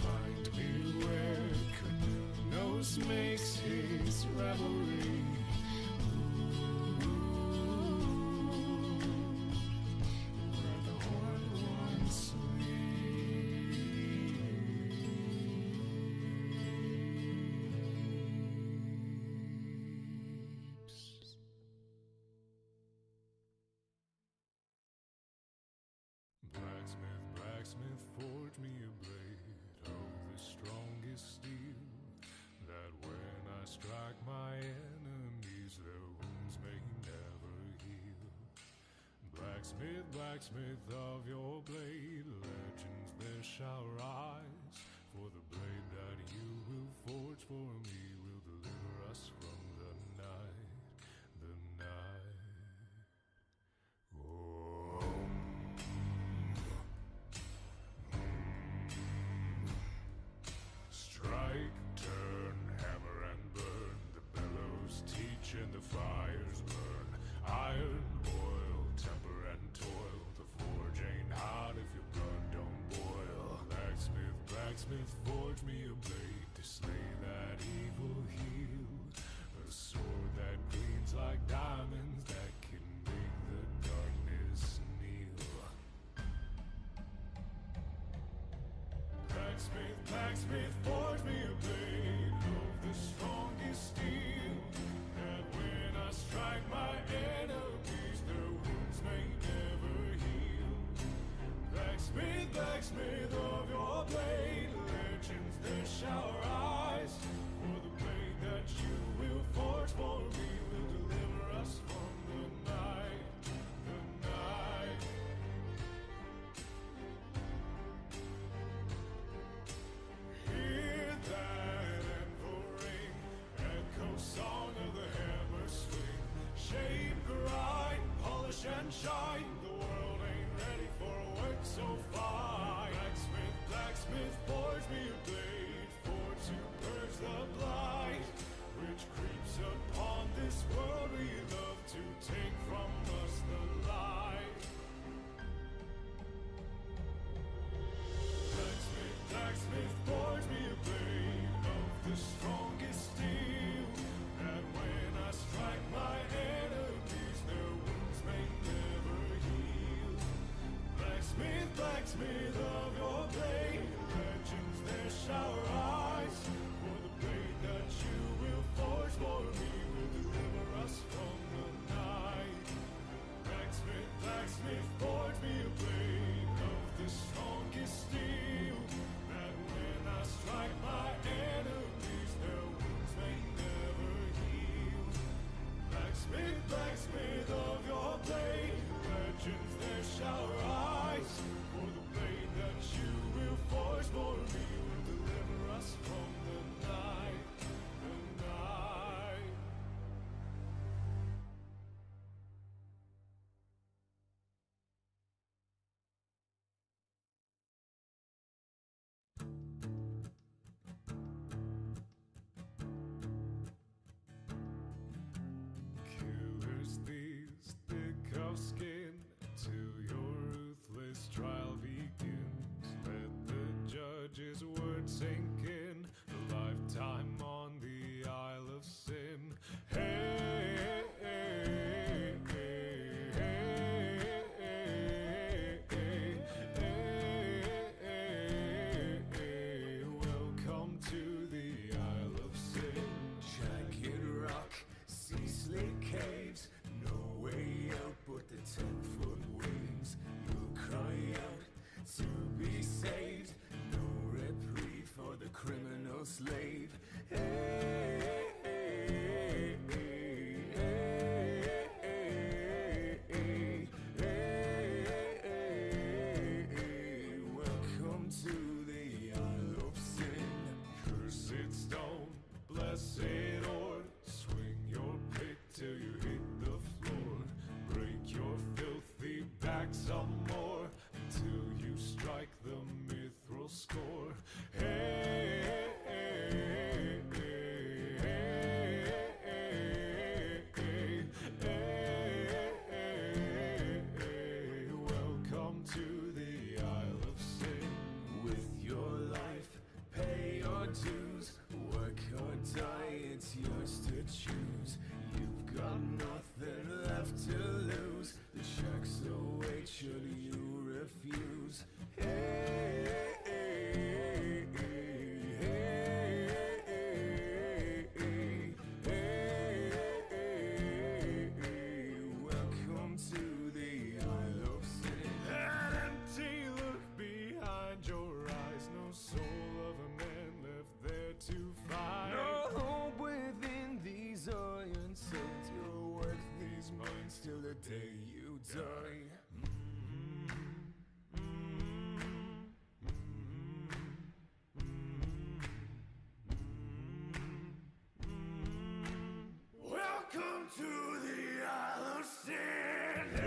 Find me where Canunos makes his revelry. Where the horned one sleeps. Blacksmith, blacksmith, forge me a blade of the strongest steel, that when I strike my enemies, their wounds may never heal. Blacksmith, blacksmith of your blade, legends there shall rise, for the blade that you will forge for me will deliver us from the night, the night. Oh. Strike, turn, hammer and burn, the bellows teach and the fires burn. Iron, oil, temper and toil, the forge ain't hot if your blood don't boil. Blacksmith, blacksmith, forge me a blade to slay that evil heel, a sword that gleams like diamonds that can make the darkness kneel. Blacksmith, blacksmith, forge me a blade of the strongest steel, that when I strike my enemies, their wounds may never heal. Blacksmith, blacksmith of your blade, legends there shall rise, for the blade that you will forge for me will deliver us from the night, the night. Hear that anvil ring, echo song of the hammer swing. Shape, grind, polish and shine, the world ain't ready for a work so fine. Blacksmith, blacksmith, forge me a blade, for to purge the blight, which creeps upon this world we love to take from us the light. Blacksmith, blacksmith, forge me a blade of the strongest steel, that when I strike my enemies, their wounds may never heal. Blacksmith, blacksmith of your blade, legends there shall rise, for the blade that you will forge for me will deliver us from the night. Blacksmith, blacksmith, forge me a blade of the strongest steel, sink in. A lifetime on the Isle of Sin. Hey, hey, hey, hey, hey, hey, welcome to the Isle of Sin. Jagged rock, sea slate caves, no way out but the 10-foot waves. You'll cry out to be saved, no reprieve for the criminal slave. Hey, hey, hey, hey, hey, hey, hey, welcome to the Isle of Sin. Cursed stone, blessed orb, swing your pick till you hit the floor. Break your filthy back some more until you strike the mithril score. Hey, hey, hey, hey, hey, hey, hey, welcome to the Isle of Sin. With your life, pay your dues, work or die, it's yours to choose. You've got nothing left to lose. The sharks await should you refuse. Hey, hey, hey, hey, hey, hey, hey, welcome to the Isle of Sin. An empty look behind your eyes, no soul of a man left there to find. No hope within these iron sights. You'll work these minds till the day you die. Welcome to the Isle of Sin.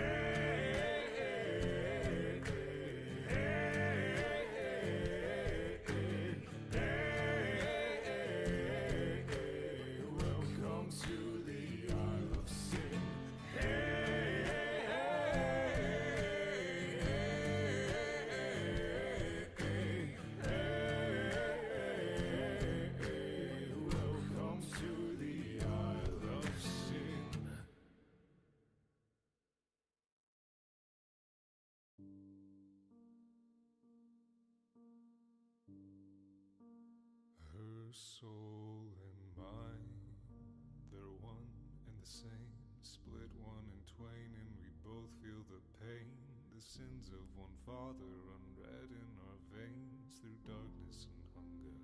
Welcome to the Isle of Sin. Welcome to the Isle of Sin. Her soul and mine, they're one and the same. Split one in twain, and we both feel the pain. The sins of one father unread in our veins. Through darkness and hunger,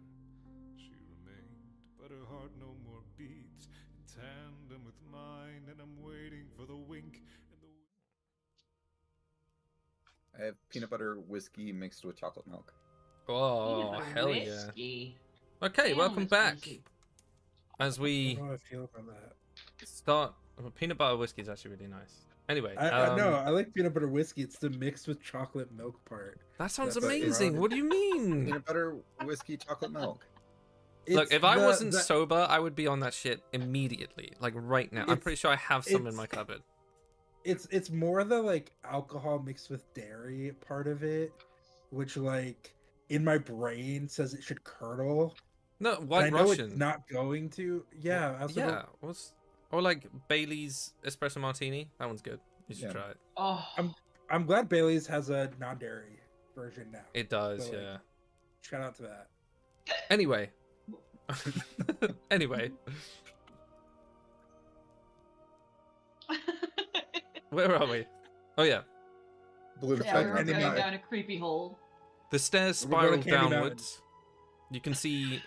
she remained, but her heart no more beats in tandem with mine. And I'm waiting for the wink and the. I have peanut butter whiskey mixed with chocolate milk. Oh, Peanut hell yeah. whiskey. Okay, Damn, welcome it's back. spicy. As I we don't know how I feel about that. start, well, peanut butter whiskey is actually really nice. Anyway, I know I like peanut butter whiskey. It's the mixed with chocolate milk part. that sounds That's amazing. wrong. What do you mean? Peanut butter whiskey chocolate milk. Look, It's if I wasn't the- sober, I would be on that shit immediately, like right now. I'm It's- pretty sure I have some in it's- my cupboard. it's more the like alcohol mixed with dairy part of it, which like in my brain says it should curdle. No, And White I know Russian. it's not going to. Yeah, I also Yeah, don't- or like Bailey's espresso martini. That one's good. You should Yeah. try it. Oh, I'm glad Bailey's has a non-dairy version now. It does, So, like, yeah. Shout out to that. Anyway. Anyway, where are we? Oh yeah, Blue yeah, check we were Candy going Mountain. down a creepy hole. the stairs We're going to spiral Candy downwards. You can see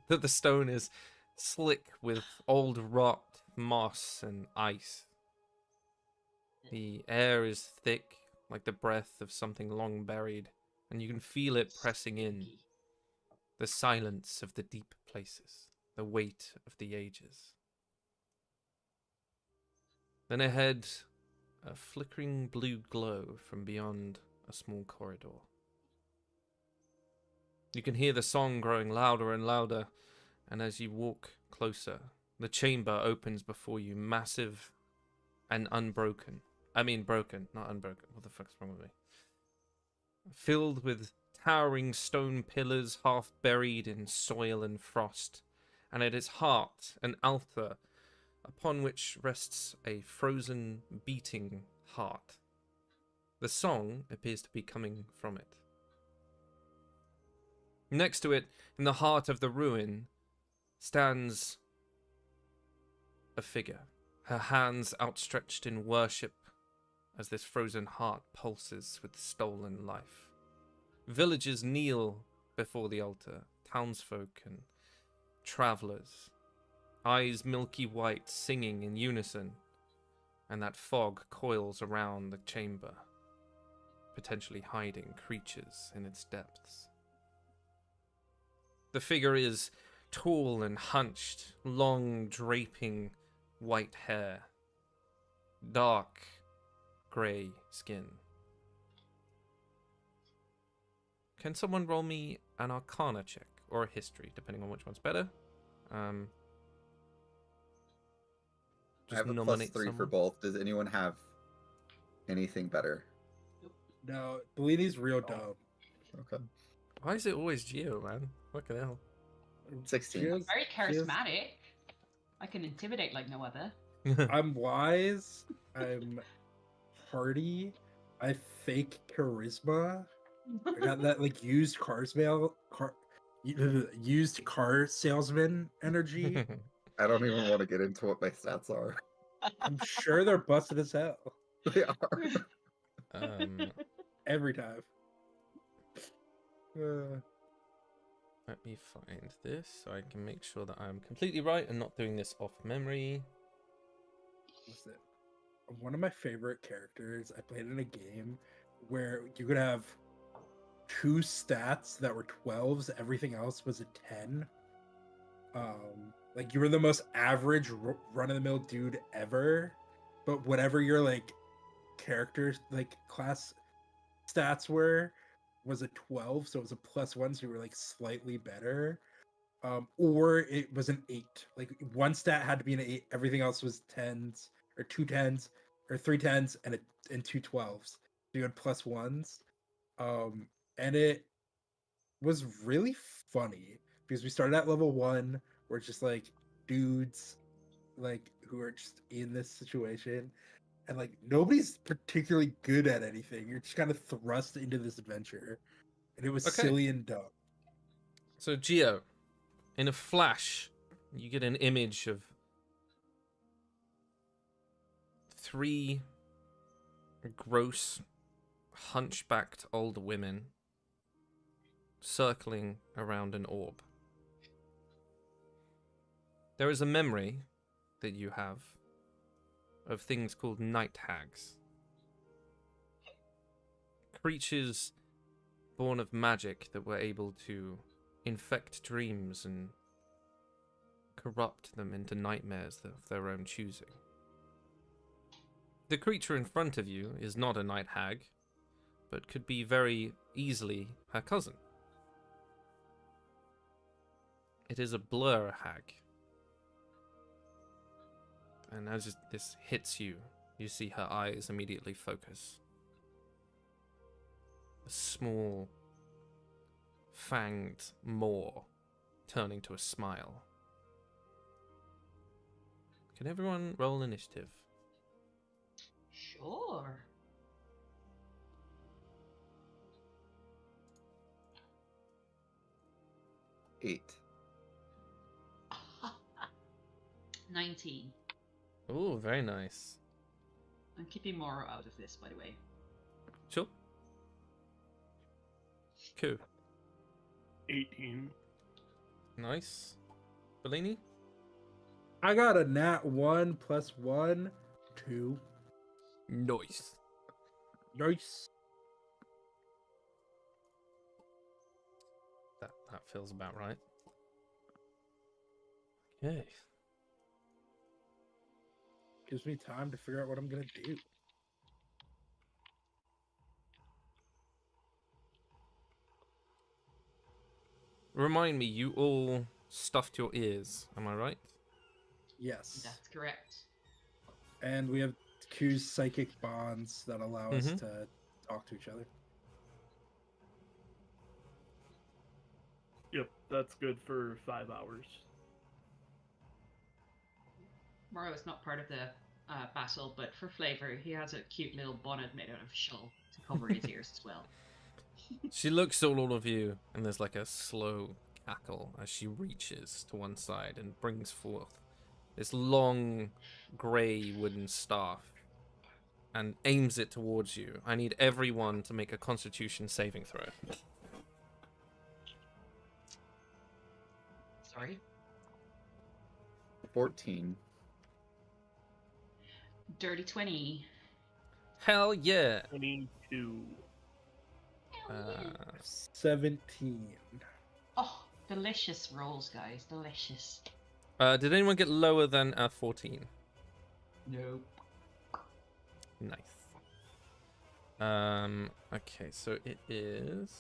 that the stone is slick with old rot, moss, and ice. The air is thick, like the breath of something long buried, and you can feel it pressing in. The silence of the deep places, the weight of the ages. Then ahead, a flickering blue glow from beyond a small corridor. You can hear the song growing louder and louder, and as you walk closer, the chamber opens before you, massive and unbroken. I mean broken, not unbroken. What the fuck's wrong with me? Filled with towering stone pillars half buried in soil and frost, and at its heart an altar upon which rests a frozen, beating heart. The song appears to be coming from it. Next to it, in the heart of the ruin, stands a figure, her hands outstretched in worship as this frozen heart pulses with stolen life. Villagers kneel before the altar, townsfolk and travelers, eyes milky white singing in unison, and that fog coils around the chamber, potentially hiding creatures in its depths. The figure is tall and hunched, long draping white hair, dark grey skin. Can someone roll me an Arcana check or a History, depending on which one's better? I Just have a nominate +3 for someone. both. Does anyone have anything better? No, Bellini's real dumb. Okay. Why is it always Geo, man? Fucking hell. 16. She has- Very she has- charismatic. I can intimidate like no other. I'm wise. I'm hardy. I fake charisma. I got that like used car salesman energy. I don't even want to get into what my stats are. I'm sure they're busted as hell They are. every time. Let me find this so I can make sure that I'm completely right and not doing this off memory. What's it? One of my favorite characters I played in a game where you could have 2 stats that were 12s, everything else was a 10. Like you were the most average run-of-the-mill dude ever, but whatever your like character like class stats were was a 12, so it was a +1, so you were like slightly better. Or it was an 8. Like one stat had to be an 8, everything else was 10s or 2 10s or 3 10s and 2 12s. So you had +1s. And it was really funny because we started at level 1 where it's just like dudes like who are just in this situation, and like nobody's particularly good at anything. You're just kind of thrust into this adventure, and it was Okay. silly and dumb. So, Geo, in a flash, you get an image of 3 gross, hunchbacked old women circling around an orb. There is a memory that you have of things called night hags. Creatures born of magic that were able to infect dreams and corrupt them into nightmares of their own choosing. The creature in front of you is not a night hag, but could be very easily her cousin. It is a blur hag. And as this hits you, you see her eyes immediately focus. A small, fanged maw turning to a smile. Can everyone roll initiative? Sure. Eight. 19. Oh, very nice. I'm keeping Moro out of this, by the way. Sure. Cool. 18. Nice. Bellini? I got a nat 1 + 1, 2. Nice. Nice. That feels about right. Okay. Gives me time to figure out what I'm gonna do. Remind me, you all stuffed your ears, am I right? Yes. That's correct. And we have Q's psychic bonds that allow us Mhm. to talk to each other. Yep, that's good for 5 hours. Morrow is not part of the battle, but for flavor, he has a cute little bonnet made out of shawl to cover his ears as well. She looks at all of you, and there's like a slow cackle as she reaches to one side and brings forth this long grey wooden staff and aims it towards you. I need everyone to make a Constitution saving throw. Sorry. 14. Dirty 20. Hell yeah! 22. 17. Oh, delicious rolls, guys. Delicious. Did anyone get lower than 14? Nope. Nice. Okay, so it is...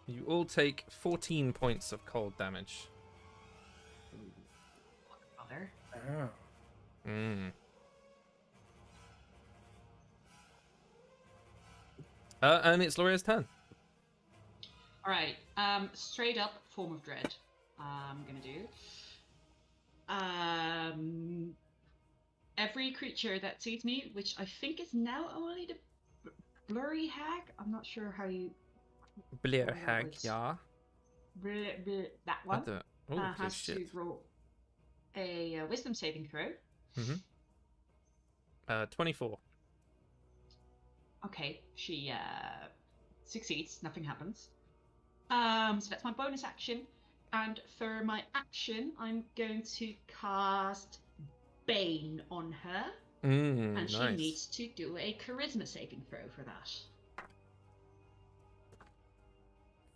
You all take 14 points of cold damage. Mother. Oh. And it's Lauria's turn. All right. Straight up form of dread. I'm gonna do. Every creature that sees me, which I think is now only the blurry hag. I'm not sure how you. Blair hag, yeah. That one Oh, has shit. to roll a wisdom saving throw. 24. Okay, she succeeds. Nothing happens. So that's my bonus action. And for my action, I'm going to cast Bane on her. And Nice. she needs to do a charisma saving throw for that.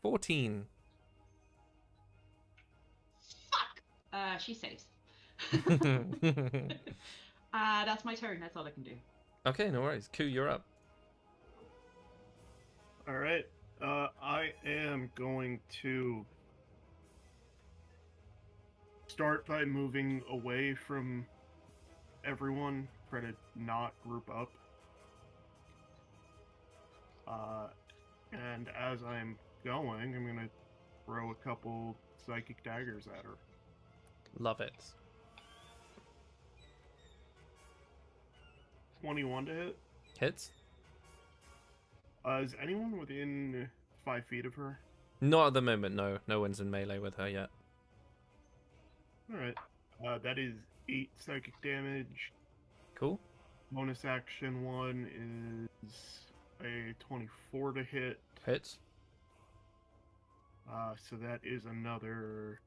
14. Fuck! She saves. That's my turn. That's all I can do. Okay, no worries. Ku, you're up. All right. I am going to start by moving away from everyone. Try to not group up. And as I'm going, I'm gonna throw a couple psychic daggers at her. Love it. 21 to hit. Hits? Is anyone within 5 feet of her? Not at the moment, no. No one's in melee with her yet. Alright. That is 8 psychic damage. Cool. Bonus action 1 is a 24 to hit. Hits. So that is another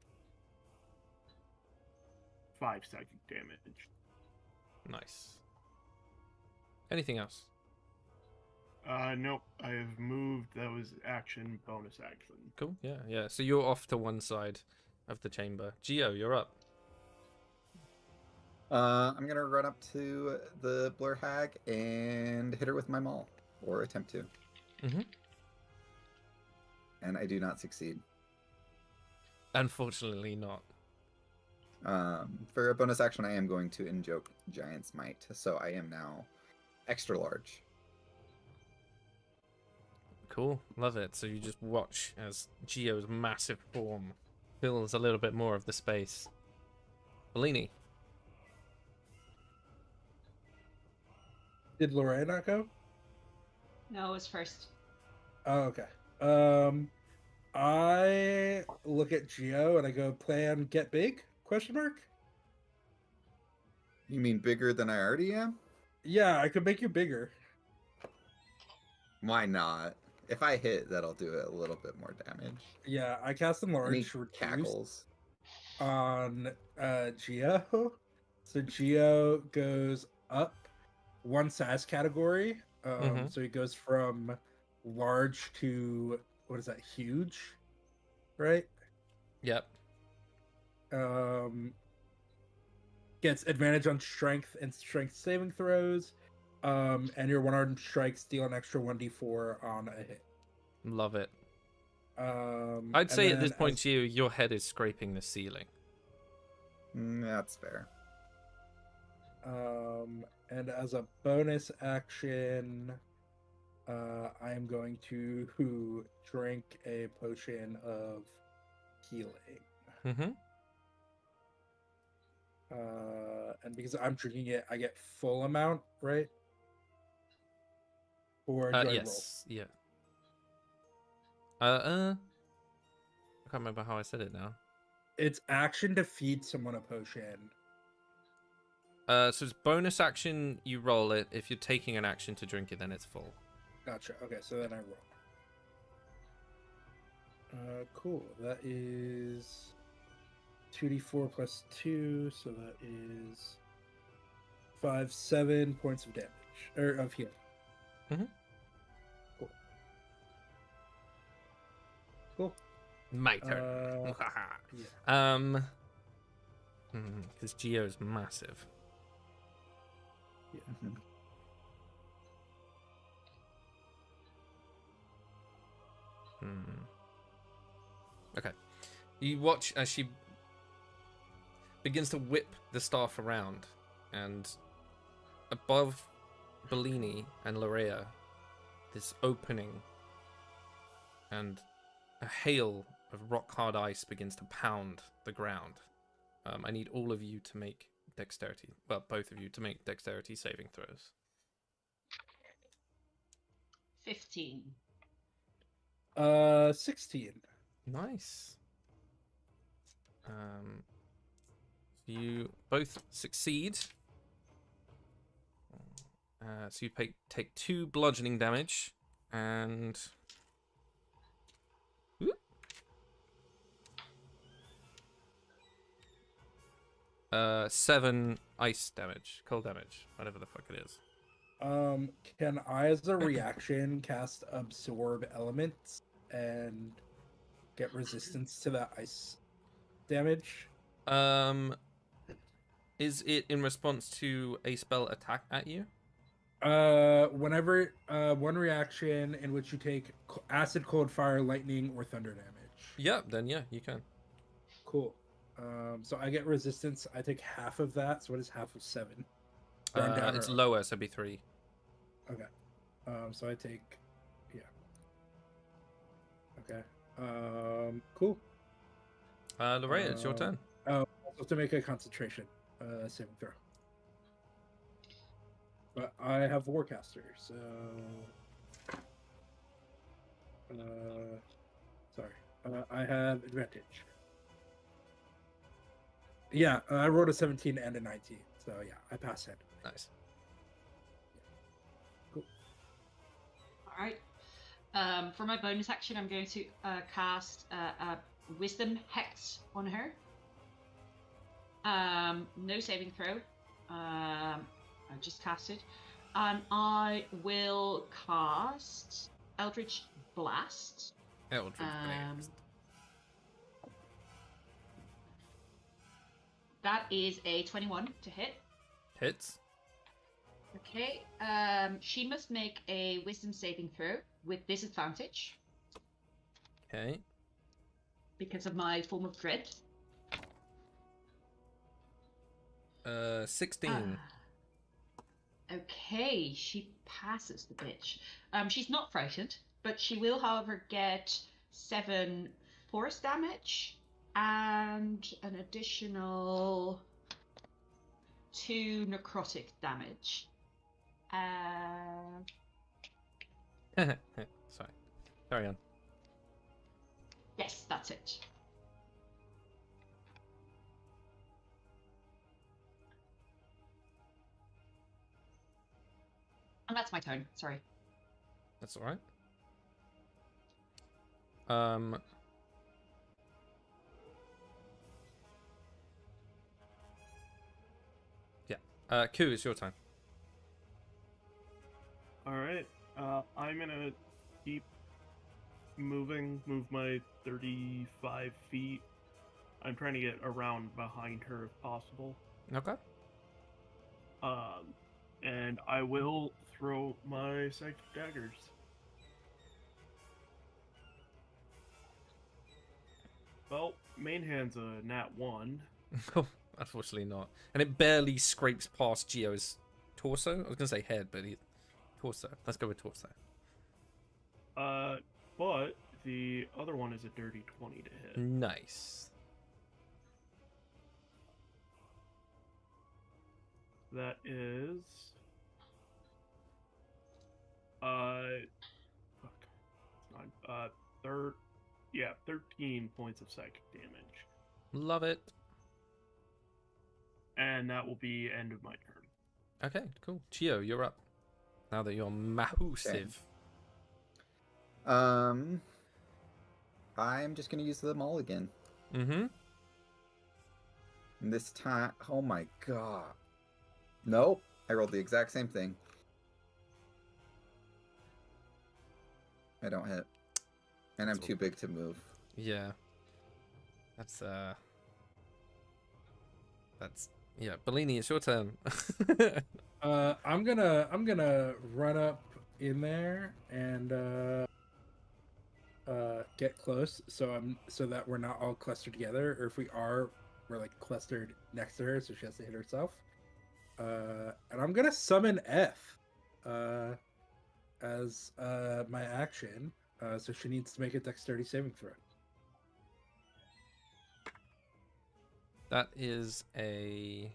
5 psychic damage. Nice. Anything else? Nope. I have moved. That was action, bonus action. Cool. Yeah. So you're off to one side of the chamber. Geo, you're up. I'm gonna run up to the blur hag and hit her with my maul, or attempt to. And I do not succeed. Unfortunately not. For a bonus action, I am going to invoke Giant's Might, so I am now extra large. Cool. Love it. So you just watch as Geo's massive form fills a little bit more of the space. Bellini. Did Lorraine not go? No, it's first. Oh, okay. I look at Geo and I go, "Plan get big?" Question mark. You mean bigger than I already am? Yeah, I could make you bigger. Why not? If I hit, that'll do a little bit more damage. Yeah, I cast And he enlarge reduced cackles. on Geo. So Geo goes up one size category. So he goes from large to, what is that, huge? Right? Yep. Gets advantage on strength and strength saving throws. And your one-armed strikes deal an extra 1d4 on a hit. Love it. I'd I'd say at this point, Geo, your head is scraping the ceiling. That's fair. And as a bonus action, I am going to drink a potion of healing. Mm-hmm. And because I'm drinking it, I get full amount, right? Or do I roll? Yes. Yeah. I can't remember how I said it now. It's action to feed someone a potion. So it's bonus action, you roll it. If you're taking an action to drink it, then it's full. Gotcha. Okay, so then I roll. Cool. That is 2d4 plus 2, so that is 7 points of damage, or of healing. Mm-hmm. Cool. Cool. My turn. Yeah. Because Geo's massive. Yeah. Mhm. Okay. You watch as she begins to whip the staff around, and above Bellini and Lorea, this opening and a hail of rock-hard ice begins to pound the ground. I need all of you to make dexterity. Well, both of you to make dexterity saving throws. 15. 16. Nice. You both succeed. So you take 2 bludgeoning damage and 7 ice damage, cold damage, whatever the fuck it is. Can I, as a reaction, cast Absorb Elements and get resistance to that ice damage? Is it in response to a spell attack at you? Whenever one reaction in which you take acid, cold, fire, lightning, or thunder damage. Yeah, then yeah, you can. Cool. So I get resistance. I take half of that. So what is half of 7? Down It's or- lower, so it'd be 3. Okay. So I take, yeah. Okay. Cool. Lorraine, it's your turn. Oh, also to make a concentration saving throw. But I have Warcaster, so sorry. I have advantage. Yeah, I rolled a 17 and a 19, so yeah, I pass it. Nice. Cool. All right. For my bonus action, I'm going to cast a Wisdom Hex on her. No saving throw. I just cast it. And I will cast Eldritch Blast. Eldritch Blast. That is a 21 to hit. Hits. Okay. She must make a Wisdom saving throw with disadvantage Okay. because of my form of dread. 16. Okay, she passes the bitch. She's not frightened, but she will, however, get 7 force damage and an additional 2 necrotic damage. Sorry. Carry on. Yes, that's it. And that's my turn. Sorry. That's all right. Yeah. Q, it's your time. All right. I'm gonna keep moving. Move my 35 feet. I'm trying to get around behind her if possible. Okay. And I will throw my psychic daggers. Well, main hand's a nat 1. Unfortunately not. And it barely scrapes past Geo's torso. I was going to say head, but torso. Let's go with torso. But the other one is a dirty 20 to hit. Nice. That is fuck. It's not 13 points of psychic damage. Love it. And that will be end of my turn. Okay, cool. Chio, you're up. Now that you're massive. I'm just gonna use the mulligan. Mm-hmm. And this time, oh my god. Nope, I rolled the exact same thing. I don't hit. And I'm too big to move. Yeah. That's yeah, Bellini, it's your turn. I'm gonna run up in there and get close so that we're not all clustered together, or if we are, we're like clustered next to her, so she has to hit herself. And I'm gonna summon F as my action. So she needs to make a dexterity saving throw. That is a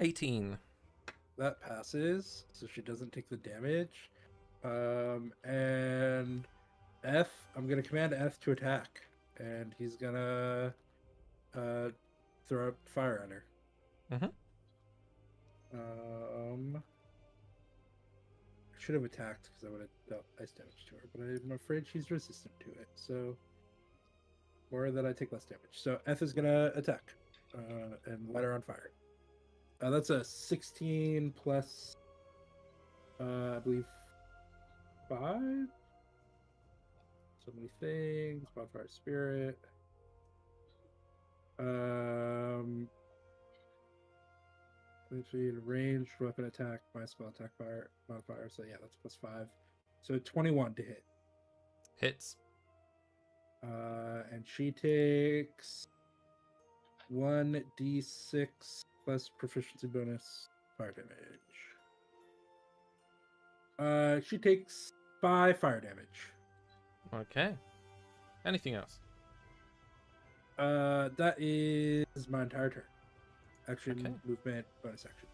18. That passes, so she doesn't take the damage. And F, I'm gonna command F to attack, and he's gonna throw up fire at her. Mhm. I should have attacked because I would have dealt ice damage to her, but I'm afraid she's resistant to it. So, or that I take less damage. So F is gonna attack and light her on fire. That's a 16 plus, I believe, 5. So many things. Bonfire spirit. Ranged weapon attack, my spell attack fire modifier. So yeah, that's plus 5. So 21 to hit. Hits. And she takes 1d6 plus proficiency bonus fire damage. She takes 5 fire damage. Okay. Anything else? That is my entire turn. Action, Okay. movement, bonus action.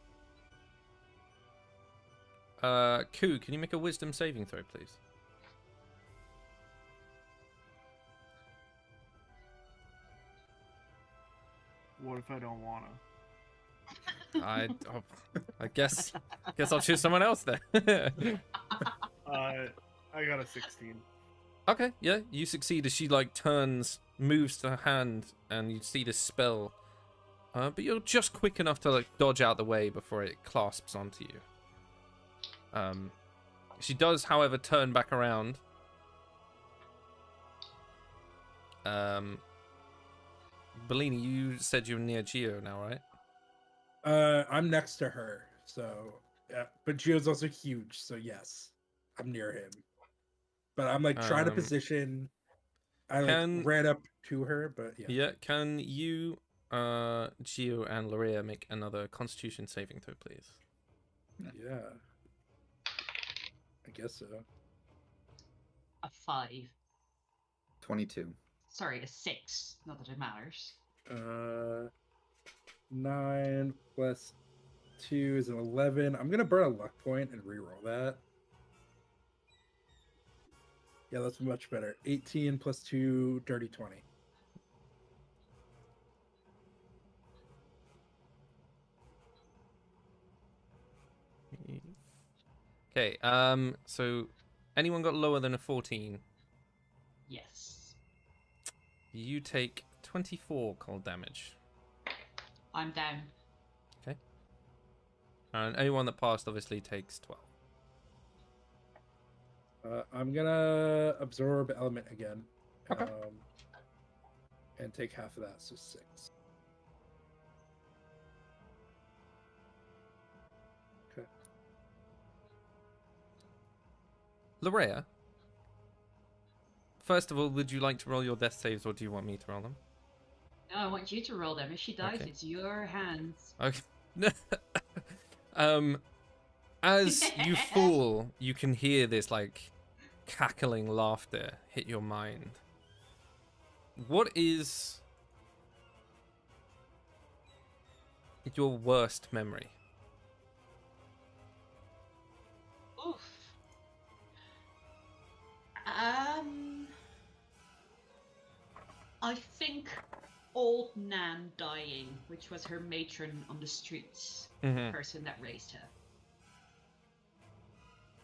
Ku, can you make a wisdom saving throw, please? What if I don't wanna? I guess I'll choose someone else then. I got a 16. Okay, yeah, you succeed as she like moves her hand, and you see this spell. But you're just quick enough to like dodge out the way before it clasps onto you. She does, however, turn back around. Bellini, you said you're near Gio now, right? I'm next to her, so yeah. But Gio's also huge, so yes, I'm near him. But I'm like trying to position. I ran up to her, but yeah. Yeah, can you, Gio and Lorea make another Constitution saving throw, please? Yeah. I guess so. A 5. 22. Sorry, a 6. Not that it matters. 9 plus 2 is an 11. I'm gonna burn a luck point and reroll that. Yeah, that's much better. 18 plus 2, dirty 20. Okay, so anyone got lower than a 14? Yes. You take 24 cold damage. I'm down. Okay. And anyone that passed obviously takes 12. I'm gonna absorb element again. Okay. And take half of that, so 6. Okay. Lorea, first of all, would you like to roll your death saves, or do you want me to roll them? No, I want you to roll them. If she dies, Okay. it's your hands. Okay. As you fall, you can hear this like cackling laughter hit your mind. What is your worst memory? Oof. I think old Nan dying, which was her matron on the streets, the person that raised her.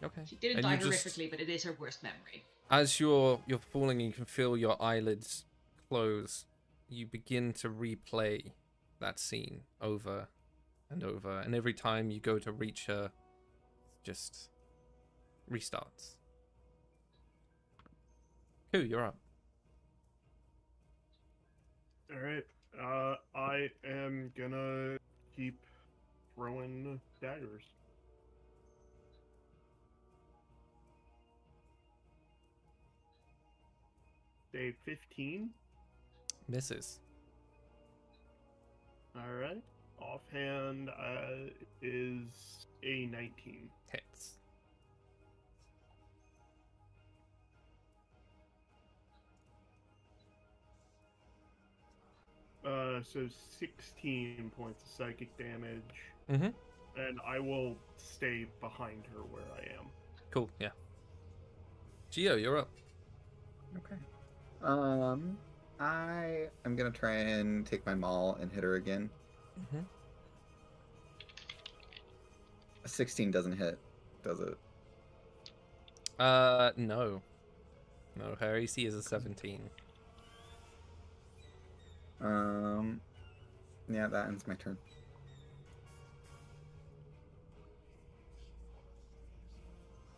Okay. She didn't And die you just- horrifically, but it is her worst memory. As you're falling and you can feel your eyelids close, you begin to replay that scene over and over, and every time you go to reach her, it just restarts. Cool, you're up. Alright, I am gonna keep throwing daggers. Say 15. Misses. Alright. Offhand is a 19. Hits. So 16 points of psychic damage, Mm-hmm. and I will stay behind her where I am. Cool, yeah. Geo, you're up. Okay. I am gonna try and take my maul and hit her again. Mm-hmm. A 16 doesn't hit, does it? No. No, her AC is a 17. Yeah, that ends my turn.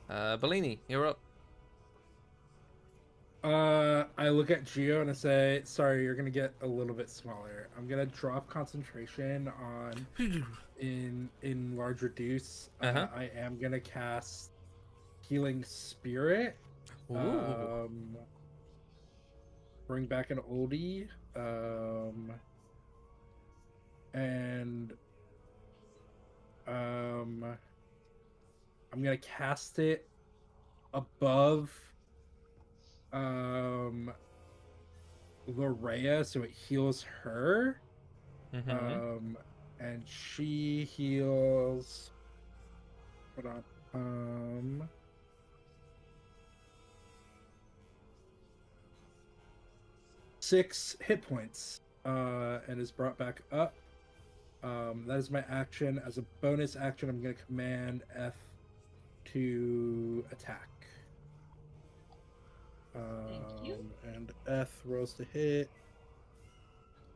Bellini, you're up. I look at Geo and I say, "Sorry, you're gonna get a little bit smaller. I'm gonna drop concentration on in large reduce. I am gonna cast Healing Spirit. Ooh. Bring back an oldie. And I'm gonna cast it above Larea, so it heals her. Mm-hmm. And she heals. Hold on. 6 hit points. And is brought back up. That is my action. As a bonus action, I'm gonna command F to attack. Thank you. And F rolls to hit.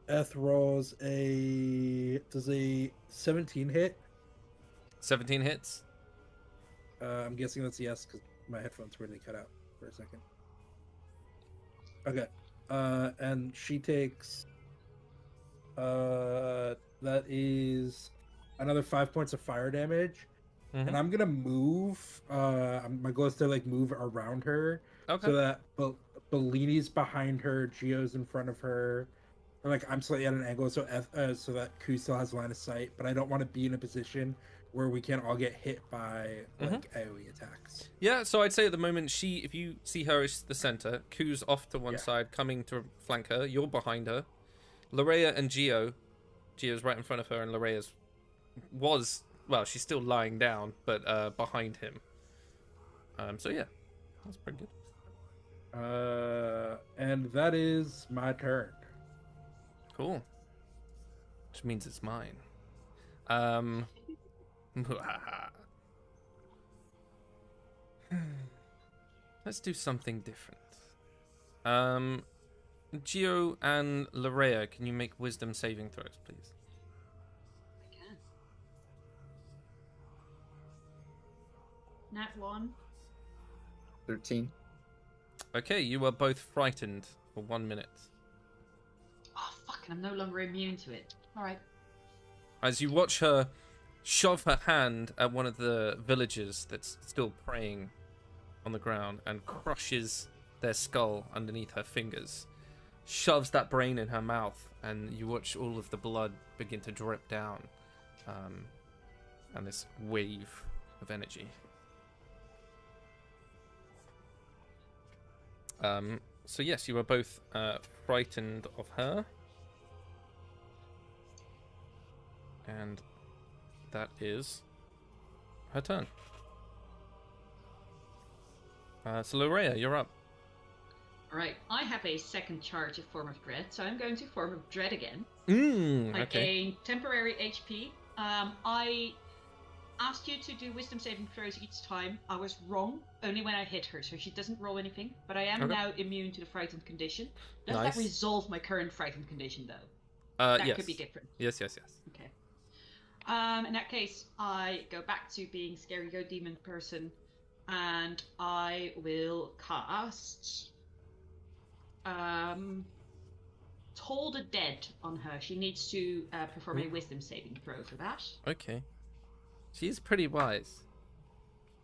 F rolls does a 17 hit? 17 hits. I'm guessing that's yes, because my headphones really cut out for a second. Okay. And she takes that is another 5 points of fire damage. Mm-hmm. And I'm gonna move. My goal is to like move around her, Okay. so that Bellini's behind her, Geo's in front of her, or like I'm slightly at an angle, so so that Ku still has line of sight. But I don't want to be in a position where we can all get hit by like AoE attacks. Yeah, so I'd say at the moment, if you see her as the center, Ku's off to one side, coming to flank her. You're behind her. Larea and Geo's right in front of her, and Larea's well, she's still lying down, but behind him. So yeah, that's pretty good. And that is my turn. Cool. Which means it's mine. Let's do something different. Geo and Larea, can you make wisdom saving throws, please? I can. Nat 1. 13. Okay, you are both frightened for 1 minute. Oh, fuck, and I'm no longer immune to it. Alright. As you watch her shove her hand at one of the villagers that's still praying on the ground and crushes their skull underneath her fingers, shoves that brain in her mouth, and you watch all of the blood begin to drip down, and this wave of energy. So yes, you are both frightened of her. And that is her turn. So Loraya, you're up. Alright, I have a second charge of Form of Dread, so I'm going to Form of Dread again. I Okay. gain temporary HP. I asked you to do wisdom saving throws each time. I was wrong, only when I hit her, so she doesn't roll anything. But I am Okay. now immune to the frightened condition. Does Nice. that resolve my current frightened condition, though? That Yes. could be different. Yes. Okay. In that case, I go back to being Scary Go Demon person, and I will cast Toll the Dead on her. She needs to perform a wisdom saving throw for that. Okay. She's pretty wise.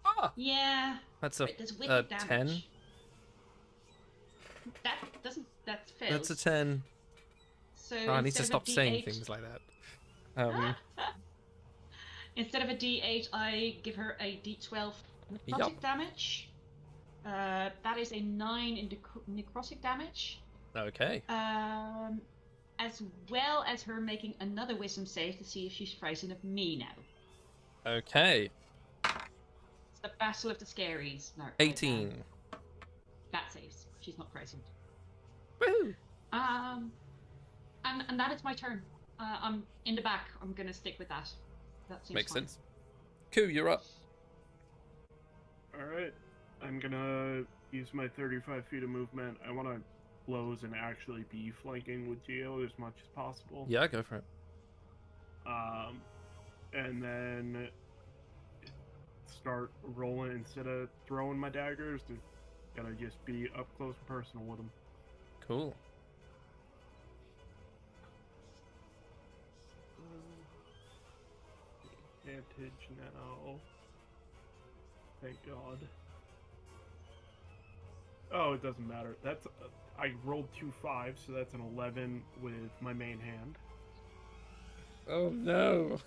Ah! Yeah. That's a Wait, there's wicked 10. damage. That fails. That's a 10. So Oh, I need to instead of a stop saying D8 things like that. Instead of a D8, I give her a D12 necrotic damage. That is a 9 in necrotic damage. Okay. As well as her making another wisdom save to see if she's frightened of me now. Okay. It's the Battle of the Scaries. No, 18. that saves. She's not frightened. Woohoo! And that is my turn. I'm in the back. I'm gonna stick with that. That seems Makes fine. sense. Koo, you're up. Alright. I'm gonna use my 35 feet of movement. I want to close and actually be flanking with Geo as much as possible. Yeah, go for it. And then start rolling instead of throwing my daggers. Gotta just be up close and personal with them. Cool. Advantage now. Thank God. Oh, it doesn't matter. That's I rolled 2 5s, so that's an 11 with my main hand. Oh no.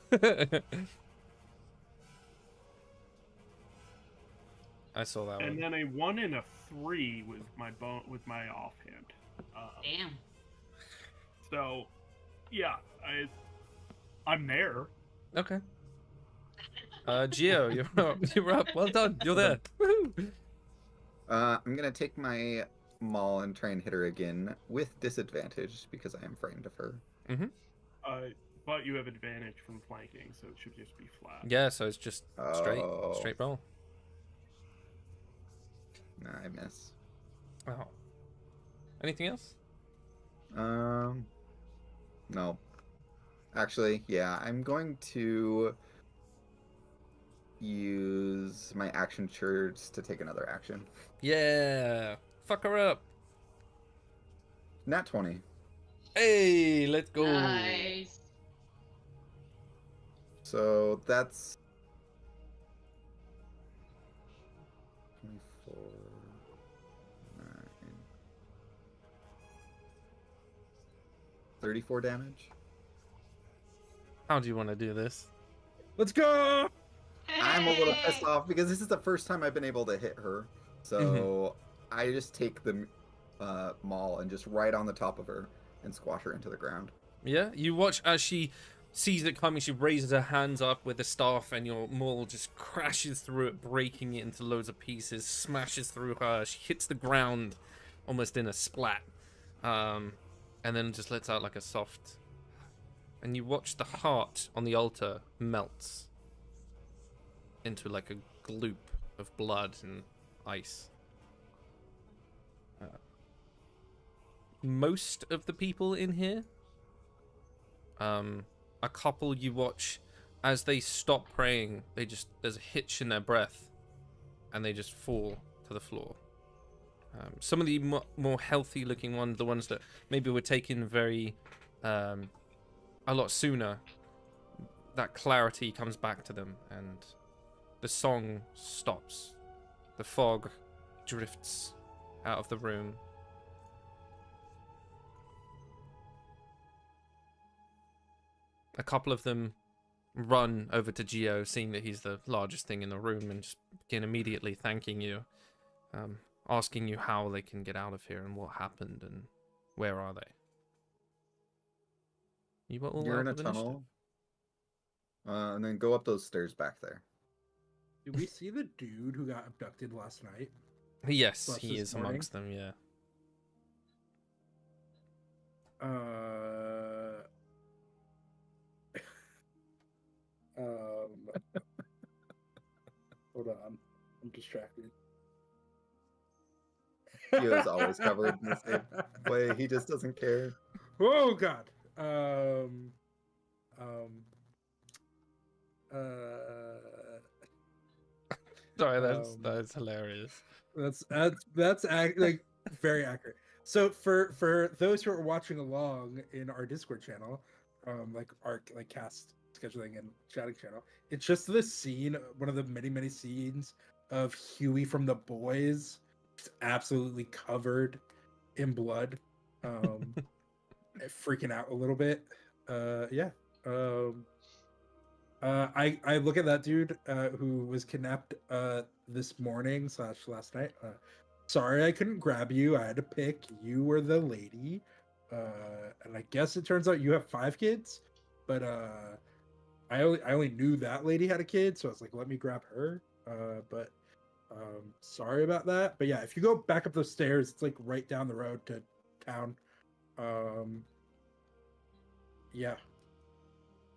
I saw that And one. then a 1 and a 3 with my offhand. Damn. So, yeah, I'm there. Okay. Geo, you're up. You're up. Well done. You're there. Woohoo! I'm gonna take my maul and try and hit her again with disadvantage because I am frightened of her. But you have advantage from flanking, so it should just be flat. Yeah, so it's just Oh. straight roll. Nah, I miss. Oh. Anything else? No. Actually, yeah, I'm going to use my action surge to take another action. Yeah. Fuck her up. Nat 20. Hey, let's go. Nice. So that's 24, 9, 34 damage. How do you want to do this? Let's go! I'm a little pissed off because this is the first time I've been able to hit her. So I just take the maul and just right on the top of her and squash her into the ground. Yeah, you watch as she sees it coming, she raises her hands up with the staff and your maul just crashes through it, breaking it into loads of pieces, smashes through her, she hits the ground almost in a splat, and then just lets out like a soft, and you watch the heart on the altar melts into like a gloop of blood and ice. Most of the people in here, a couple you watch as they stop praying, there's a hitch in their breath and they just fall to the floor. Some of the more healthy looking ones, the ones that maybe were taken very a lot sooner, that clarity comes back to them and the song stops. The fog drifts out of the room. A couple of them run over to Geo, seeing that he's the largest thing in the room, and just begin immediately thanking you. asking you how they can get out of here and what happened and where are they. You were all You're out in a of initiative. tunnel. And then go up those stairs back there. Did we see the dude who got abducted last night? Yes, Plus he this is morning? amongst them, yeah. Hold on. I'm distracted. He was always covered in the same way. He just doesn't care. Oh God. Sorry, Um, that's hilarious. That's like very accurate. So for those who are watching along in our Discord channel, like our like cast scheduling and chatting channel, it's just this scene, one of the many scenes of Huey from The Boys, just absolutely covered in blood, freaking out a little bit. Yeah. I look at that dude who was kidnapped this morning / last night. Sorry, I couldn't grab you. I had to pick. You were the lady, and I guess it turns out you have 5 kids. But I only knew that lady had a kid, so I was like, let me grab her. But sorry about that. But yeah, if you go back up those stairs, it's like right down the road to town. Yeah.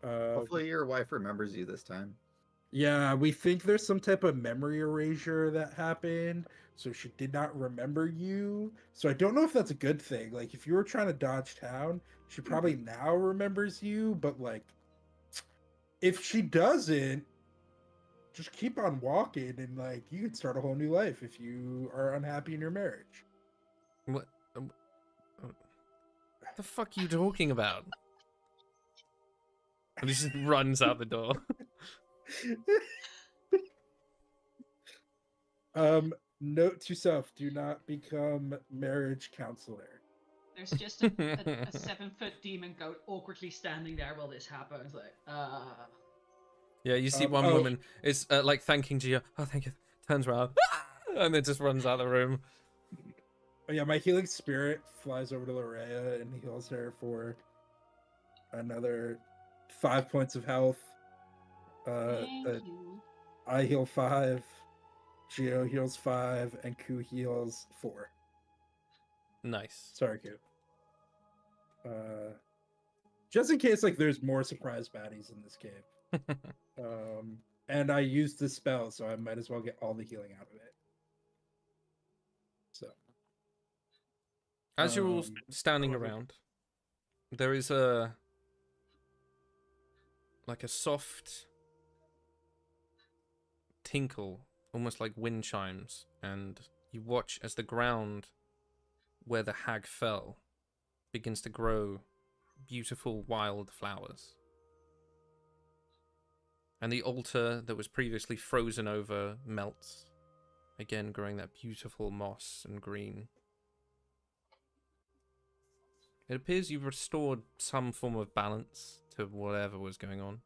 Hopefully your wife remembers you this time. Yeah, we think there's some type of memory erasure that happened, so she did not remember you. So I don't know if that's a good thing. Like, if you were trying to dodge town, she probably now remembers you, but like, if she doesn't, just keep on walking and like, you can start a whole new life if you are unhappy in your marriage. What the fuck are you talking about? And he just runs out the door. Note to self: do not become marriage counselor. There's just a 7-foot demon goat awkwardly standing there while this happens. Like, Yeah, you see one woman is like thanking Gio. Oh, thank you. Turns around and then just runs out of the room. Oh, yeah, my healing spirit flies over to Larea and heals her for another 5 points of health. thank you. I heal 5, Gio heals 5, and Ku heals 4. Nice. Sorry, Ku. Just in case, like, there's more surprise baddies in this cave. And I used the spell, so I might as well get all the healing out of it. So, as you're all standing around, there is a soft tinkle, almost like wind chimes, and you watch as the ground where the hag fell begins to grow beautiful wild flowers. And the altar that was previously frozen over melts, again growing that beautiful moss and green. It appears you've restored some form of balance to whatever was going on.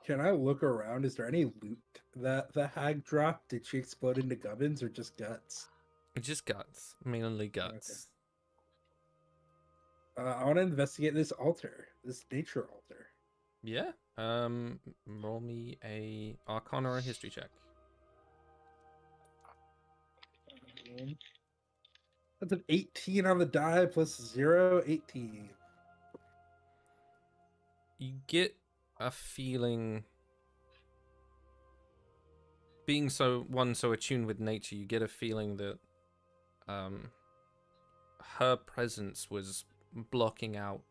Can I look around? Is there any loot that the hag dropped? Did she explode into gubbins or just guts? Just guts, mainly guts. Okay. I want to investigate this altar, this nature altar. Yeah. Roll me a Arcana or a History check. That's an 18 on the die plus 0, 18. You get a feeling, being so attuned with nature, you get a feeling that her presence was blocking out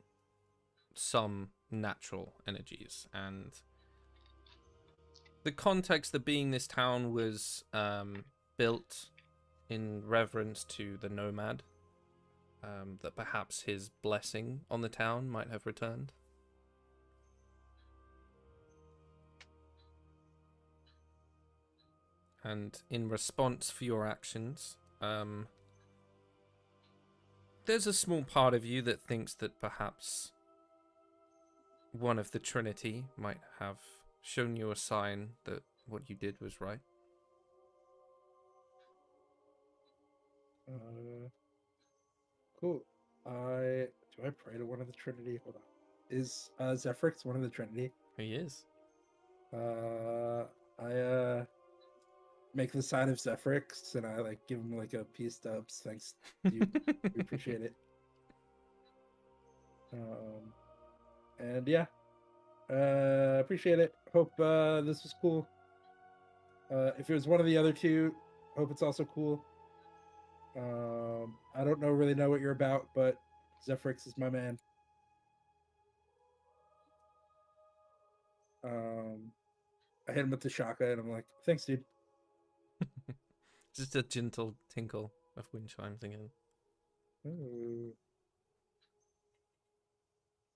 some natural energies, and the context that being this town was built in reverence to the nomad, that perhaps his blessing on the town might have returned. And in response for your actions, there's a small part of you that thinks that perhaps one of the Trinity might have shown you a sign that what you did was right. Cool. Do I pray to one of the Trinity? Hold on. Is Zephyrix one of the Trinity? He is. I make the sign of Zephyrix and I like give him like a peace dubs. Thanks, dude. We appreciate it. And yeah, appreciate it. Hope this was cool. If it was one of the other two, hope it's also cool. I don't really know what you're about, but Zephyrix is my man. I hit him with the shaka and I'm like, thanks, dude. Just a gentle tinkle of wind chimes again. Ooh.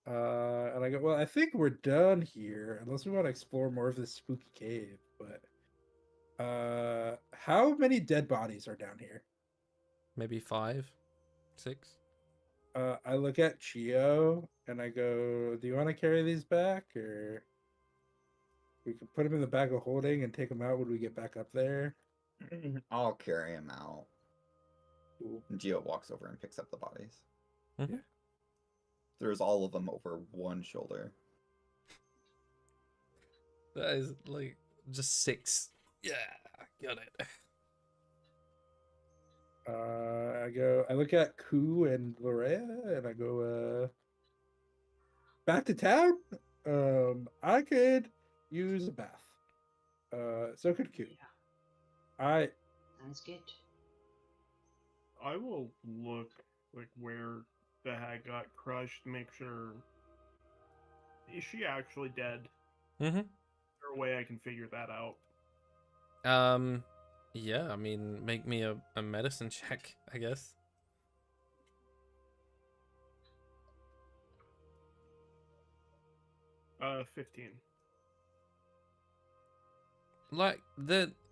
And I go, well, I think we're done here, unless we want to explore more of this spooky cave. But how many dead bodies are down here? Maybe 5, 6. I look at Chio and I go, do you want to carry these back, or we can put them in the bag of holding and take them out when we get back up there? I'll carry him out. Cool. And Gio walks over and picks up the bodies. Mm-hmm. Yeah. There's all of them over one shoulder. That is like just 6. Yeah, got it. I look at Ku and Lorea and I go, back to town? I could use a bath. So could Ku. Yeah. Sounds good. I will look like where the hag got crushed, make sure. Is she actually dead? Mm-hmm. Is there a way I can figure that out? Yeah, I mean, make me a medicine check, I guess. Uh, 15. Like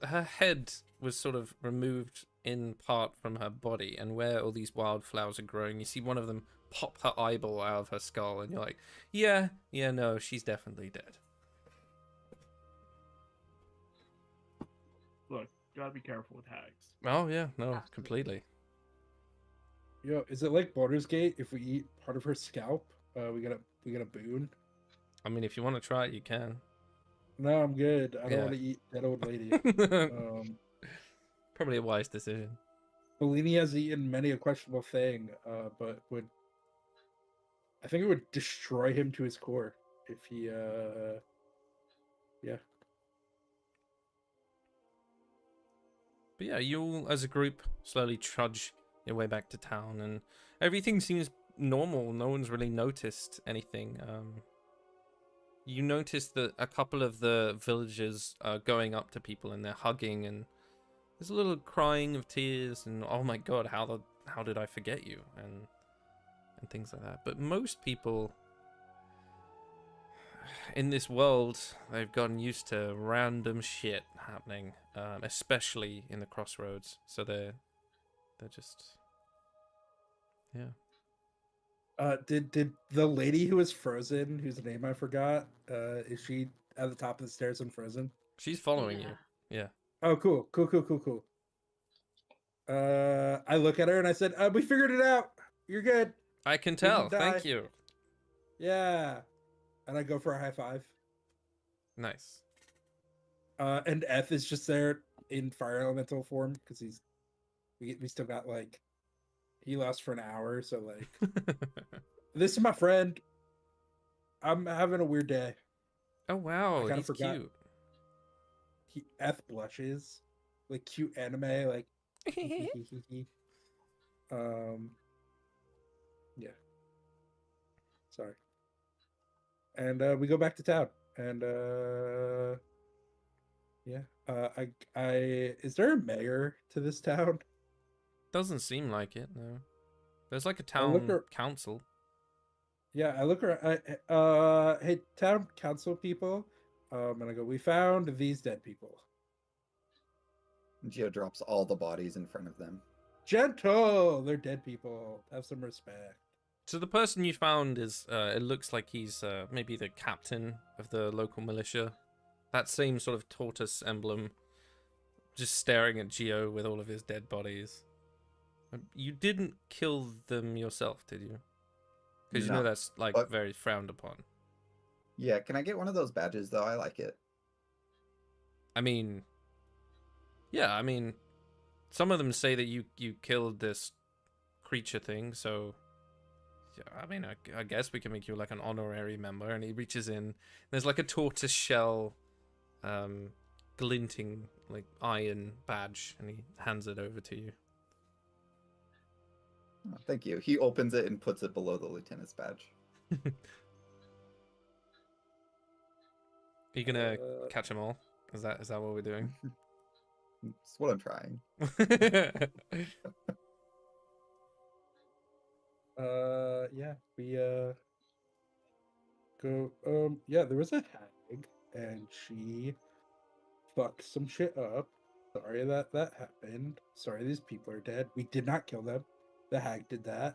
her head was sort of removed in part from her body, and where all these wildflowers are growing, you see one of them pop her eyeball out of her skull, and you're like, yeah, no, she's definitely dead. Look, gotta be careful with hags. Oh yeah, no, completely. Yo, is it like Baldur's Gate? If we eat part of her scalp, we get a boon. I mean, if you want to try it, you can. No, I'm good. I don't Yeah. want to eat that old lady. Probably a wise decision. Bellini has eaten many a questionable thing, but I think it would destroy him to his core if he, yeah. But yeah, you all, as a group, slowly trudge your way back to town, and everything seems normal. No one's really noticed anything. You notice that a couple of the villagers are going up to people and they're hugging, and there's a little crying of tears, and oh my god, how did I forget you, and things like that. But most people in this world, they've gotten used to random shit happening, especially in the Crossroads. So they're just, yeah. Did the lady who was frozen, whose name I forgot, is she at the top of the stairs and frozen? She's following you. Yeah. Oh, cool. I look at her and I said, we figured it out. You're good. I can didn't tell. die. Thank you. Yeah. And I go for a high five. Nice. And Eth is just there in fire elemental form because we still got like, he lasts for an hour. So like, this is my friend. I'm having a weird day. Oh wow, I kinda he's forgot. cute. Eth blushes, like cute anime, like. Yeah. Sorry. And we go back to town, and yeah. Is there a mayor to this town? Doesn't seem like it. No. There's like a I'll look town her- council. Yeah, I look around. Hey, town council people. And I go, we found these dead people. Gio drops all the bodies in front of them. Gentle, they're dead people. Have some respect. So the person you found is, it looks like he's maybe the captain of the local militia. that same sort of tortoise emblem, just staring at Geo with all of his dead bodies. You didn't kill them yourself, did you? Because you know No, that's like but- very frowned upon. Yeah, can I get one of those badges though? I like it. I mean, yeah, I mean, some of them say that you killed this creature thing, so yeah, I mean, I guess we can make you like an honorary member. And he reaches in. There's like a tortoise shell, glinting like iron badge, and he hands it over to you. Oh, thank you. He opens it and puts it below the lieutenant's badge. Are you gonna catch them all? Is that what we're doing? That's what I'm trying. Yeah, we go. Yeah, there was a hag, and she fucked some shit up. Sorry that happened. Sorry these people are dead. We did not kill them. The hag did that.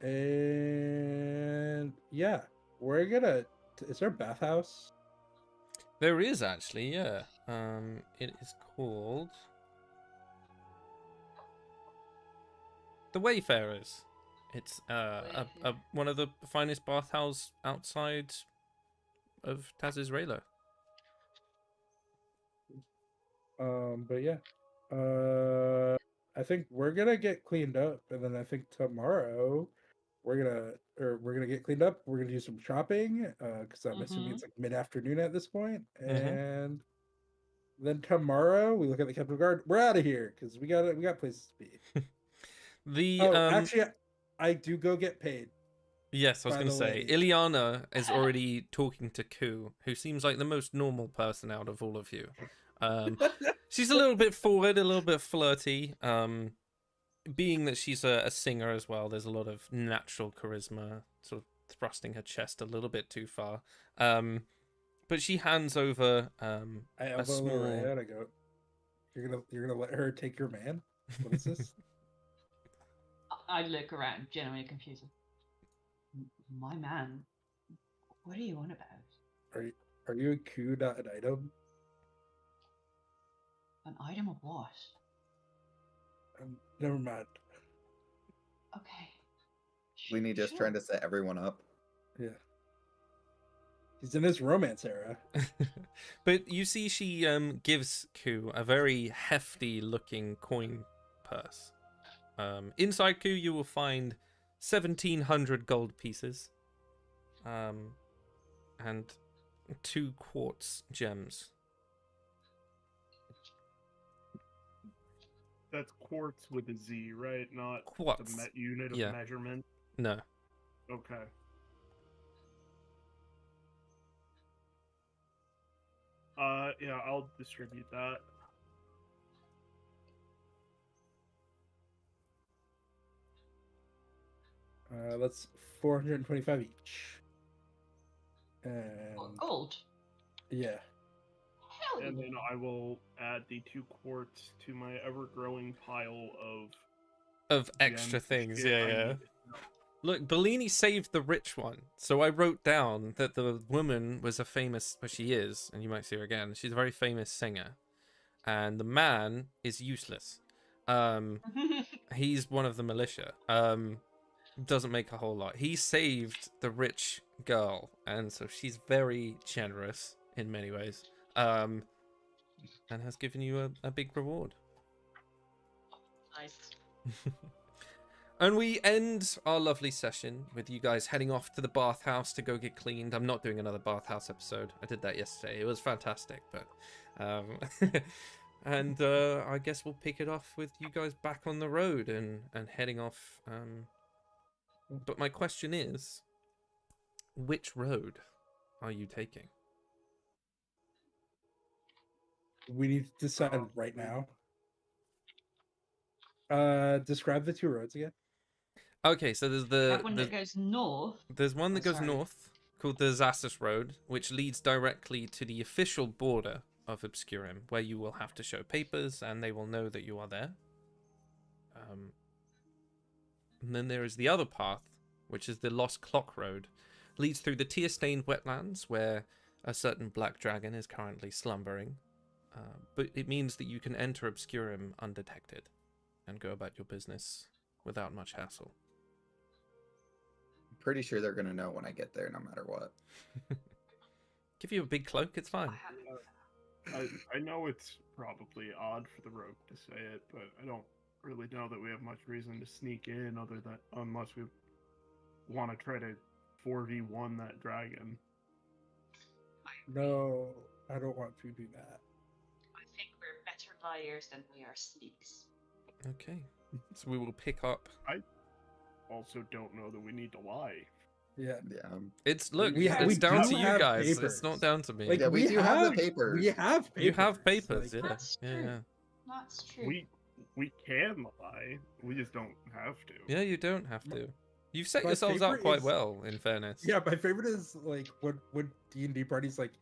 And yeah, we're gonna. Is there a bathhouse? There is actually, yeah. It is called the Wayfarers. It's one of the finest bathhouses outside of Taz's Raylo. But yeah, I think we're gonna get cleaned up, and then I think tomorrow we're gonna get cleaned up. We're gonna do some shopping, because I'm assuming it's like mid-afternoon at this point, and then tomorrow we look at the Capitol Guard. We're out of here because we got places to be. Actually, I do go get paid. Yes, I was by going to the say, lady. Ileana is already talking to Ku, who seems like the most normal person out of all of you. She's a little bit forward, a little bit flirty. Being that she's a singer as well, there's a lot of natural charisma, sort of thrusting her chest a little bit too far. But she hands over I a elbow her small... head. I go, you're gonna let her take your man? What is this? I look around, genuinely confused. My man, what are you on about? Are you a coup, not an item? An item of what? Never mind. Okay. Leany just trying to set everyone up. Yeah. He's in his romance era. But you see she gives Ku a very hefty looking coin purse. Inside Ku you will find 1,700 gold pieces, and 2 quartz gems. That's quartz with a Z, right? Not Quartz. the unit of Yeah. measurement. No. Okay. Yeah, I'll distribute that. That's 425 each. And Gold. yeah. Hell And yeah. then I will add the 2 quartz to my ever-growing pile Of gems extra and things, shit I yeah. need. Look, Bellini saved the rich one. So I wrote down that the woman was a famous, well, she is, and you might see her again. She's a very famous singer. And the man is useless. He's one of the militia. Doesn't make a whole lot. He saved the rich girl, and so she's very generous in many ways. And has given you a big reward. Nice. And we end our lovely session with you guys heading off to the bathhouse to go get cleaned. I'm not doing another bathhouse episode. I did that yesterday. It was fantastic, but and I guess we'll pick it off with you guys back on the road and heading off. But my question is, which road are you taking? We need to decide right now. Describe the 2 roads again. Okay, so there's That one that goes north. there's one that Oh, goes sorry. north called the Zassus Road, which leads directly to the official border of Obscurum, where you will have to show papers and they will know that you are there. And then there is the other path, which is the Lost Clock Road, leads through the tear-stained wetlands, where A certain black dragon is currently slumbering, but it means that you can enter Obscurum undetected and go about your business without much hassle. I'm pretty sure they're gonna know when I get there, no matter what. Give you a big cloak, it's fine. I know it's probably odd for the rogue to say it, but I don't really know that we have much reason to sneak in other than unless we want to try to 4v1 that dragon. No, I don't want to do that. I think we're better liars than we are sneaks. Okay, so we will pick up. Also, don't know that we need to lie. Yeah. Yeah. It's look, We it's do down to you have guys. papers. It's not down to me. Like, Yeah, we do have the papers. We have papers. You have papers, Like, yeah. That's Yeah, true. yeah. That's true. We can lie. We just don't have to. Yeah, you don't have to. You've set My yourselves up favorite quite is- well, in fairness. Yeah, my favorite is like when D&D parties like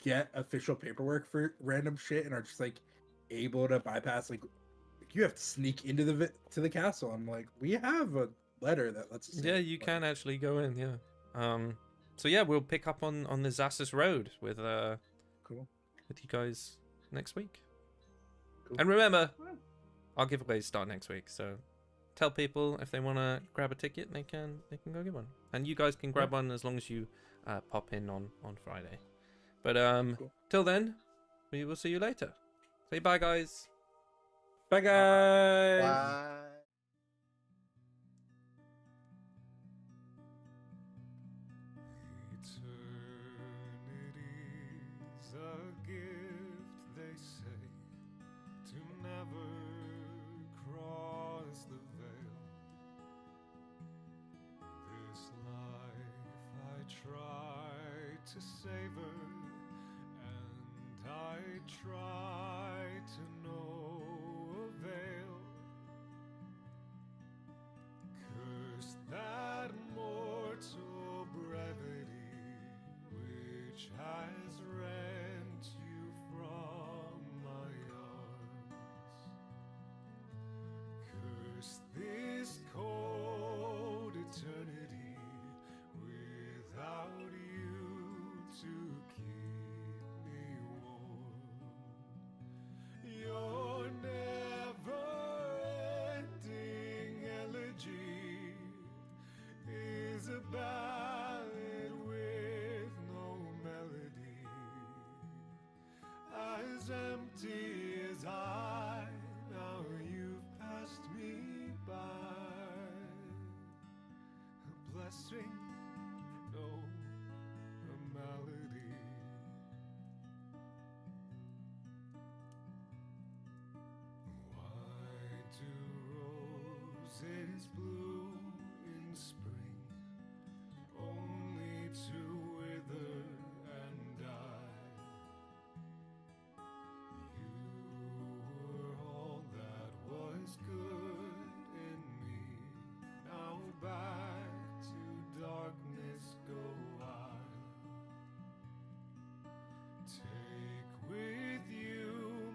get official paperwork for random shit and are just like able to bypass like you have to sneak into to the castle. I'm like, we have a letter that lets us. Yeah, in. you Like, can actually go in. Yeah. So yeah, we'll pick up on the Zassus Road with Cool. you guys next week. Cool. And remember, our giveaways start next week, so tell people if they want to grab a ticket, they can go get one, and you guys can grab one as long as you pop in on Friday. But Cool. till then, we will see you later. Say bye, guys. Bye, guys. Bye. Eternity's a gift, they say, to never cross the veil. This life I try to savor, and I try to no avail. Curse that mortal brevity which has rent you from my arms. Curse this cold eternity without you to keep me warm. Your never-ending elegy is a ballad with no melody, as empty as I. Now you've passed me by. A blessing, no, a malady. Why do roses bloom in spring, only to wither and die? You were all that was good in me. Now back to darkness go I. Take with you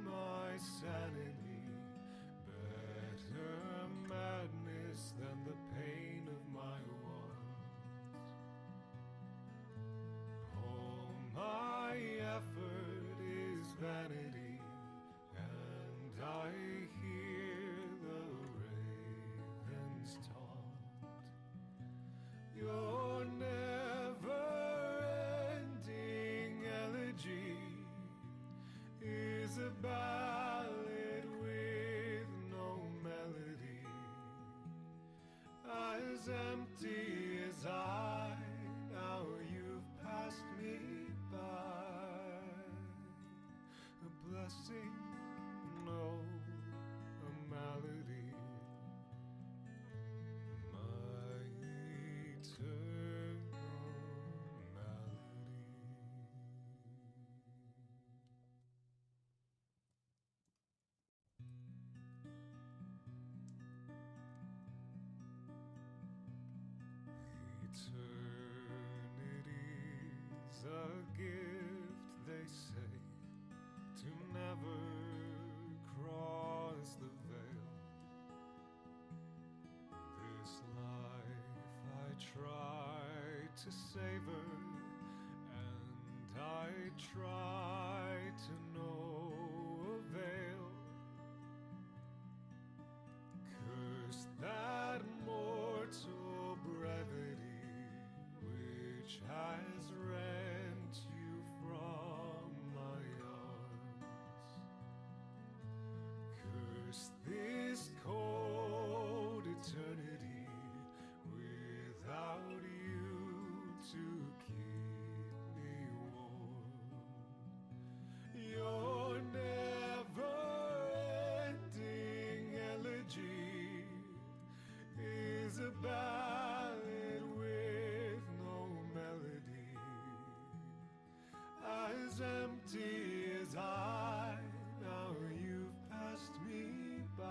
my sanity, better madness than the pain of my want. All my effort is vanity, and I hear the ravens taunt. Your never-ending elegy is a ballad with no melody, as empty as I. Now you've passed me by. A blessing, no, a malady. My eternal malady. Eternity's a gift, they say, to never cross the veil. This life I try to savor, and I I try to no avail. Curse that mortal brevity which has rent you from my arms. Curse this cold eternity without you to keep me warm. Your never-ending elegy is a ballad with no melody, as empty as I. Now you've passed me by.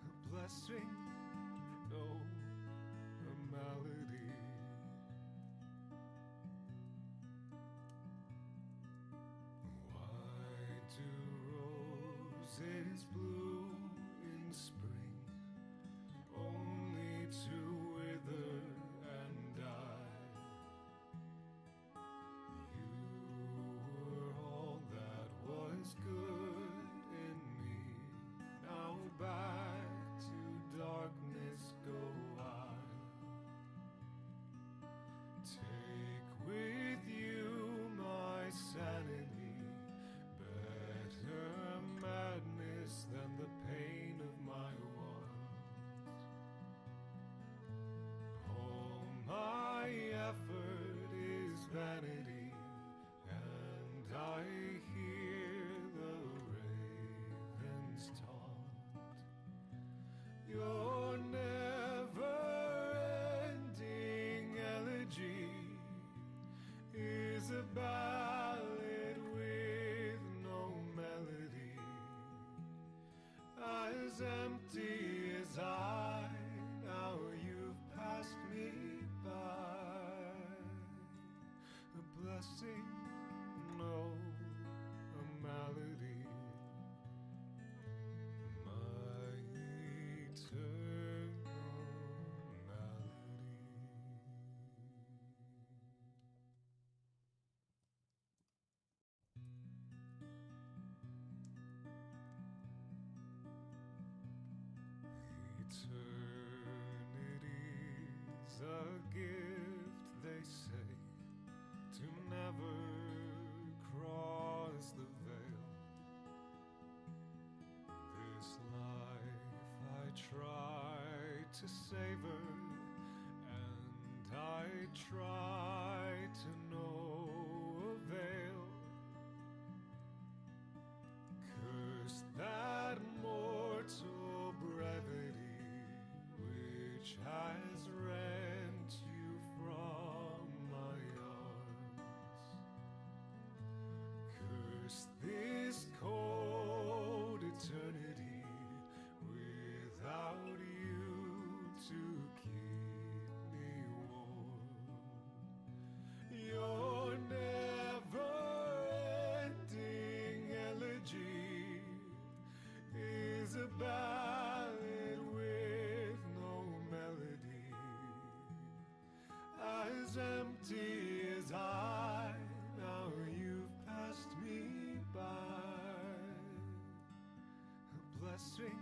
A blessing, no, a malady. Why do roses bloom in spring, only to wither and die? You were all that was good in me. Now back to darkness go I. Take with you my sanity, better madness than the pain of my want. All my effort is vanity, and I hear the ravens taunt. Your never-ending elegy is a ballad with no melody, as empty as I. Now you've passed me by. A blessing, no, a malady. My eternal malady. Eternity's a gift, they say, to never cross the veil. This life I try to savor, and I try to no avail. Curse that mortal brevity which has rent you from my arms. Curse this cold eternity without you to keep me warm. Your never-ending elegy is a ballad with no melody, as empty as I. Now you've passed me by. A blessing,